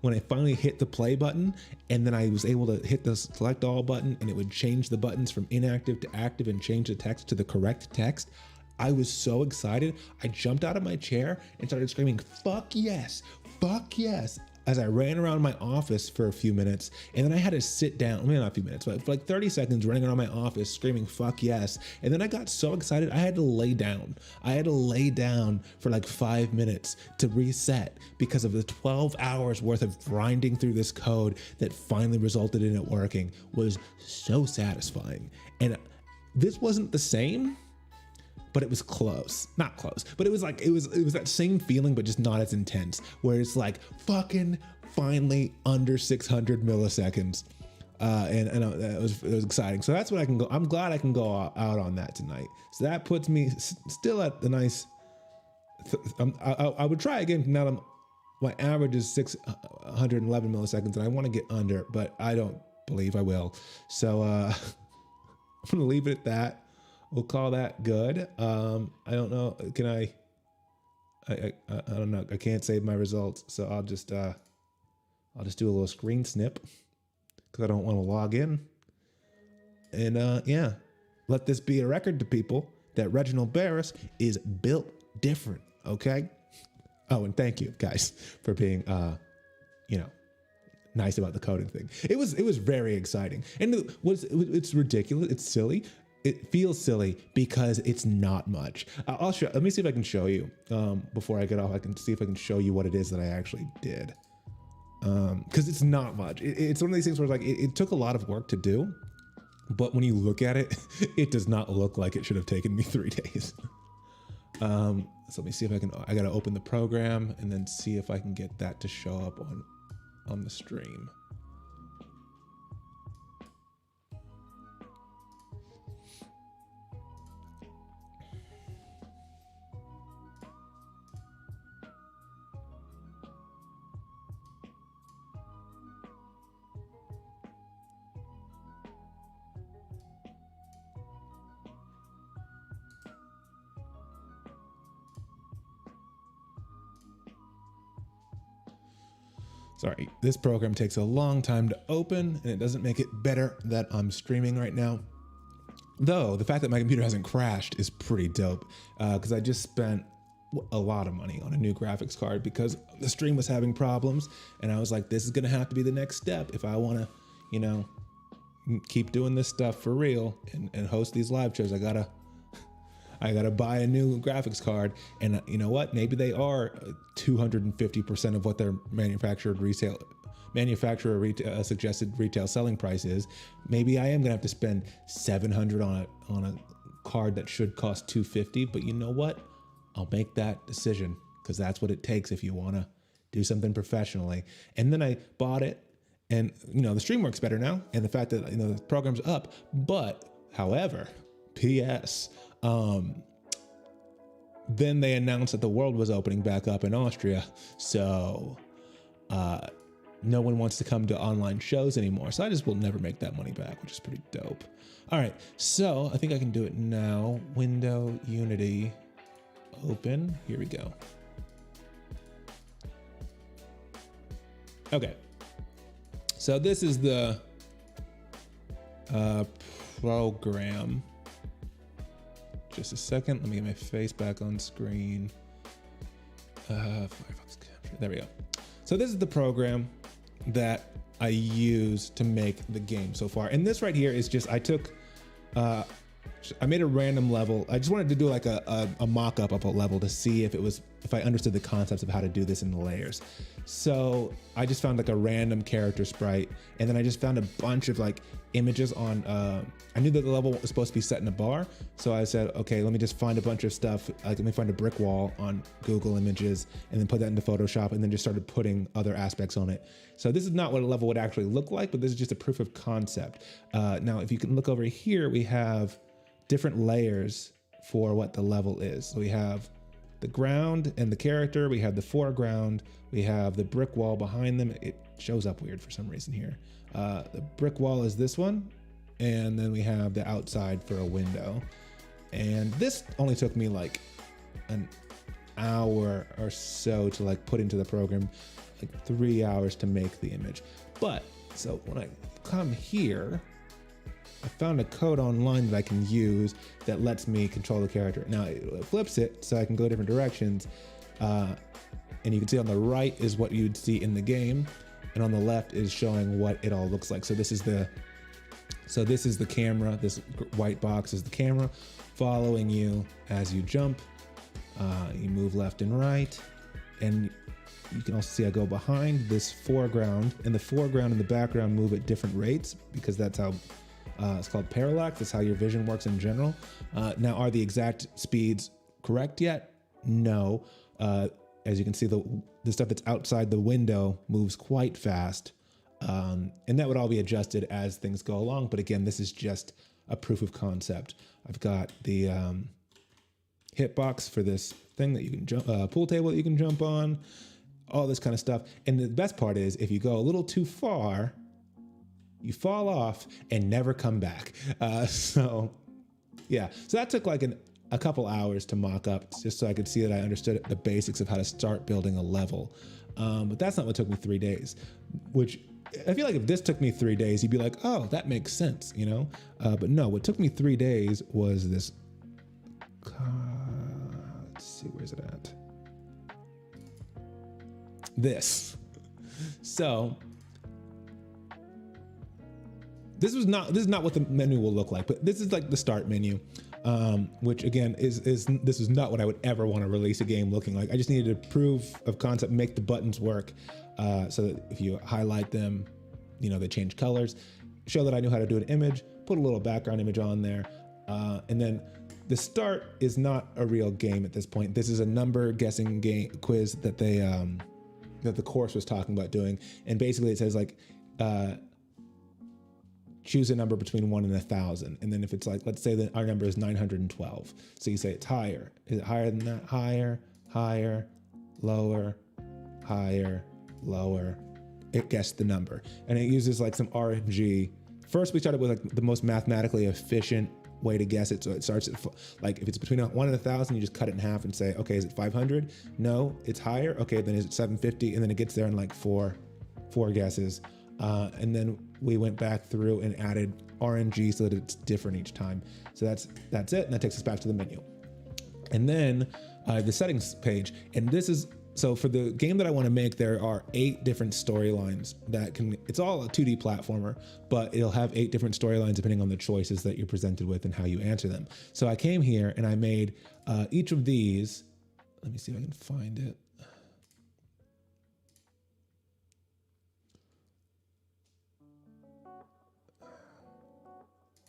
when I finally hit the play button and then I was able to hit the select all button and it would change the buttons from inactive to active and change the text to the correct text, I was so excited. I jumped out of my chair and started screaming, fuck yes, as I ran around my office for a few minutes, and then I had to sit down, maybe not a few minutes, but for like 30 seconds running around my office screaming, fuck yes. And then I got so excited, I had to lay down. I had to lay down for like 5 minutes to reset because of the 12 hours worth of grinding through this code that finally resulted in it working. Was so satisfying. And this wasn't the same, but it was close. Not close, but it was like, it was that same feeling, but just not as intense, where it's like fucking finally under 600 milliseconds. And it was exciting. So that's what I can go. I'm glad I can go out on that tonight. So that puts me still at the nice, I would try again now that my average is 611 milliseconds and I want to get under, but I don't believe I will. So I'm gonna leave it at that. We'll call that good. I don't know. Can I don't know. I can't save my results, so I'll just do a little screen snip because I don't want to log in. And yeah, let this be a record to people that Reginald Barris is built different. Okay. Oh, and thank you guys for being nice about the coding thing. It was very exciting, and it's ridiculous. It's silly. It feels silly because it's not much. I'll show. Let me see if I can show you before I get off. I can see if I can show you what it is that I actually did. Because it's not much. It's one of these things where like it took a lot of work to do, but when you look at it, it does not look like it should have taken me 3 days. So let me see if I can. I gotta open the program and then see if I can get that to show up on the stream. Sorry, this program takes a long time to open, and it doesn't make it better that I'm streaming right now. Though the fact that my computer hasn't crashed is pretty dope, because I just spent a lot of money on a new graphics card because the stream was having problems, and I was like, this is gonna have to be the next step if I wanna, you know, keep doing this stuff for real and host these live shows. I gotta buy a new graphics card, and you know what? Maybe they are 250% of what their manufacturer suggested retail selling price is. Maybe I am gonna have to spend $700 on a card that should cost $250. But you know what? I'll make that decision because that's what it takes if you wanna do something professionally. And then I bought it, and you know the stream works better now, and the fact that the program's up. But however, P.S. Then they announced that the world was opening back up in Austria, so no one wants to come to online shows anymore. So I just will never make that money back, which is pretty dope. All right, so I think I can do it now. Window, Unity, open. Here we go. Okay, so this is the program. Just a second, let me get my face back on screen. Firefox Capture, there we go. So this is the program that I use to make the game so far. And this right here is just, I made a random level. I just wanted to do like a mock-up of a level to see if I understood the concepts of how to do this in the layers. So I just found like a random character sprite, and then I just found a bunch of like images on, I knew that the level was supposed to be set in a bar. So I said, okay, let me just find a bunch of stuff. Like let me find a brick wall on Google Images and then put that into Photoshop, and then just started putting other aspects on it. So this is not what a level would actually look like, but this is just a proof of concept. Now, if you can look over here, we have different layers for what the level is. So we have the ground and the character, we have the foreground, we have the brick wall behind them. It shows up weird for some reason here. The brick wall is this one, and then we have the outside for a window. And this only took me like an hour or so to like put into the program, like 3 hours to make the image. But so when I come here, I found a code online that I can use that lets me control the character. Now it flips it so I can go different directions. And you can see on the right is what you'd see in the game, and on the left is showing what it all looks like. So this is the camera. This white box is the camera following you as you jump. You move left and right, and you can also see I go behind this foreground, and the foreground and the background move at different rates because that's how it's called parallax. That's how your vision works in general. Now, are the exact speeds correct yet? No. As you can see, the stuff that's outside the window moves quite fast. And that would all be adjusted as things go along. But again, this is just a proof of concept. I've got the hitbox for this thing that you can jump, pool table that you can jump on, all this kind of stuff. And the best part is if you go a little too far, you fall off and never come back. So yeah, so that took like a couple hours to mock up just so I could see that I understood the basics of how to start building a level. But that's not what took me 3 days, which I feel like if this took me 3 days, you'd be like, oh, that makes sense, you know? But no, what took me 3 days was this, let's see, where's it at? This. So this is not what the menu will look like, but this is like the start menu, which again this is not what I would ever want to release a game looking like. I just needed a proof of concept, make the buttons work, so that if you highlight them, you know, they change colors, show that I knew how to do an image, put a little background image on there, and then the start is not a real game at this point. This is a number guessing game quiz that they that the course was talking about doing, and basically it says like choose a number between 1 and 1,000. And then if it's like, let's say that our number is 912. So you say it's higher. Is it higher than that? Higher, higher, lower, higher, lower. It guessed the number. And it uses like some RNG. First, we started with like the most mathematically efficient way to guess it. So it starts at like, if it's between 1 and 1,000, you just cut it in half and say, okay, is it 500? No, it's higher. Okay, then is it 750? And then it gets there in like 4 4 guesses. And then we went back through and added RNG so that it's different each time. So that's it. And that takes us back to the menu. And then the settings page. And this is, so for the game that I want to make, there are 8 different storylines that can, it's all a 2D platformer, but it'll have 8 different storylines depending on the choices that you're presented with and how you answer them. So I came here and I made each of these. Let me see if I can find it.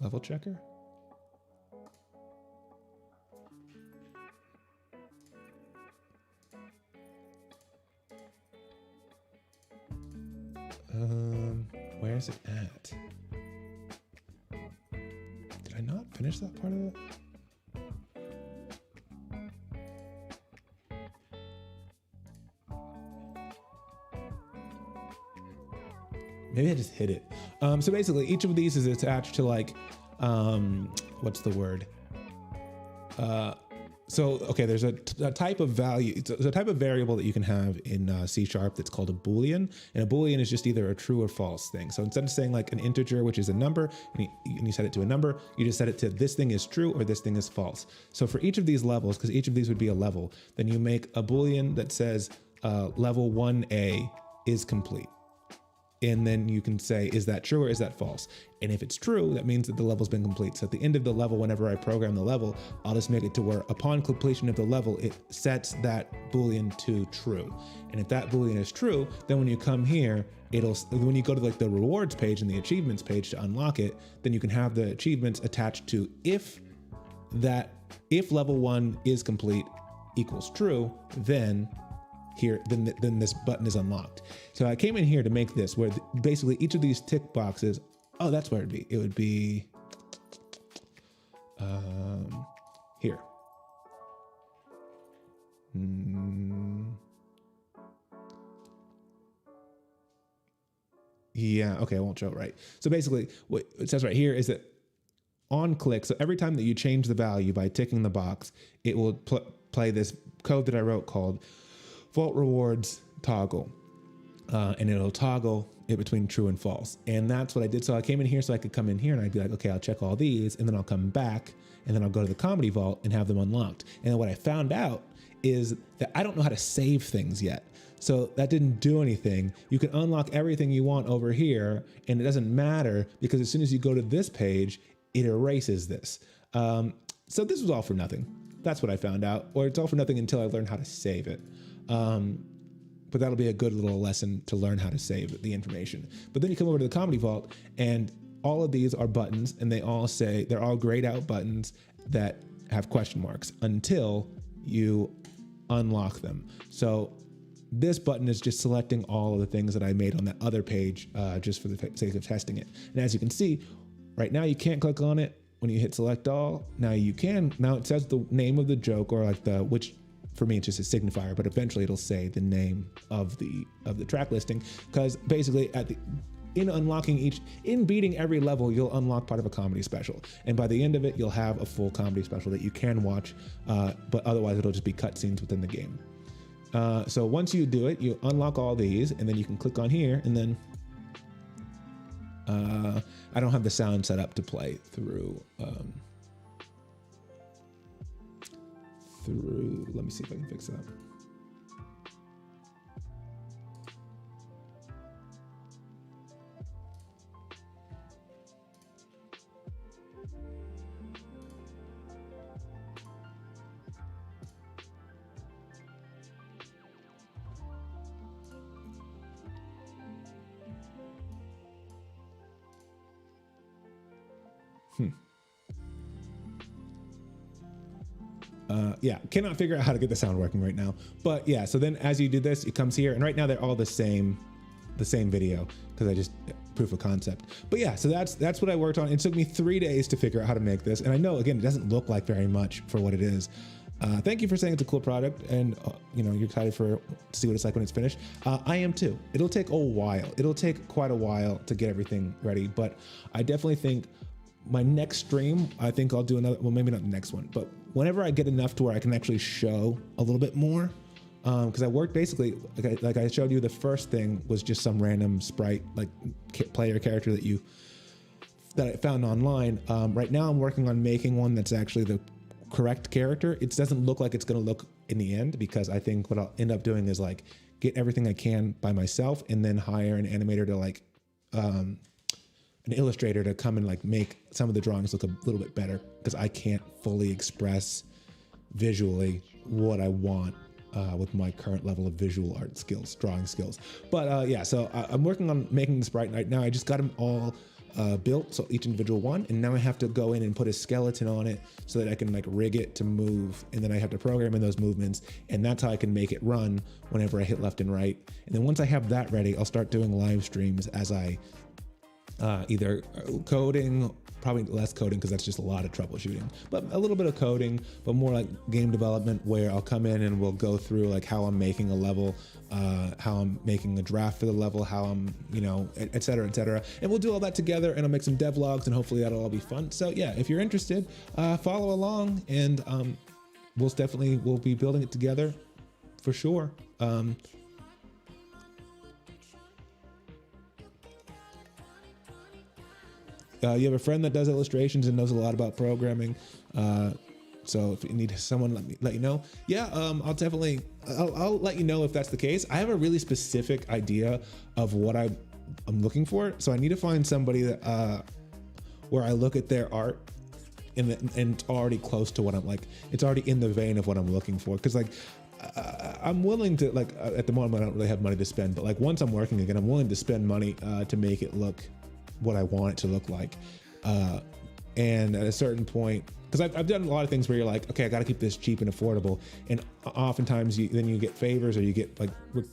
Level checker? Where is it at? Did I not finish that part of it? Maybe I just hit it. So basically each of these is attached to like, what's the word? So, okay, there's a type of value, it's a type of variable that you can have in C# that's called a Boolean. And a Boolean is just either a true or false thing. So instead of saying like an integer, which is a number, and you set it to a number, you just set it to this thing is true or this thing is false. So for each of these levels, because each of these would be a level, then you make a Boolean that says level 1A is complete. And then you can say, is that true or is that false? And if it's true, that means that the level's been complete. So at the end of the level, whenever I program the level, I'll just make it to where upon completion of the level, it sets that Boolean to true. And if that Boolean is true, then when you come here, when you go to like the rewards page and the achievements page to unlock it, then you can have the achievements attached to if level 1 is complete equals true, then this button is unlocked. So I came in here to make this where basically each of these tick boxes, oh, that's where it'd be. It would be here. Yeah, okay, I won't show it right. So basically what it says right here is that on click, so every time that you change the value by ticking the box, it will play this code that I wrote called Vault Rewards Toggle, and it'll toggle it between true and false. And that's what I did. So I came in here so I could come in here and I'd be like, okay, I'll check all these, and then I'll come back and then I'll go to the comedy vault and have them unlocked. And then what I found out is that I don't know how to save things yet. So that didn't do anything. You can unlock everything you want over here and it doesn't matter because as soon as you go to this page, it erases this. So this was all for nothing. That's what I found out, or it's all for nothing until I learn how to save it. But that'll be a good little lesson to learn how to save the information. But then you come over to the comedy vault and all of these are buttons and they all say, they're all grayed out buttons that have question marks until you unlock them. So this button is just selecting all of the things that I made on that other page just for the sake of testing it. And as you can see, right now you can't click on it when you hit select all. Now you can, now it says the name of the joke or like which for me, it's just a signifier, but eventually it'll say the name of the track listing, because basically in beating every level, you'll unlock part of a comedy special. And by the end of it, you'll have a full comedy special that you can watch, but otherwise it'll just be cutscenes within the game. So once you do it, you unlock all these and then you can click on here and then I don't have the sound set up to play through, let me see if I can fix that. Yeah, cannot figure out how to get the sound working right now. But yeah, so then as you do this, it comes here, and right now they're all the same video because I just proof of concept. But yeah, so that's what I worked on. It took me 3 days to figure out how to make this, and I know again it doesn't look like very much for what it is. Thank you for saying it's a cool product, and you're excited to see what it's like when it's finished. I am too. It'll take a while. It'll take quite a while to get everything ready, but I definitely think my next stream, I think I'll do another, well, maybe not the next one, but whenever I get enough to where I can actually show a little bit more, Because I worked basically, like I showed you, the first thing was just some random sprite, like player character that I found online. Right now I'm working on making one that's actually the correct character. It doesn't look like it's going to look in the end, because I think what I'll end up doing is like get everything I can by myself and then hire an animator to like, an illustrator to come and like make some of the drawings look a little bit better, because I can't fully express visually what I want with my current level of visual art skills, drawing skills. But yeah, so I'm working on making the sprite right now. I just got them all built, so each individual one, and now I have to go in and put a skeleton on it so that I can like rig it to move, and then I have to program in those movements, and that's how I can make it run whenever I hit left and right. And then once I have that ready, I'll start doing live streams as I either coding, probably less coding because that's just a lot of troubleshooting, but a little bit of coding, but more like game development, where I'll come in and we'll go through like how I'm making a level, how I'm making a draft for the level, how I'm, you know, et cetera, and we'll do all that together, and I'll make some devlogs, and hopefully that'll all be fun. So yeah, if you're interested, follow along, and we'll be building it together for sure. You have a friend that does illustrations and knows a lot about programming. So if you need someone, let you know. Yeah, I'll definitely, I'll let you know if that's the case. I have a really specific idea of what I'm looking for. So I need to find somebody that, where I look at their art and it's already close to what I'm like, it's already in the vein of what I'm looking for. Cause like, I'm willing to, like, at the moment I don't really have money to spend, but like once I'm working again, I'm willing to spend money to make it look what I want it to look like. And at a certain point, because I've done a lot of things where you're like, okay, I got to keep this cheap and affordable. And oftentimes then you get favors, or you get like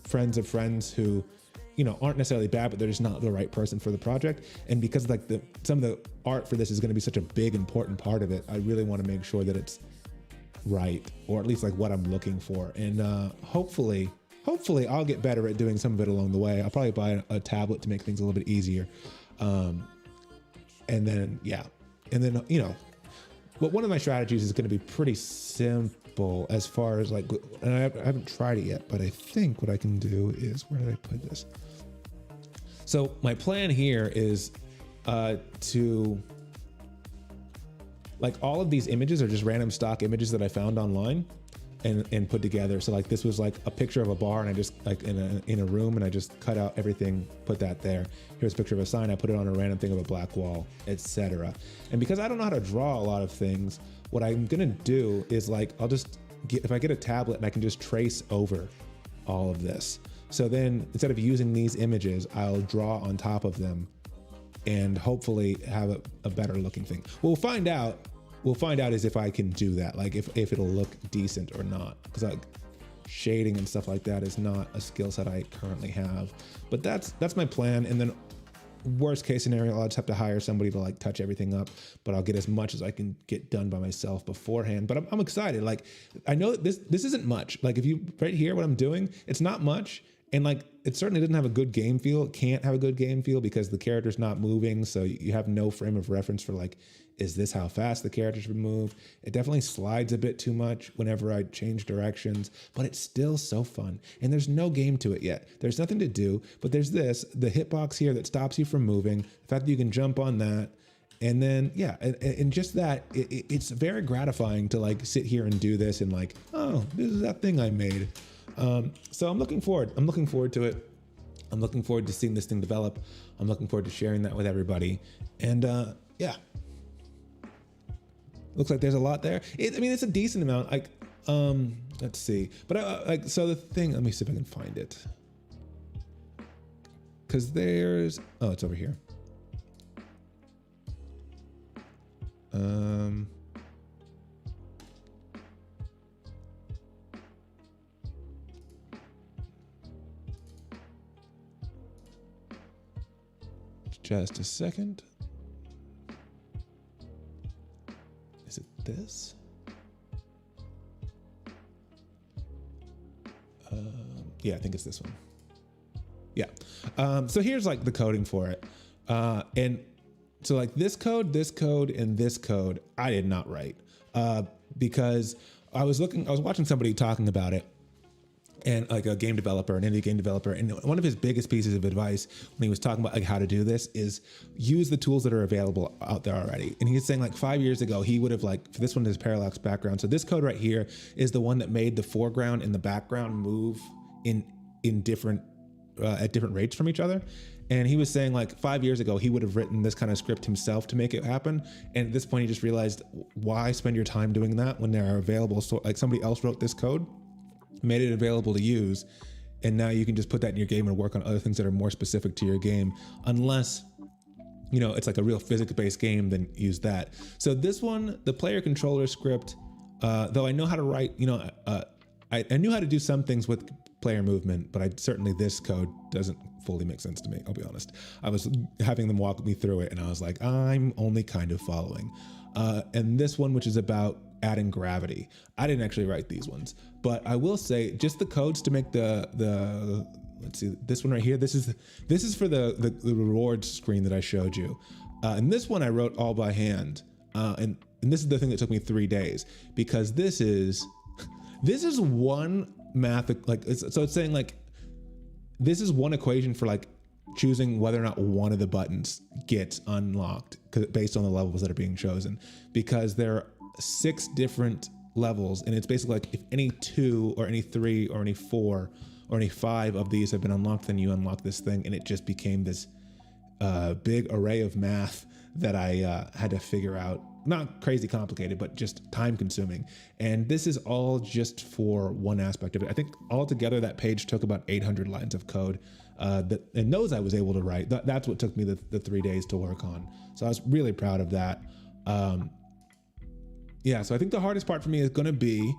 friends of friends who, you know, aren't necessarily bad, but they're just not the right person for the project. And because like some of the art for this is going to be such a big, important part of it, I really want to make sure that it's right, or at least like what I'm looking for. And hopefully I'll get better at doing some of it along the way. I'll probably buy a tablet to make things a little bit easier. And then, yeah. And then, you know, but one of my strategies is going to be pretty simple as far as like, and I haven't tried it yet, but I think what I can do is, where did I put this? So my plan here is to, like, all of these images are just random stock images that I found online and put together. So like this was like a picture of a bar, and I just like in a room, and I just cut out everything, put that there. Here's a picture of a sign, I put it on a random thing of a black wall, etc. And because I don't know how to draw a lot of things, what I'm gonna do is like, I'll just get, if I get a tablet and I can just trace over all of this. So then instead of using these images, I'll draw on top of them and hopefully have a better looking thing. We'll find out. We'll find out is if I can do that, like if it'll look decent or not, because like shading and stuff like that is not a skill set I currently have. But that's my plan. And then worst case scenario, I'll just have to hire somebody to like touch everything up, but I'll get as much as I can get done by myself beforehand. But I'm excited. Like, I know that this isn't much. Like, if you right here, what I'm doing, it's not much. And like, it certainly doesn't have a good game feel. It can't have a good game feel because the character's not moving. So you have no frame of reference for like, is this how fast the character should move? It definitely slides a bit too much whenever I change directions, but it's still so fun. And there's no game to it yet. There's nothing to do, but there's the hitbox here that stops you from moving. The fact that you can jump on that. And then, yeah, and just that, it's very gratifying to like sit here and do this and like, oh, this is that thing I made. So I'm looking forward to it. I'm looking forward to seeing this thing develop. I'm looking forward to sharing that with everybody. And yeah, looks like there's a lot there. I mean, it's a decent amount. Like, let's see. But like, so the thing, let me see if I can find it. Cause there's, oh, it's over here. Just a second. Is it this? Yeah, I think it's this one. Yeah. So here's like the coding for it. And so like this code, and this code, I did not write because I was watching somebody talking about it. and like a game developer, an indie game developer. And one of his biggest pieces of advice when he was talking about like how to do this is use the tools that are available out there already. And he's saying like 5 years ago, he would have like, for this one is parallax background. So this code right here is the one that made the foreground and the background move in different, at different rates from each other. And he was saying like 5 years ago, he would have written this kind of script himself to make it happen. And at this point, he just realized, why spend your time doing that when there are available, so like somebody else wrote this code, made it available to use, and now you can just put that in your game and work on other things that are more specific to your game, unless you know it's like a real physics-based game, then use that. So this one, the player controller script, though I know how to write, you know, I knew how to do some things with player movement, but certainly this code doesn't fully make sense to me, I'll be honest. I was having them walk me through it and I was like, I'm only kind of following. And this one, which is about adding gravity, I didn't actually write these ones, but I will say just the codes to make the let's see, this one right here, this is for the rewards screen that I showed you, and this one I wrote all by hand, and this is the thing that took me 3 days, because this is one math, like so it's saying like this is one equation for like choosing whether or not one of the buttons gets unlocked based on the levels that are being chosen, because there are 6 different levels, and it's basically like if any 2 or any 3 or any 4 or any 5 of these have been unlocked, then you unlock this thing. And it just became this big array of math that I had to figure out. Not crazy complicated, but just time consuming. And this is all just for one aspect of it. I think altogether that page took about 800 lines of code, and those I was able to write. That's what took me the 3 days to work on. So I was really proud of that. Yeah, so I think the hardest part for me is going to be,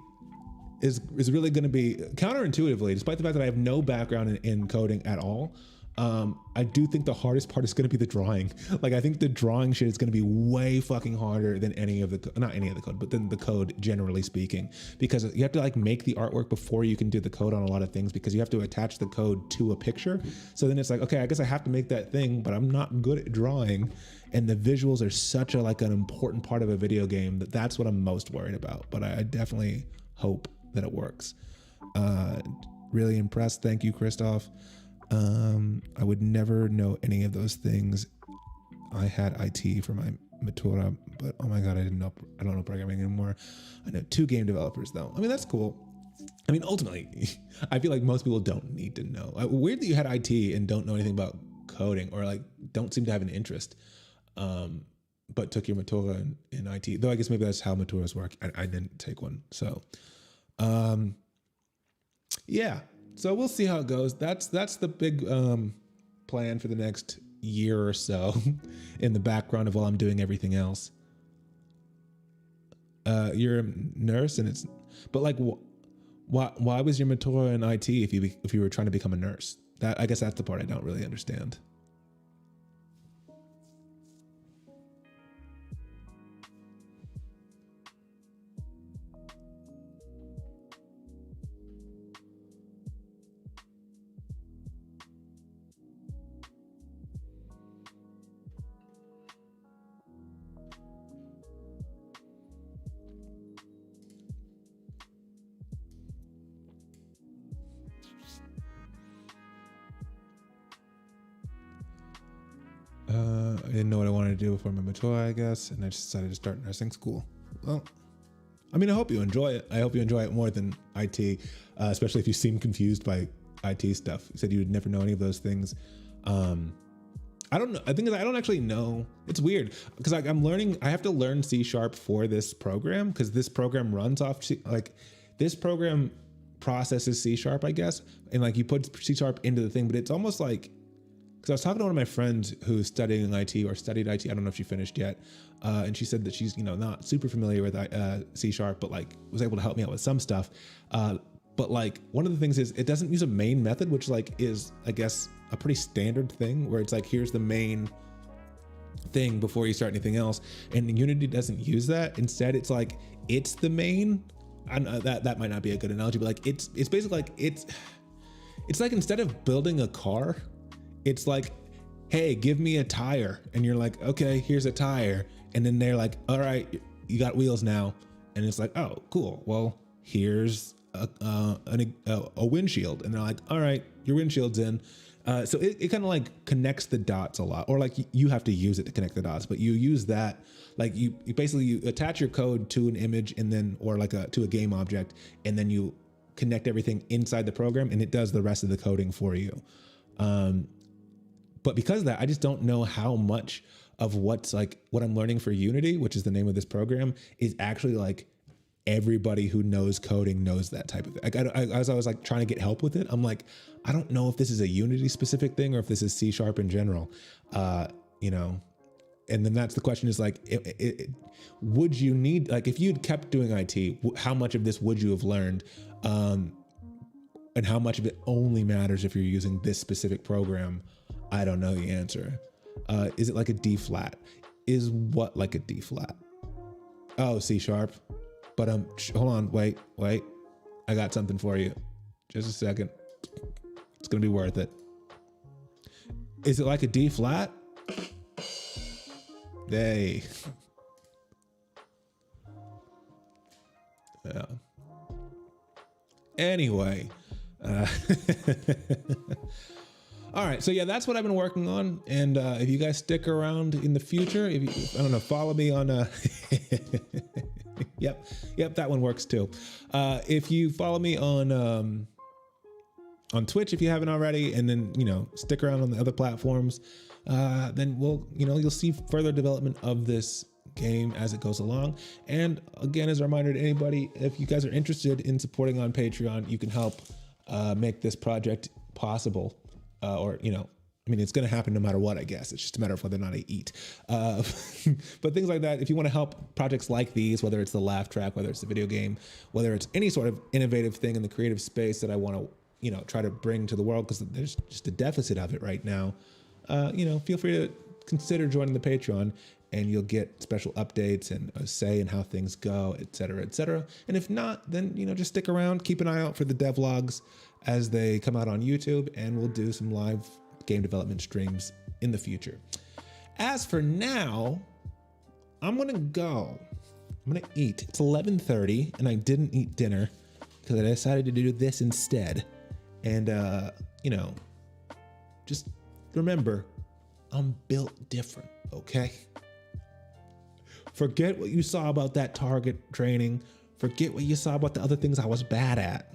is really going to be counterintuitively, despite the fact that I have no background in coding at all. I do think the hardest part is going to be the drawing. Like, I think the drawing shit is going to be way fucking harder than any of the, not any of the code, but then the code generally speaking, because you have to like make the artwork before you can do the code on a lot of things, because you have to attach the code to a picture. So then it's like, okay, I guess I have to make that thing, but I'm not good at drawing. And the visuals are such a, like an important part of a video game that's what I'm most worried about. But I definitely hope that it works. Really impressed. Thank you, Christoph. I would never know any of those things. I had IT for my Matura, but oh my God, I don't know programming anymore. I know 2 game developers though. I mean, that's cool. I mean, ultimately, I feel like most people don't need to know. Weird that you had IT and don't know anything about coding, or like don't seem to have an interest, but took your Matura in IT. Though I guess maybe that's how Maturas work. I didn't take one. So, yeah. So we'll see how it goes. That's the big plan for the next year or so in the background of while I'm doing everything else. You're a nurse, and but like, why was your Matura in IT if you were trying to become a nurse? I guess that's the part I don't really understand. I didn't know what I wanted to do before my Matura, I guess, and I just decided to start nursing school. Well, I mean, I hope you enjoy it. I hope you enjoy it more than IT, especially if you seem confused by IT stuff. You said you would never know any of those things. I don't know. I think I don't actually know. It's weird because I'm learning. I have to learn C# for this program, because this program runs off this program processes C#, I guess, and like you put C# into the thing, but it's almost like. Because I was talking to one of my friends who's studying IT or studied IT. I don't know if she finished yet. And she said that she's, not super familiar with C#, but like was able to help me out with some stuff. But like one of the things is it doesn't use a main method, which like is, I guess, a pretty standard thing where it's like, here's the main thing before you start anything else. And Unity doesn't use that. Instead, it's like, it's the main. I know that might not be a good analogy, but like it's basically like it's like instead of building a car, it's like, hey, give me a tire. And you're like, okay, here's a tire. And then they're like, all right, you got wheels now. And it's like, oh, cool. Well, here's a windshield, and they're like, all right, your windshield's in. So it kind of like connects the dots a lot, or like you have to use it to connect the dots, but you use that, like you basically you attach your code to an image and then, or like to a game object, and then you connect everything inside the program and it does the rest of the coding for you. But because of that, I just don't know how much of what I'm learning for Unity, which is the name of this program, is actually like everybody who knows coding knows that type of thing. As I was like trying to get help with it, I'm like, I don't know if this is a Unity specific thing or if this is C# in general, you know. And then that's the question is like, would you need, like, if you'd kept doing IT, how much of this would you have learned? And how much of it only matters if you're using this specific program? I don't know the answer. Is it like a D flat? Is what like a D flat? Oh, C#. But hold on, wait. I got something for you. Just a second. It's gonna be worth it. Is it like a D flat? Hey. Yeah. Anyway. All right, so yeah, that's what I've been working on, and if you guys stick around in the future, if you, I don't know, follow me on yep, that one works too. If you follow me on Twitch, if you haven't already, and then, you know, stick around on the other platforms, then you'll see further development of this game as it goes along. And again, as a reminder to anybody, if you guys are interested in supporting on Patreon, you can help make this project possible. Or, you know, I mean, it's going to happen no matter what, I guess. It's just a matter of whether or not I eat. But things like that, if you want to help projects like these, whether it's the laugh track, whether it's the video game, whether it's any sort of innovative thing in the creative space that I want to, you know, try to bring to the world, because there's just a deficit of it right now, you know, feel free to consider joining the Patreon, and you'll get special updates and a say in how things go, et cetera, et cetera. And if not, then, you know, just stick around, keep an eye out for the devlogs as they come out on YouTube, and we'll do some live game development streams in the future. As for now, I'm gonna go. I'm gonna eat. It's 11:30, and I didn't eat dinner because I decided to do this instead. And, you know, just remember, I'm built different, okay? Forget what you saw about that target training. Forget what you saw about the other things I was bad at.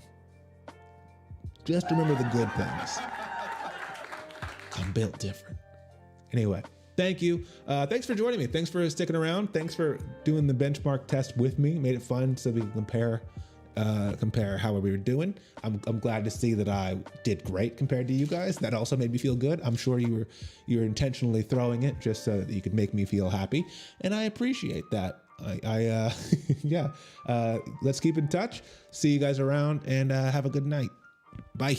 Just remember the good things. I'm built different. Anyway, thank you. Thanks for joining me. Thanks for sticking around. Thanks for doing the benchmark test with me. Made it fun so we can compare how we were doing. I'm glad to see that I did great compared to you guys. That also made me feel good. I'm sure you were intentionally throwing it just so that you could make me feel happy, and I appreciate that. Yeah. Let's keep in touch. See you guys around, and have a good night. Bye.